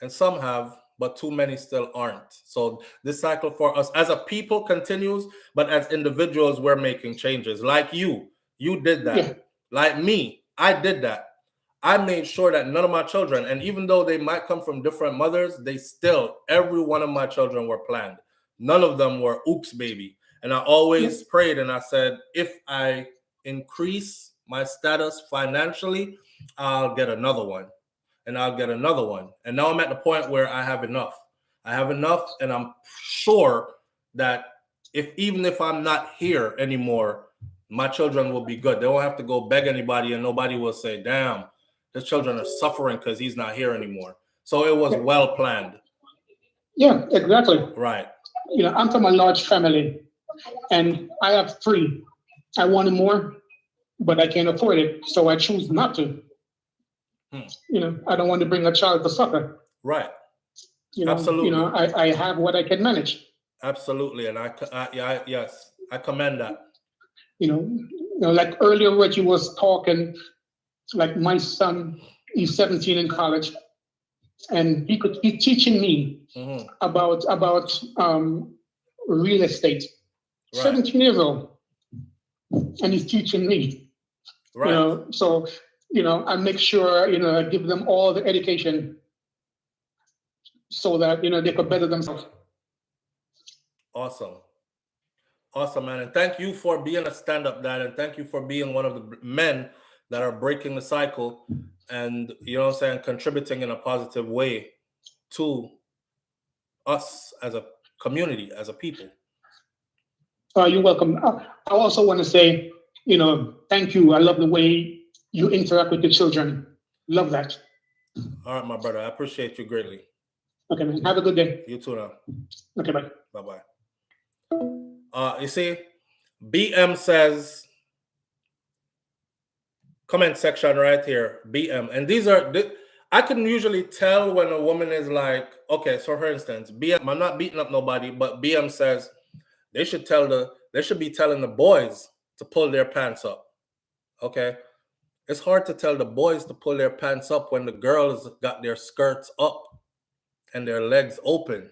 And some have, but too many still aren't. So this cycle for us as a people continues, but as individuals, we're making changes. Like you did that. Yeah. Like me, I did that. I made sure that none of my children, and even though they might come from different mothers, every one of my children were planned. None of them were oops, baby. And I always prayed and I said, if I increase my status financially, I'll get another one. And I'll get another one. And now I'm at the point where I have enough. I have enough, and I'm sure that even if I'm not here anymore, my children will be good. They won't have to go beg anybody, and nobody will say, damn, his children are suffering because he's not here anymore. So it was well planned. Yeah, exactly. Right. I'm from a large family, and I have 3. I wanted more, but I can't afford it, so I choose not to. I don't want to bring a child to suffer. Right. Absolutely. I have what I can manage. Absolutely, and I commend that. Like earlier, when you was talking, like my son, he's 17 in college, and he could be teaching me about real estate. Right. 17 years old, and he's teaching me. Right. So I make sure I give them all the education so that they could better themselves. Awesome, man, and thank you for being a stand-up dad, and thank you for being one of the men that are breaking the cycle, and contributing in a positive way to us as a community, as a people. You're welcome. I also want to say, thank you. I love the way you interact with the children. Love that. All right, my brother. I appreciate you greatly. Okay, man. Have a good day. You too now. Okay, bye. Bye-bye. You see, BM says, comment section right here, BM. And these are, I can usually tell when a woman is like, okay, so for instance, BM, I'm not beating up nobody, but BM says they should be telling the boys to pull their pants up. Okay. It's hard to tell the boys to pull their pants up when the girls got their skirts up and their legs open.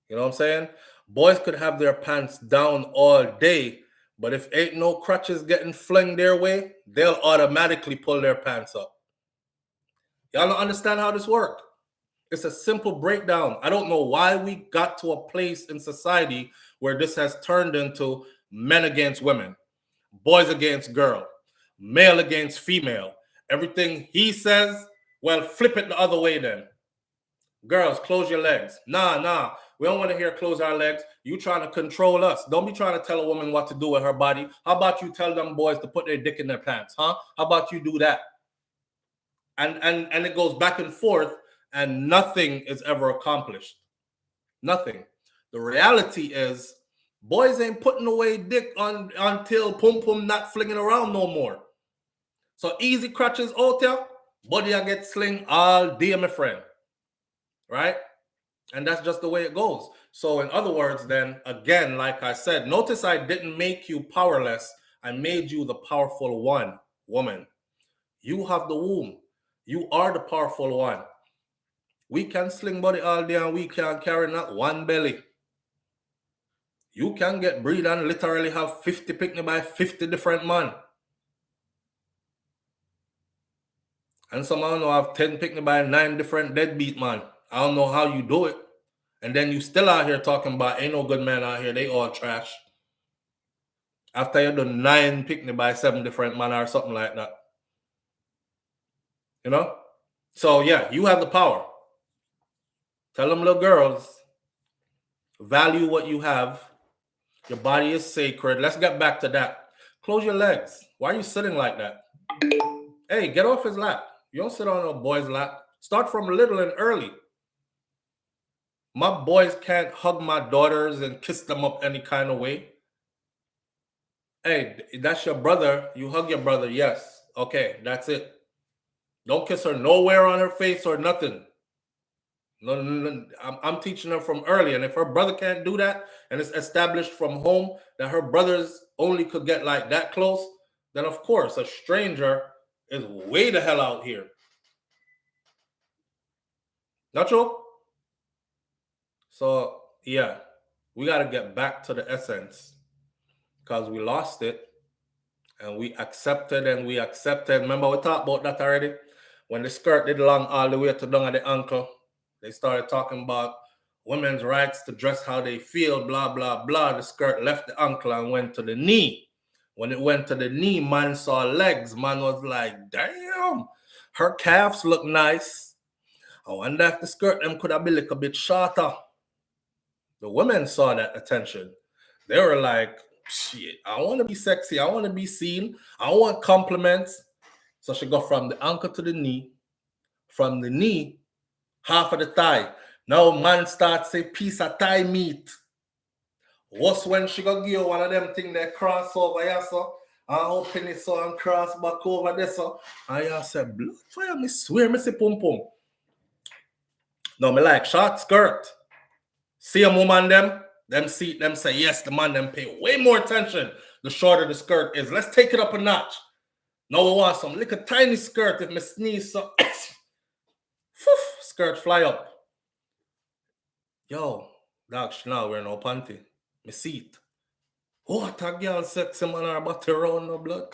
You know what I'm saying? Boys could have their pants down all day, but if ain't no crutches getting flung their way, they'll automatically pull their pants up. Y'all don't understand how this works. It's a simple breakdown. I don't know why we got to a place in society where this has turned into men against women, boys against girls, male against female. Everything he says, well, flip it the other way then. Girls, close your legs. Nah. We don't want to hear close our legs. You trying to control us. Don't be trying to tell a woman what to do with her body. How about you tell them boys to put their dick in their pants, huh? How about you do that? And it goes back and forth, and nothing is ever accomplished. Nothing. The reality is, boys ain't putting away dick until pum pum not flinging around no more. So easy crutches out there, body I get sling all day, my friend. Right? And that's just the way it goes. So in other words, then, again, like I said, notice I didn't make you powerless. I made you the powerful one, woman. You have the womb. You are the powerful one. We can sling body all day and we can carry not one belly. You can get breed and literally have 50 picnic by 50 different men. And some of them have 10 picnic by 9 different deadbeat man. I don't know how you do it. And then you still out here talking about ain't no good man out here. They all trash. After you done 9 picnic by 7 different men or something like that. You know? So yeah, you have the power. Tell them little girls, value what you have. Your body is sacred. Let's get back to that. Close your legs. Why are you sitting like that? Hey, get off his lap. You don't sit on a boy's lap. Start from little and early. My boys can't hug my daughters and kiss them up any kind of way. Hey, that's your brother. You hug your brother. Yes. Okay, that's it. Don't kiss her nowhere on her face or nothing. No. I'm teaching her from early. And if her brother can't do that and it's established from home that her brothers only could get like that close, then of course a stranger is way the hell out here. Not true? So yeah, we got to get back to the essence because we lost it and we accepted. Remember we talked about that already? When the skirt did long all the way to down at the ankle, they started talking about women's rights to dress how they feel, blah, blah, blah. The skirt left the ankle and went to the knee. When it went to the knee, man saw legs. Man was like, damn, her calves look nice. I wonder if the skirt them could have been a little bit shorter. The women saw that attention. They were like, shit, I want to be sexy. I want to be seen. I want compliments. So she go from the ankle to the knee. From the knee, half of the thigh. Now man starts say piece of thigh meat. What's when she go give you one of them things that cross over here, so and open it so and cross back over there, so and you say, blood fire, me swear, me say pum pum. No, me like short skirt. See a woman them see them say yes, the man them pay way more attention the shorter the skirt is. Let's take it up a notch. Now we want some little tiny skirt. If me sneeze, so skirt fly up. Yo, dog, she now wear no panty. Me see it. What a girl sexy man her body around no blood.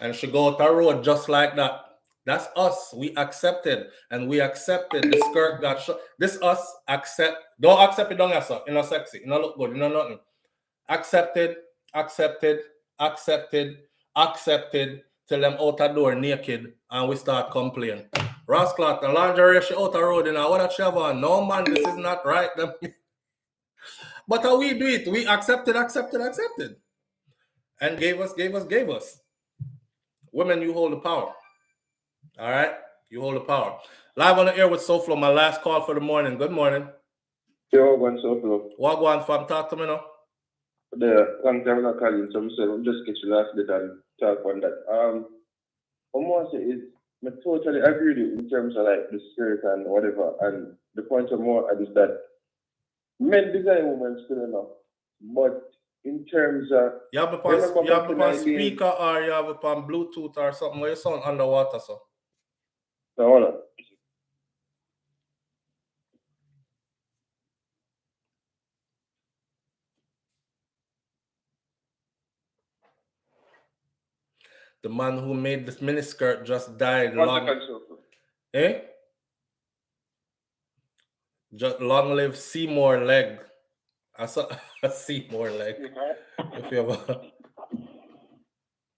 And she go out the road just like that. That's us. We accepted. And we accepted. The skirt got shot. This us accept. Don't accept it down here, sir. You know sexy. You know look good. You know nothing. Accepted. Till them out the door naked and we start complaining. Rascal, the lingerie she out the road, you know what that she have on? No man, this is not right. But how we do it? We accepted. And gave us. Women, you hold the power. All right? You hold the power. Live on the air with SouFLo, my last call for the morning. Good morning. Yo, one SouFLo. What go on, fam? Talk to me now. The long time I'm calling, so I'm just get you last bit and talk on that. What I want to say is, I totally agree with you in terms of like the spirit and whatever. And the point of more is that men design women still enough. But in terms of you have upon speaker or you have upon Bluetooth or something where you sound underwater, so. No, hold on. The man who made this miniskirt just died. Eh? Just long live Seymour leg. I saw a Seymour leg. If you ever.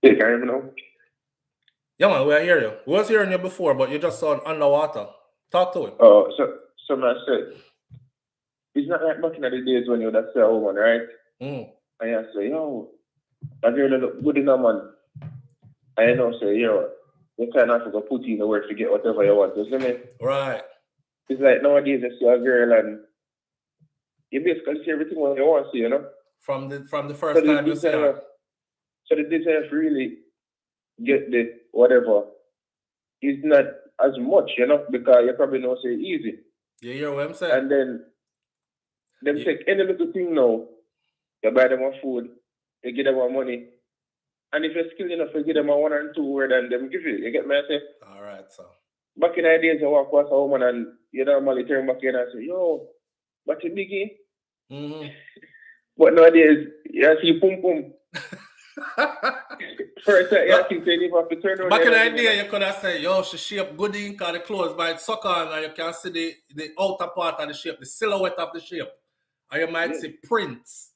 You can't even know. Yeah, man, we hear you. We was hearing you before, but you just sound underwater. Talk to it. Oh, so I said, it's not like back in the days when you would say a woman, right? And you say, yo, I really look good enough, man. And you don't say, yo, you kind of have to put in the work to get whatever you want, you see me? Right. It's like nowadays you see a girl and you basically see everything what you want to see, you know? From the first time you see her. So the desire to really get the whatever is not as much, you know, because you probably don't say easy. You hear what I'm saying? And then them take any little thing now, you buy them a food, you give them a money. And if you're skilled enough, you give them a 1 or 2 word and them give it. You get me? I say? All right, so. Back in the days, you walk past a woman and you normally turn back in and say, yo, but you biggie. But nowadays, you see pum pum. First, you think you have to turn around. Back in the day, you could have said, yo, she shape good ink on the clothes, but it's suck on and you can see the outer part of the shape, the silhouette of the shape. Or you might see prints.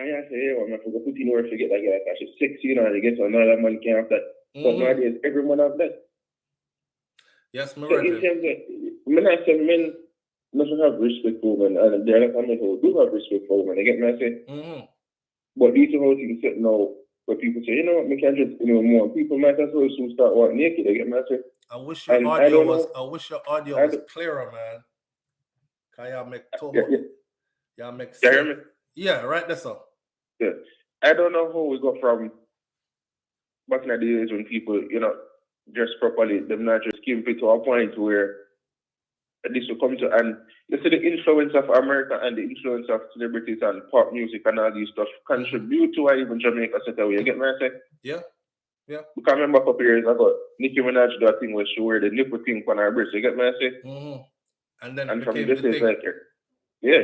And you say, yo, I'm going to put in work to get that girl because she's sexy, you know, and you get another man can't have that. But nowadays, every man have that. Yes, my So in brethren. terms of, when I say men mustn't have respect for women, and there are some men who do have respect for women, you get me? I say, Mm-hmm. but these are how things set now, where people say, you know what, me can't just, more. People might as well soon start walking naked, you get me? I say, I wish your and I audio don't was. know, I wish your audio I was don't, clearer, man. Cause y'all make too yeah, much. yeah, Y'all make you sense. hear me? Yeah, right. That's all. Yeah. I don't know how we got from back in the days when people, dress properly, them not just came to a point where this will come to, and you see the influence of America and the influence of celebrities and pop music and all these stuff contribute to why even Jamaica set away. You get me? I say? Yeah. Yeah. Because I remember a couple years ago, Nicki Minaj do a thing where she wear the nipple thing on her breast. You get me? I say? Mm-hmm. And then And it from became this the is thing. like, yeah.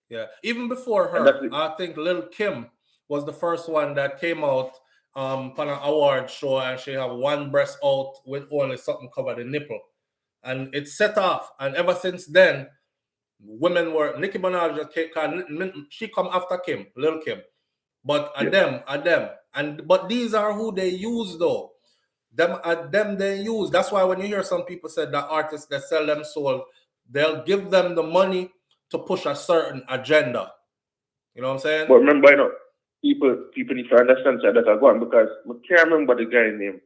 Yeah. Even before And that's her, it. I think Lil Kim was the first one that came out on an award show, and she had one breast out with only something covered the nipple. And it set off. And ever since then, women were Nicki Minaj she come after Kim, Lil Kim. But them. But these are who they use though. Them they use. That's why when you hear some people say that artists that sell them soul, they'll give them the money to push a certain agenda. You know what I'm saying? But remember, people need to understand that I go on because I can't remember the guy's name,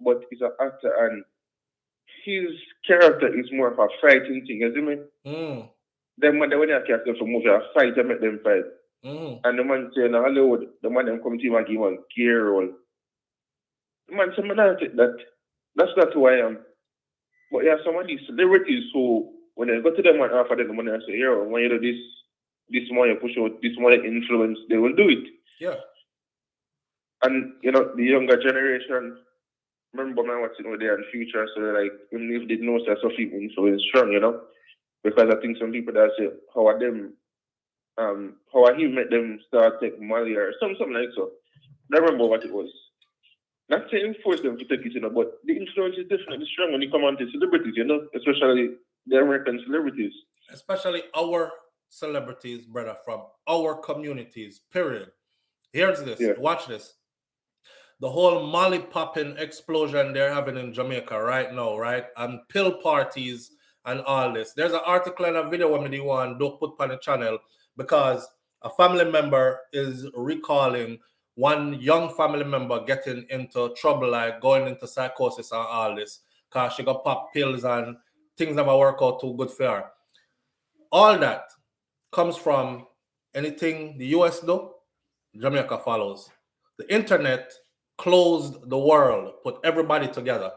but he's an actor and his character is more of a fighting thing, you see me? Then when they have characters for movie, a fight, they make them fight. And the man say in Hollywood, the man them come to him and give him a gear role. The man say, that's not who I am. But yeah, some of these celebrities who, when they go to them and offer them the money and say, yo, when you do this more you push out, this more you influence, they will do it. Yeah. And, the younger generation, remember man watching over there in future, so like, even if they know that Sophie influence strong, because I think some people that say, how are he made them start taking money or something like so. I don't remember what it was. Not saying force them to take it, but the influence is definitely strong when you come on to celebrities, especially the American celebrities. Especially our celebrities, brother, from our communities, period. Here's this. Yeah. Watch this. The whole Molly popping explosion they're having in Jamaica right now, right? And pill parties and all this. There's an article and a video when me want to put on the channel because a family member is recalling one young family member getting into trouble, like going into psychosis and all this, because she got pop pills and things never work out too good for her. All that comes from anything the US do, Jamaica follows. The internet closed the world, put everybody together.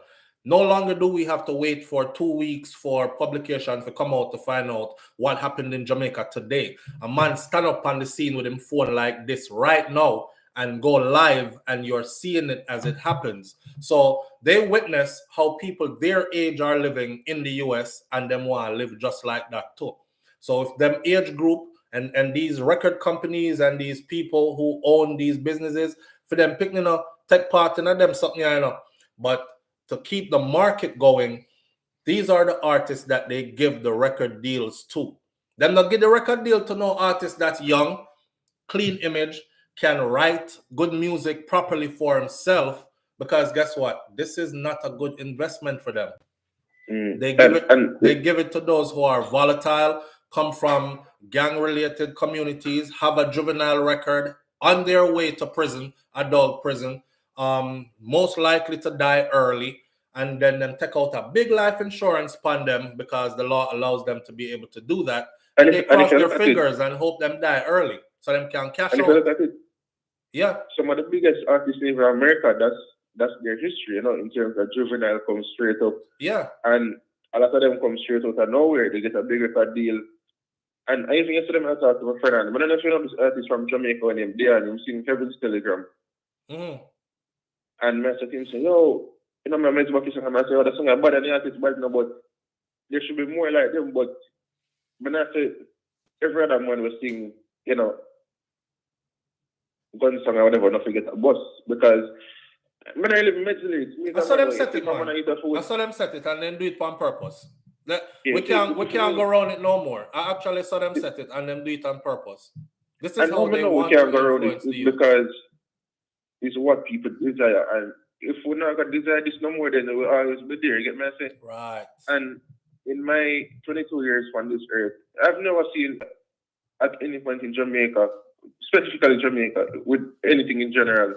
No longer do we have to wait for 2 weeks for publication to come out to find out what happened in Jamaica today. A man stand up on the scene with him phone like this right now and go live, and you're seeing it as it happens. So they witness how people their age are living in the US, and them want to live just like that too. So if them age group and these record companies and these people who own these businesses, for them picking up, take part in them something, But to keep the market going, these are the artists that they give the record deals to. Them not give the record deal to no artist that's young, clean image, can write good music properly for himself, because guess what? This is not a good investment for them. They give it to those who are volatile, come from gang-related communities, have a juvenile record, on their way to prison, adult prison, most likely to die early, and then them take out a big life insurance upon them because the law allows them to be able to do that. And they cross their fingers and hope them die early so them can cash out. Yeah. Some of the biggest artists in America, that's their history, in terms of juvenile come straight up. Yeah. And a lot of them come straight out of nowhere. They get a big record deal. And I even yesterday I talked to my friend, and I don't know if you know this artist from Jamaica named there, and I'm seeing Kevin's Telegram. And I said to him, say, yo, my mate's back and I say, oh, the song is bad and the artist is bad, but there should be more like them. But when I say every other man was singing, gun song or whatever, not forget a bus, because when I live in mentally, I saw them set it, man. I saw them set it and then do it on purpose. We can't go around it no more. I actually saw them set it and then do it on purpose. This is how they want to influence the youth. Because it's what people desire, and if we're not gonna desire this no more, then we'll always be there. You get me? I say? Right. And in my 22 years on this earth, I've never seen at any point in Jamaica, specifically Jamaica, with anything in general,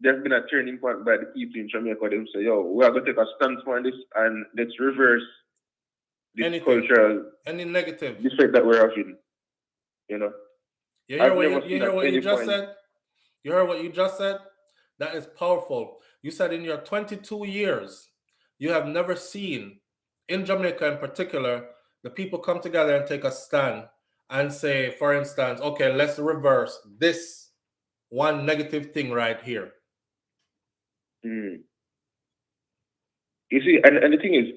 there's been a turning point by the people in Jamaica. Them say, "Yo, we are gonna take a stance on this and let's reverse this Anything. cultural Any negative. defect that we're having." You know, You hear I've what never you seen hear at what you any just point. said? You heard what you just said? That is powerful. You said in your 22 years, you have never seen, in Jamaica in particular, the people come together and take a stand and say, for instance, okay, let's reverse this one negative thing right here. You see, and the thing is,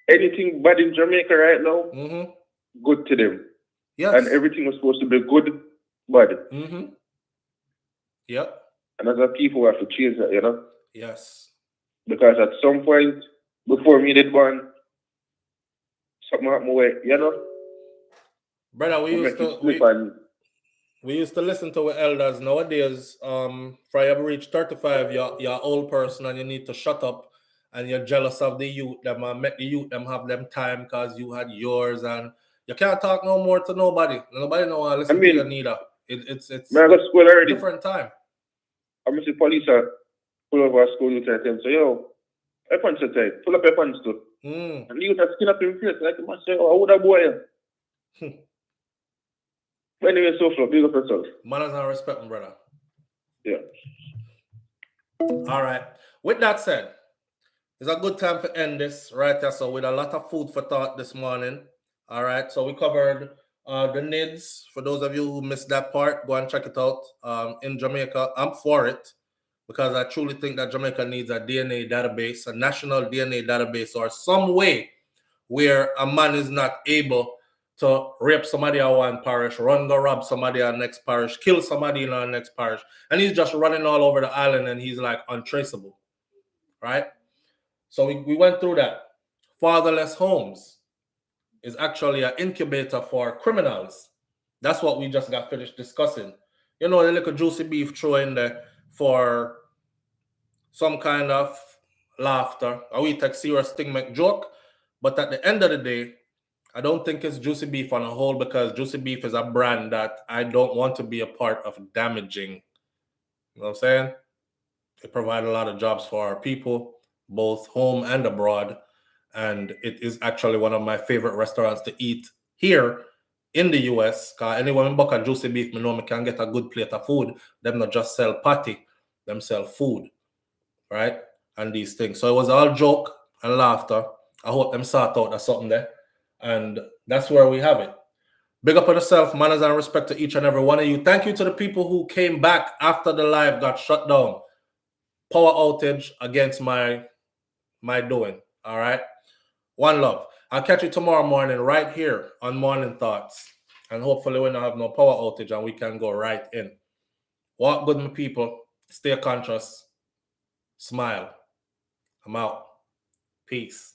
anything bad in Jamaica right now, good to them. Yes. And everything was supposed to be good, bad. Yep. And as a people, we have to change that, you know? Yes. Because at some point, before me did born, something happened where, you know? Brother, we used to listen to our elders. Nowadays, for you to reach 35, you're an old person and you need to shut up, and you're jealous of the youth. Them and make the youth them have them time because you had yours, and you can't talk no more to nobody. Nobody know want to listen to you neither. It's I go to school already. Different time. I see police pull over school youth and say, "Yo, your pants are tight. Pull up your pants too." And the youth are skin up in face like the man say, "Oh, what a boy." But anyway, SouFLo, big up yourself. Manners and respect, my brother. Yeah. All right. With that said, it's a good time to end this right here. So with a lot of food for thought this morning. All right. So we covered the NIDS. For those of you who missed that part, go and check it out. In Jamaica, I'm for it because I truly think that Jamaica needs a DNA database, a national DNA database, or some way where a man is not able to rape somebody in one parish, go rob somebody in the next parish, kill somebody in the next parish, and he's just running all over the island and he's like untraceable, right? So we went through that. Fatherless homes is actually an incubator for criminals. That's what we just got finished discussing. You know, the little juicy beef throw in there for some kind of laughter. Or we take serious thing, make joke. But at the end of the day, I don't think it's Juicy Beef on a whole because Juicy Beef is a brand that I don't want to be a part of damaging. You know what I'm saying? It provides a lot of jobs for our people, both home and abroad. And it is actually one of my favorite restaurants to eat here in the US. Because anyone in book a Juicy Beef, me know me can get a good plate of food. Them not just sell patty, them sell food, right? And these things. So it was all joke and laughter. I hope them sort out that something there. And that's where we have it. Big up on yourself, manners and respect to each and every one of you. Thank you to the people who came back after the live got shut down. Power outage against my doing. All right. One love. I'll catch you tomorrow morning right here on Morning Thoughts. And hopefully we don't have no power outage and we can go right in. Walk good, my people. Stay conscious. Smile. I'm out. Peace.